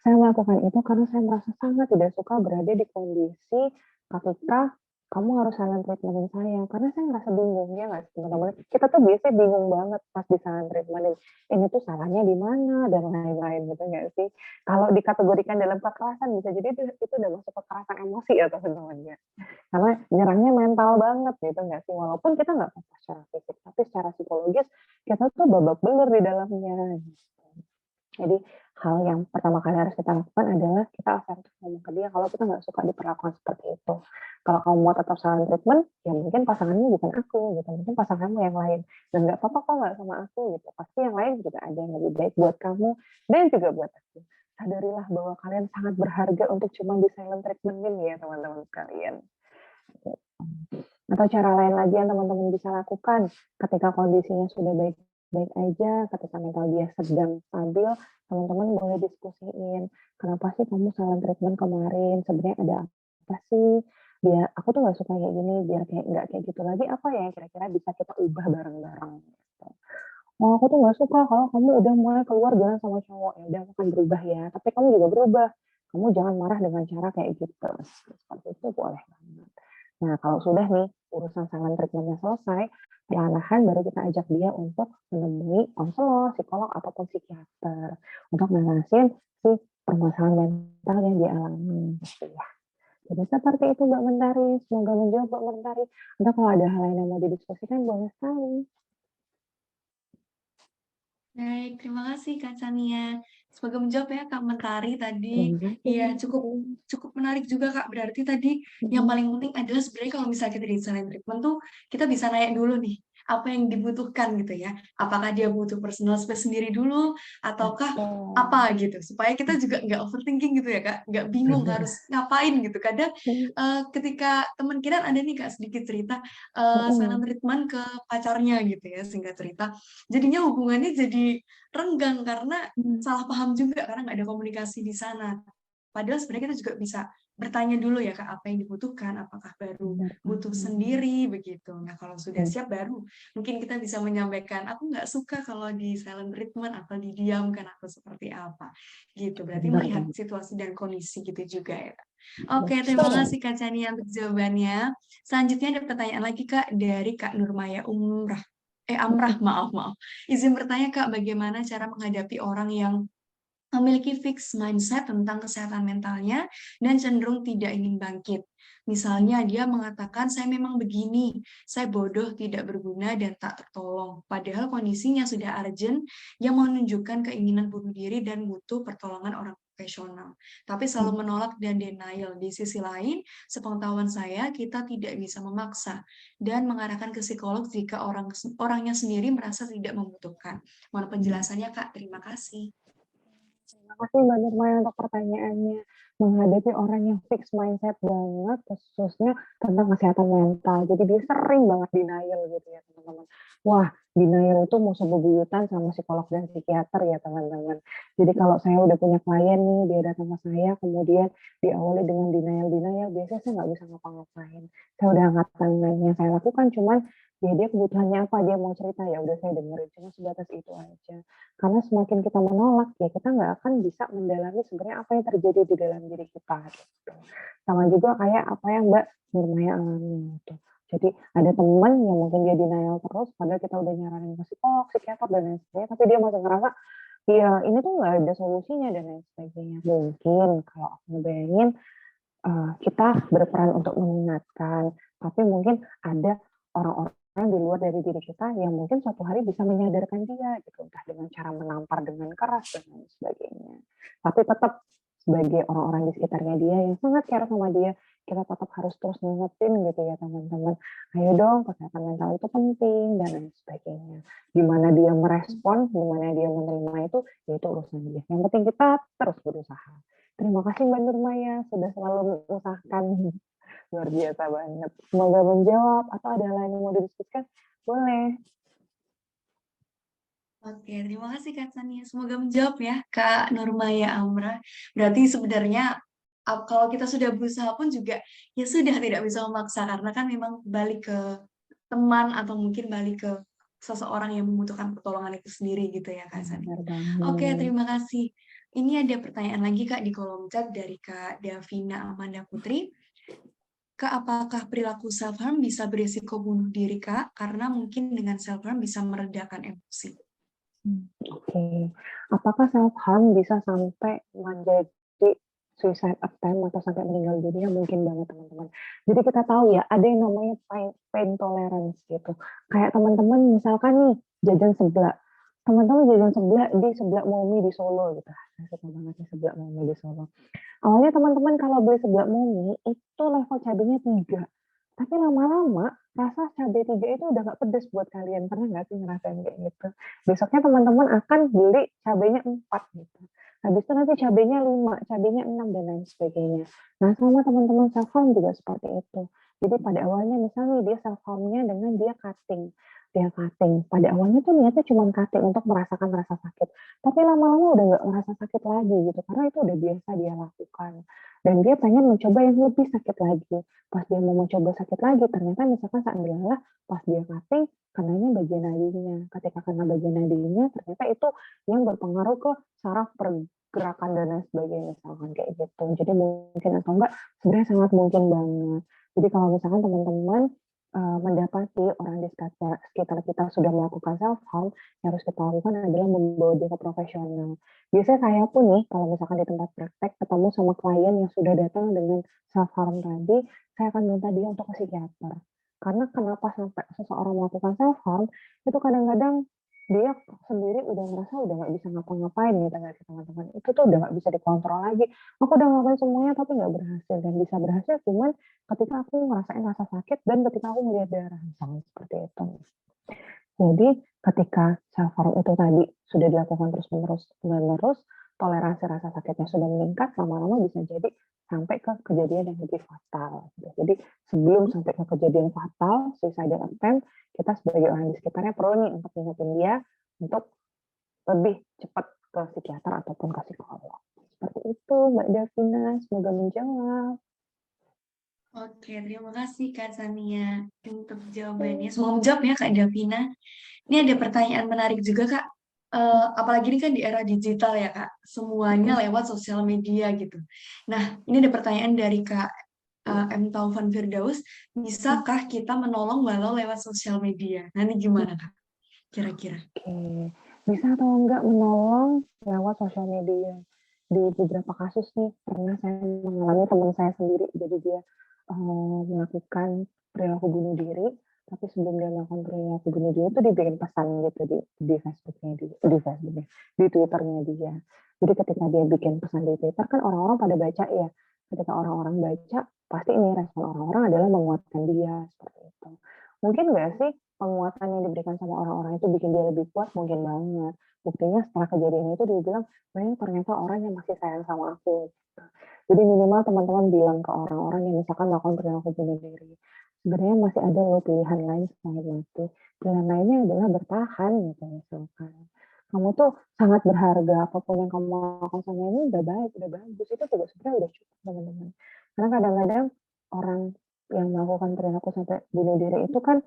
Saya melakukan itu karena saya merasa sangat tidak suka berada di kondisi ketika kamu harus silent treatment saya. Karena saya ngerasa bingung, ya nggak sih teman-teman? Kita tuh biasanya bingung banget pas di silent treatment. Ini tuh salahnya di mana dan lain-lain gitu nggak sih? Kalau dikategorikan dalam kekerasan bisa jadi itu udah masuk kekerasan emosi ya teman-teman ya. Karena nyerangnya mental banget gitu nggak sih? Walaupun kita nggak apa-apa secara fisik, tapi secara psikologis kita tuh babak belur di dalamnya. Gitu. Jadi hal yang pertama kali harus kita lakukan adalah kita asertif ngomong ke dia kalau kita nggak suka diperlakukan seperti itu. Kalau kamu mau tetap silent treatment, ya mungkin pasanganmu bukan aku gitu, mungkin pasanganmu yang lain. Dan nggak apa-apa kok nggak sama aku gitu. Pasti yang lain juga ada yang lebih baik buat kamu dan juga buat aku. Sadarilah bahwa kalian sangat berharga untuk cuma di silent treatment-in ya teman-teman sekalian. Atau cara lain lagi yang teman-teman bisa lakukan ketika kondisinya sudah baik-baik aja, ketika mental dia sedang stabil, teman-teman boleh diskusiin, kenapa sih kamu silent treatment kemarin, sebenarnya ada apa sih, biar aku tuh nggak suka kayak gini, biar kayak nggak kayak gitu lagi, apa ya yang kira-kira bisa kita ubah bareng-bareng gitu. Oh, aku tuh nggak suka kalau kamu udah mulai keluar jalan sama cowok, ya udah aku akan berubah ya, tapi kamu juga berubah, kamu jangan marah dengan cara kayak gitu, seperti itu boleh banget. Nah, kalau sudah nih urusan silent treatment-nya selesai, perlahan baru kita ajak dia untuk menemui konselor, psikolog, ataupun psikiater untuk ngelasin si permasalahan mental yang dia alami. Gitu ya. Jadi seperti itu Mbak Mentari, semoga menjawab Mbak Mentari. Atau kalau ada hal lain yang mau didiskusikan, boleh sekali. Baik, terima kasih Kak Chania. Semoga menjawab ya Kak Mentari tadi. Terima kasih. Iya, cukup menarik juga Kak. Berarti tadi yang paling penting adalah sebenarnya kalau misalnya kita di silent treatment tuh kita bisa nanya dulu nih apa yang dibutuhkan gitu ya. Apakah dia butuh personal space sendiri dulu ataukah apa gitu supaya kita juga nggak overthinking gitu ya Kak, nggak bingung harus ngapain gitu. Kadang ketika teman kita ada nih Kak sedikit cerita silent treatment ke pacarnya gitu ya, singkat cerita. Jadinya hubungannya jadi renggang karena salah paham juga karena nggak ada komunikasi di sana. Padahal sebenarnya kita juga bisa bertanya dulu ya Kak, apa yang dibutuhkan, apakah baru butuh sendiri begitu. Nah, kalau sudah siap baru mungkin kita bisa menyampaikan, aku nggak suka kalau di silent treatment atau didiamkan aku seperti apa. Gitu. Berarti melihat situasi dan kondisi gitu juga ya Kak. Oke, terima kasih Kak Chania untuk jawabannya. Selanjutnya ada pertanyaan lagi Kak dari Kak Nurmaya Amrah, maaf. Izin bertanya Kak, bagaimana cara menghadapi orang yang memiliki fixed mindset tentang kesehatan mentalnya dan cenderung tidak ingin bangkit. Misalnya dia mengatakan, saya memang begini, saya bodoh, tidak berguna, dan tak tertolong. Padahal kondisinya sudah urgent yang menunjukkan keinginan bunuh diri dan butuh pertolongan orang profesional. Tapi selalu menolak dan denial. Di sisi lain, sepengetahuan saya, kita tidak bisa memaksa dan mengarahkan ke psikolog jika orangnya sendiri merasa tidak membutuhkan. Mohon penjelasannya Kak, terima kasih. Terima kasih Mbak Nurmaya untuk pertanyaannya. Menghadapi orang yang fix mindset banget, khususnya tentang kesehatan mental. Jadi dia sering banget denial gitu ya teman-teman. Wah, denial itu musuh bebuyutan sama psikolog dan psikiater ya teman-teman. Jadi kalau saya udah punya klien nih, dia datang ke saya, kemudian diawali dengan denial, biasanya saya nggak bisa ngapa-ngapain. Saya udah angkat tangan, yang saya lakukan cuman ya dia kebutuhannya apa, dia mau cerita, ya udah saya dengerin, cuma sebatas itu aja. Karena semakin kita menolak, ya kita nggak akan bisa mendalami sebenarnya apa yang terjadi di dalam diri kita. Gitu. Sama juga kayak apa yang Mbak Nurmaya alami. Gitu. Jadi ada teman yang mungkin dia denial terus, padahal kita udah nyaranin ke psikolog, psikiater, dan lain sebagainya, tapi dia masih ngerasa, ya ini tuh nggak ada solusinya, dan lain sebagainya. Mungkin kalau aku ngebayangin, kita berperan untuk mengingatkan, tapi mungkin ada orang-orang di luar dari diri kita yang mungkin suatu hari bisa menyadarkan dia gitu, entah dengan cara menampar dengan keras dan lain sebagainya. Tapi tetap sebagai orang-orang di sekitarnya dia yang sangat care sama dia, kita tetap harus terus ngingetin gitu ya teman-teman. Ayo dong, kesehatan mental itu penting dan lain sebagainya. Gimana dia merespon, gimana dia menerima itu, ya itu urusan dia. Yang penting kita terus berusaha. Terima kasih Mbak Nurmaya sudah selalu mengusahakan. Luar biasa banget. Semoga menjawab atau ada lain yang mau didiskusikan, boleh. Oke, terima kasih Kak Tania. Semoga menjawab ya Kak Nurmaya Amrah. Berarti sebenarnya kalau kita sudah berusaha pun juga ya sudah tidak bisa memaksa karena kan memang balik ke teman atau mungkin balik ke seseorang yang membutuhkan pertolongan itu sendiri gitu ya Kak Sani. Benar banget. Oke, terima kasih. Ini ada pertanyaan lagi Kak di kolom chat dari Kak Davina Amanda Putri. Kak, apakah perilaku self-harm bisa berisiko bunuh diri Kak? Karena mungkin dengan self-harm bisa meredakan emosi. Oke. Apakah self-harm bisa sampai menjadi suicide attempt atau sampai meninggal dunia? Mungkin banget teman-teman. Jadi kita tahu ya, ada yang namanya pain tolerance gitu. Kayak teman-teman misalkan nih, jajan seblak. Teman-teman jajan seblak di Seblak Momi di Solo gitu. Saya suka banget nih Seblak Momi di Solo. Awalnya teman-teman kalau beli Seblak Momi itu level cabenya 3. Tapi lama-lama rasa cabai 3 itu udah nggak pedes buat kalian. Pernah nggak sih ngerasain kayak gitu? Besoknya teman-teman akan beli cabenya 4 gitu. Habis itu nanti cabenya 5, cabenya 6 dan lain sebagainya. Nah, sama teman-teman self harm juga seperti itu. Jadi pada awalnya misalnya dia self harmnya dengan dia cutting. Dia cutting. Pada awalnya tuh niatnya cuma cutting untuk merasakan rasa sakit. Tapi lama-lama udah nggak merasa sakit lagi gitu. Karena itu udah biasa dia lakukan. Dan dia pengen mencoba yang lebih sakit lagi. Pas dia mau mencoba sakit lagi, ternyata misalkan seandainya pas dia cutting, kenanya bagian nadinya. Ketika kena bagian nadinya, ternyata itu yang berpengaruh ke saraf pergerakan dan lain sebagainya, misalkan kayak gitu. Jadi mungkin atau enggak, sebenarnya sangat mungkin banget. Jadi kalau misalkan teman-teman mendapati orang di sekitar kita sudah melakukan self harm, yang harus kita lakukan adalah membawa dia ke profesional. Biasanya saya pun nih, kalau misalkan di tempat praktek ketemu sama klien yang sudah datang dengan self harm tadi, saya akan minta dia untuk ke psikiater. Karena kenapa sampai seseorang melakukan self harm, itu kadang-kadang dia sendiri udah merasa udah nggak bisa ngapa-ngapain gitu kan teman-teman. Itu tuh udah nggak bisa dikontrol lagi. Aku udah ngelakuin semuanya tapi nggak berhasil, dan bisa berhasil cuman ketika aku ngerasain rasa sakit dan ketika aku melihat darah, misalnya seperti itu. Jadi ketika self harm itu tadi sudah dilakukan terus-menerus, toleransi rasa sakitnya sudah meningkat, lama-lama bisa jadi sampai ke kejadian yang lebih fatal. Jadi sebelum sampai ke kejadian fatal, suicidal attempt, kita sebagai orang di sekitarnya perlu nih untuk ingetin dia untuk lebih cepat ke psikiater ataupun ke psikolog. Seperti itu, Mbak Davina. Semoga menjawab. Oke, terima kasih Kak Sania untuk jawabannya. Semoga menjawab ya Kak Davina. Ini ada pertanyaan menarik juga Kak. Apalagi ini kan di era digital ya Kak, semuanya lewat sosial media gitu. Nah, ini ada pertanyaan dari Kak M. Taufan Firdaus, bisakah kita menolong walau lewat sosial media? Nanti gimana Kak, kira-kira? Oke, bisa atau enggak menolong lewat sosial media. Di beberapa kasus nih, pernah saya mengalami teman saya sendiri, jadi dia melakukan perilaku bunuh diri, tapi sebelum dia melakukan perilaku bunuh diri itu dibikin pesan gitu di Facebooknya di Twitternya dia. Jadi ketika dia bikin pesan di Twitter kan orang-orang pada baca ya. Ketika orang-orang baca, pasti ini respon orang-orang adalah menguatkan dia seperti itu. Mungkin nggak sih penguatan yang diberikan sama orang-orang itu bikin dia lebih kuat? Mungkin banget. Buktinya setelah kejadian itu dia bilang, banyak ternyata orang yang masih sayang sama aku. Jadi minimal teman-teman bilang ke orang-orang yang misalkan melakukan perilaku bunuh diri, sebenarnya masih ada loh pilihan lain selain mati. Pilihan lainnya adalah bertahan gitu misalkan. Kamu tuh sangat berharga, apapun yang kamu lakukan sama ini udah baik, udah bagus. Itu juga sebenarnya udah cukup teman-teman. Karena kadang-kadang orang yang melakukan perilaku sampai bunuh diri itu kan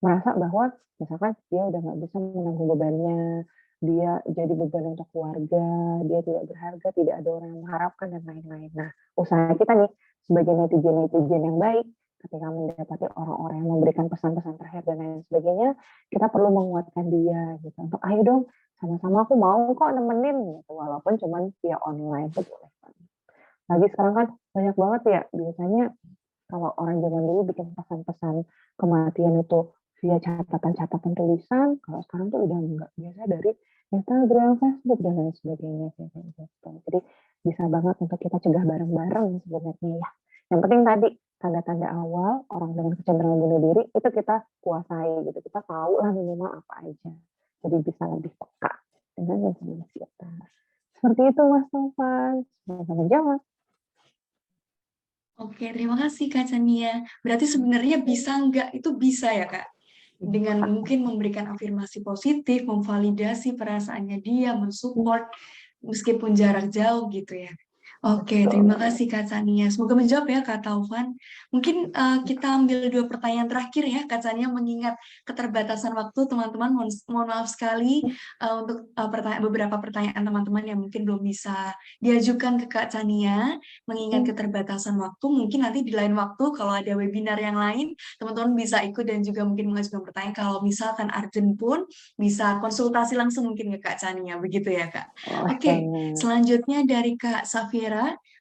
merasa bahwa misalkan dia udah nggak bisa menanggung bebannya, dia jadi beban untuk keluarga, dia tidak berharga, tidak ada orang yang mengharapkan, dan lain-lain. Nah, usaha kita nih, sebagai netizen-netizen yang baik, ketika mendapati orang-orang yang memberikan pesan-pesan terakhir dan lain sebagainya, kita perlu menguatkan dia, gitu. Untuk, ayo dong, sama-sama aku mau kok nemenin, gitu. Walaupun cuma via online, itu boleh. Lagi sekarang kan banyak banget ya, biasanya kalau orang zaman dulu bikin pesan-pesan kematian itu via catatan-catatan tulisan, kalau sekarang tuh udah enggak, biasa dari Instagram, Facebook, dan lain sebagainya. Jadi bisa banget untuk kita cegah bareng-bareng sebenarnya ya. Yang penting tadi, tanda-tanda awal orang dengan kecenderungan bunuh diri, itu kita kuasai gitu. Kita tahu lah minimal apa aja. Jadi bisa lebih peka dengan lingkungan sekitar. Seperti itu Mas Taufan. Semoga menjawab. Oke, terima kasih Kak Sania. Berarti sebenarnya bisa nggak? Itu bisa ya Kak? Dengan mungkin memberikan afirmasi positif, memvalidasi perasaannya dia, mensupport meskipun jarak jauh gitu ya. Oke, terima kasih Kak Sania. Semoga menjawab ya Kak Taufan. Mungkin kita ambil 2 pertanyaan terakhir ya Kak Sania, mengingat keterbatasan waktu teman-teman. Mohon maaf sekali untuk beberapa pertanyaan teman-teman yang mungkin belum bisa diajukan ke Kak Sania, mengingat keterbatasan waktu. Mungkin nanti di lain waktu kalau ada webinar yang lain, teman-teman bisa ikut dan juga mungkin mengajukan pertanyaan. Kalau misalkan urgent pun bisa konsultasi langsung mungkin ke Kak Sania, begitu ya Kak. Oke, selanjutnya dari Kak Safira,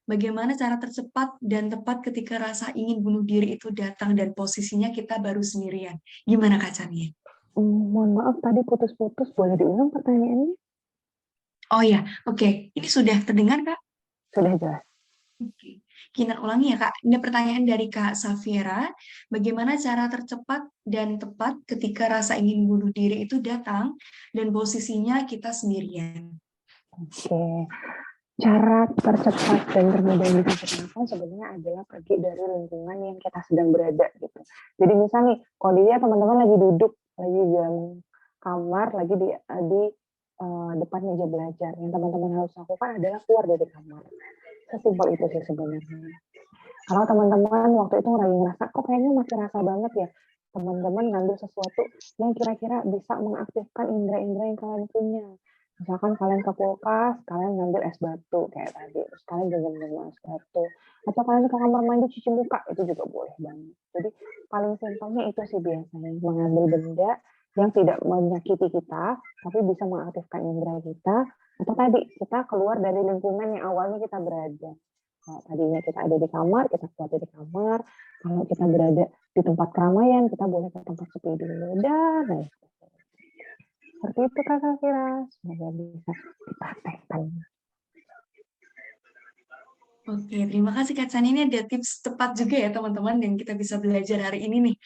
bagaimana cara tercepat dan tepat ketika rasa ingin bunuh diri itu datang dan posisinya kita baru sendirian? Gimana Kak Sania? Mohon maaf tadi putus-putus, boleh diulang pertanyaannya? Oh ya, oke. Ini sudah terdengar, Kak? Sudah jelas. Oke. Kita ulangi ya, Kak. Ini pertanyaan dari Kak Safira. Bagaimana cara tercepat dan tepat ketika rasa ingin bunuh diri itu datang dan posisinya kita sendirian? Oke. Cara tercepat dan termudah yang bisa kita lakukan sebenarnya adalah pergi dari lingkungan yang kita sedang berada gitu. Jadi misal nih, kondisinya teman-teman lagi duduk, lagi di dalam kamar, lagi di depan meja belajar. Yang teman-teman harus lakukan adalah keluar dari kamar. Sesimpel itu sih sebenarnya. Kalau teman-teman waktu itu lagi ngerasa, kok kayaknya masih rasa banget ya, teman-teman ngambil sesuatu yang kira-kira bisa mengaktifkan indera-indera yang kalian punya. Misalkan kalian ke kulkas, kalian ngambil es batu kayak tadi, terus kalian genggam es batu. Atau kalian ke kamar mandi cuci muka, itu juga boleh banget. Jadi paling simpelnya itu sih biasanya, mengambil benda yang tidak menyakiti kita, tapi bisa mengaktifkan indera kita, atau tadi kita keluar dari lingkungan yang awalnya kita berada. Kalau tadinya kita ada di kamar, kita keluar dari kamar. Kalau kita berada di tempat keramaian, kita boleh ke tempat sepi dulu. Dan lain sebagainya. Seperti itu Kak Safira. Semoga bisa dipraktekkan. Oke, terima kasih Kak Chan. Ini ada tips tepat juga ya teman-teman yang kita bisa belajar hari ini nih.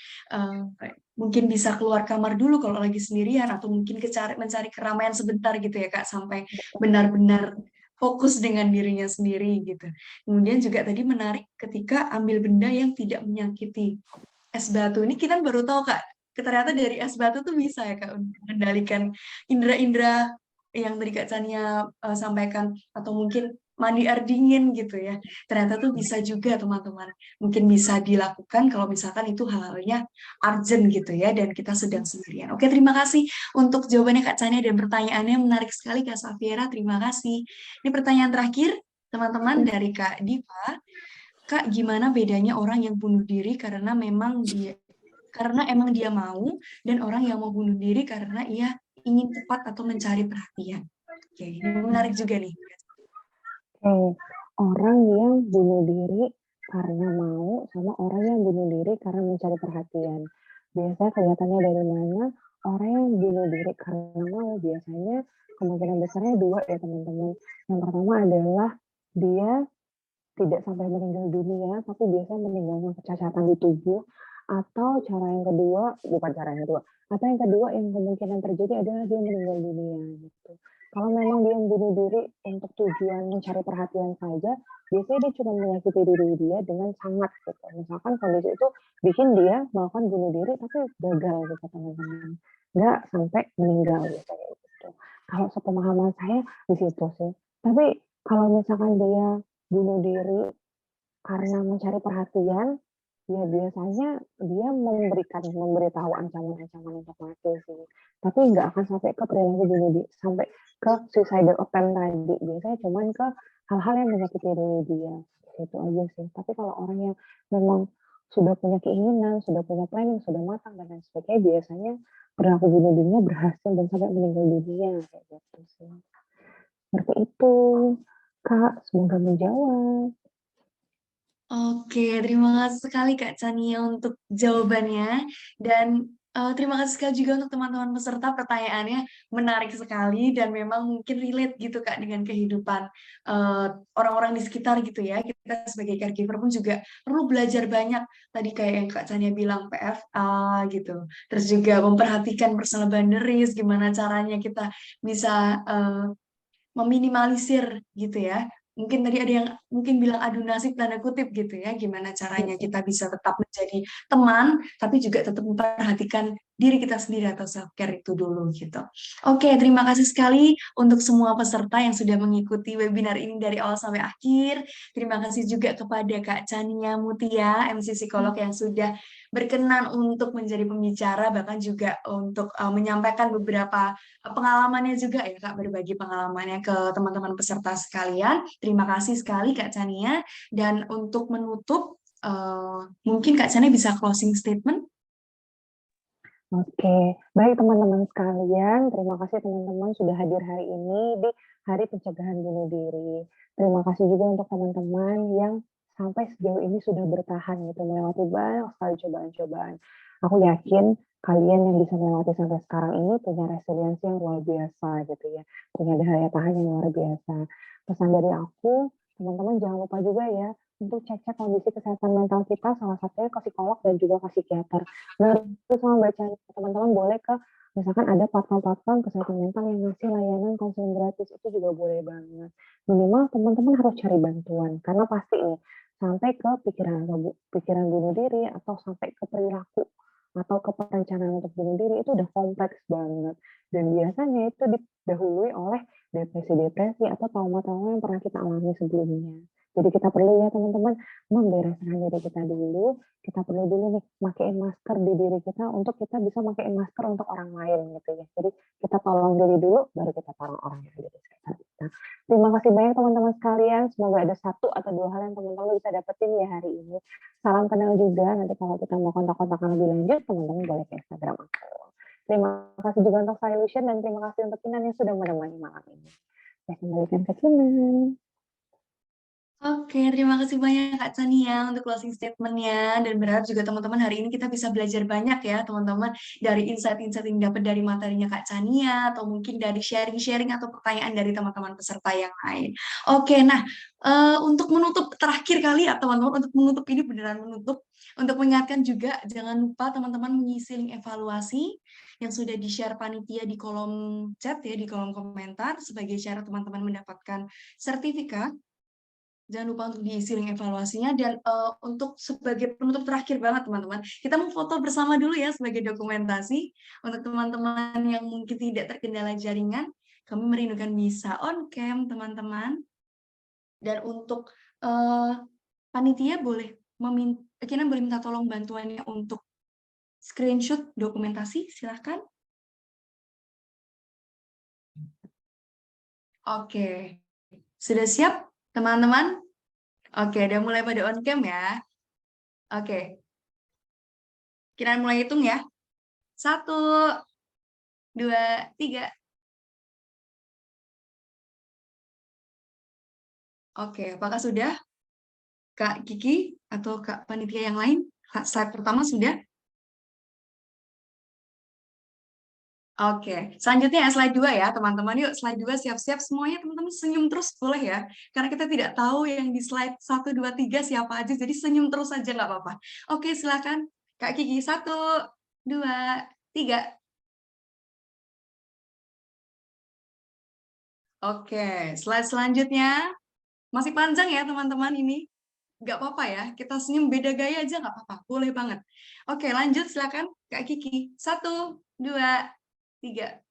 Mungkin bisa keluar kamar dulu kalau lagi sendirian atau mungkin mencari keramaian sebentar gitu ya Kak sampai benar-benar fokus dengan dirinya sendiri gitu. Kemudian juga tadi menarik ketika ambil benda yang tidak menyakiti. Es batu ini kita baru tahu Kak, ternyata dari es batu tuh bisa ya Kak untuk mengendalikan indera-indera yang tadi Kak Chania sampaikan atau mungkin mandi air dingin gitu ya. Ternyata tuh bisa juga teman-teman. Mungkin bisa dilakukan kalau misalkan itu hal-halnya urgent gitu ya dan kita sedang sendirian. Oke, terima kasih untuk jawabannya Kak Chania dan pertanyaannya menarik sekali Kak Safira. Terima kasih. Ini pertanyaan terakhir teman-teman dari Kak Diva. Kak, gimana bedanya orang yang bunuh diri karena emang dia mau dan orang yang mau bunuh diri karena ia ingin cepat atau mencari perhatian. Oke, ini menarik juga nih. Orang yang bunuh diri karena mau sama orang yang bunuh diri karena mencari perhatian. Biasanya kelihatannya dari mana orang yang bunuh diri karena mau biasanya kemungkinan besarnya dua ya teman-teman. Yang pertama adalah dia tidak sampai meninggal dunia, tapi biasanya meninggalkan kecacatan di tubuh. Atau cara yang kedua, bukan cara yang kedua, atau yang kedua yang kemungkinan terjadi adalah dia meninggal dunia gitu. Kalau memang dia bunuh diri untuk tujuan mencari perhatian saja, biasanya dia cuma menyakiti diri dia dengan sangat gitu. Misalkan kondisi itu bikin dia melakukan bunuh diri tapi gagal gitu teman-teman. Nggak sampai meninggal biasanya gitu. Kalau sepemahaman saya di situ sih. Tapi kalau misalkan dia bunuh diri karena mencari perhatian, ya biasanya dia memberitahu ancaman-ancaman untuk mati sih. Tapi nggak akan sampai ke perilaku bunuh diri, sampai ke suicidal attempt tadi. Biasanya cuman ke hal-hal yang menyakiti diri dia. Itu aja sih. Tapi kalau orang yang memang sudah punya keinginan, sudah punya planning, sudah matang dan lain sebagainya, biasanya perilaku bunuh dirinya berhasil dan sampai meninggal dunia kayak gitu sih. Seperti itu, Kak. Semoga menjawab. Oke, terima kasih sekali Kak Chania untuk jawabannya dan terima kasih sekali juga untuk teman-teman peserta pertanyaannya menarik sekali dan memang mungkin relate gitu Kak dengan kehidupan orang-orang di sekitar gitu ya. Kita sebagai caregiver pun juga perlu belajar banyak tadi kayak yang Kak Chania bilang PFA gitu. Terus juga memperhatikan personal boundaries, gimana caranya kita bisa meminimalisir gitu ya. Mungkin tadi ada yang mungkin bilang adu nasib tanda kutip gitu ya, gimana caranya kita bisa tetap menjadi teman, tapi juga tetap memperhatikan diri kita sendiri atau self-care itu dulu gitu. Oke, terima kasih sekali untuk semua peserta yang sudah mengikuti webinar ini dari awal sampai akhir. Terima kasih juga kepada Kak Chania Mutia, MC Psikolog yang sudah berkenan untuk menjadi pembicara, bahkan juga untuk menyampaikan beberapa pengalamannya juga ya Kak, berbagi pengalamannya ke teman-teman peserta sekalian. Terima kasih sekali Kak Chania. Dan untuk menutup, mungkin Kak Chania bisa closing statement. Oke, baik teman-teman sekalian, terima kasih teman-teman sudah hadir hari ini di Hari Pencegahan Bunuh Diri. Terima kasih juga untuk teman-teman yang sampai sejauh ini sudah bertahan gitu melewati banyak sekali cobaan-cobaan. Aku yakin kalian yang bisa melewati sampai sekarang ini punya resiliensi yang luar biasa gitu ya, punya daya tahan yang luar biasa. Pesan dari aku, teman-teman jangan lupa juga ya untuk cek-cek kondisi kesehatan mental kita, salah satunya ke psikolog dan juga ke psikiater. Nah, terus sama bacaan teman-teman boleh ke misalkan ada platform-platform kesehatan mental yang ngasih layanan konseling gratis, itu juga boleh banget. Minimal teman-teman harus cari bantuan karena pasti nih sampai ke pikiran bunuh diri atau sampai ke perilaku atau ke perencanaan untuk bunuh diri itu udah kompleks banget dan biasanya itu didahului oleh depresi-depresi atau trauma-trauma yang pernah kita alami sebelumnya. Jadi kita perlu ya teman-teman membereskan diri kita dulu, kita perlu dulu nih makein masker di diri kita untuk kita bisa makein masker untuk orang lain gitu ya. Jadi kita tolong diri dulu, baru kita tolong orang yang ada di sekitar kita. Terima kasih banyak teman-teman sekalian, semoga ada 1 atau 2 hal yang teman-teman bisa dapetin ya hari ini. Salam kenal juga, nanti kalau kita mau kontak-kontakan lebih lanjut, teman-teman boleh ke Instagram aku. Terima kasih juga untuk Solution dan terima kasih untuk Kinan yang sudah menemani malam ini. Saya kembalikan ke Kinan. Oke, terima kasih banyak Kak Chania untuk closing statement-nya dan berharap juga teman-teman hari ini kita bisa belajar banyak ya teman-teman dari insight-insight yang dapat dari materinya Kak Chania atau mungkin dari sharing-sharing atau pertanyaan dari teman-teman peserta yang lain. Oke, nah untuk menutup terakhir kali ya teman-teman, untuk menutup ini beneran menutup, untuk mengingatkan juga jangan lupa teman-teman mengisi link evaluasi yang sudah di-share panitia di kolom chat ya, di kolom komentar sebagai syarat teman-teman mendapatkan sertifikat. Jangan lupa untuk diisi link evaluasinya dan untuk sebagai penutup terakhir banget teman-teman, kita mau foto bersama dulu ya sebagai dokumentasi. Untuk teman-teman yang mungkin tidak terkendala jaringan, kami merindukan bisa on cam teman-teman. Dan untuk panitia kita boleh minta tolong bantuannya untuk screenshot dokumentasi, silahkan. Oke, sudah siap teman-teman? Oke, udah mulai pada on cam ya. Oke, kita mulai hitung ya. 1, 2, 3. Oke, apakah sudah? Kak Kiki atau Kak Panitia yang lain? Slide pertama sudah? Oke, selanjutnya slide 2 ya teman-teman. Yuk slide 2 siap-siap semuanya teman-teman senyum terus boleh ya. Karena kita tidak tahu yang di slide 1, 2, 3 siapa aja, jadi senyum terus aja nggak apa-apa. Oke, silakan Kak Kiki. 1, 2, 3. Oke, slide selanjutnya. Masih panjang ya teman-teman ini. Nggak apa-apa ya, kita senyum beda gaya aja nggak apa-apa, boleh banget. Oke, lanjut silakan Kak Kiki. 1, 2, 3.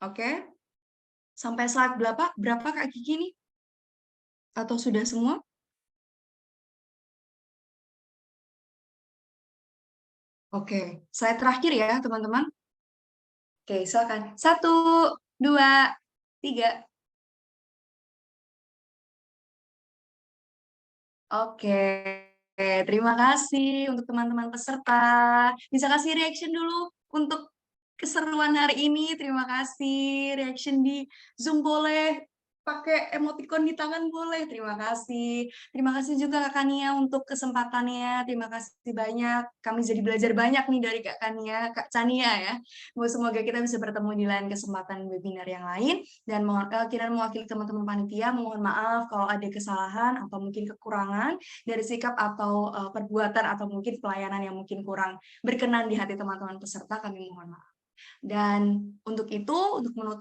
Oke, sampai slide berapa Kak Kiki nih? Atau sudah semua? Oke, slide terakhir ya teman-teman. Oke, silakan. 1, 2, 3. Oke, terima kasih untuk teman-teman peserta. Bisa kasih reaction dulu untuk keseruan hari ini. Terima kasih. Reaction di Zoom boleh, pakai emoticon di tangan boleh. Terima kasih. Terima kasih juga Kak Kania untuk kesempatannya. Terima kasih banyak. Kami jadi belajar banyak nih dari Kak Kania, Kak Chania ya. Semoga kita bisa bertemu di lain kesempatan webinar yang lain. Dan Kinan mewakili teman-teman panitia, mohon maaf kalau ada kesalahan atau mungkin kekurangan dari sikap atau perbuatan atau mungkin pelayanan yang mungkin kurang berkenan di hati teman-teman peserta, kami mohon maaf. Dan untuk itu, untuk menutup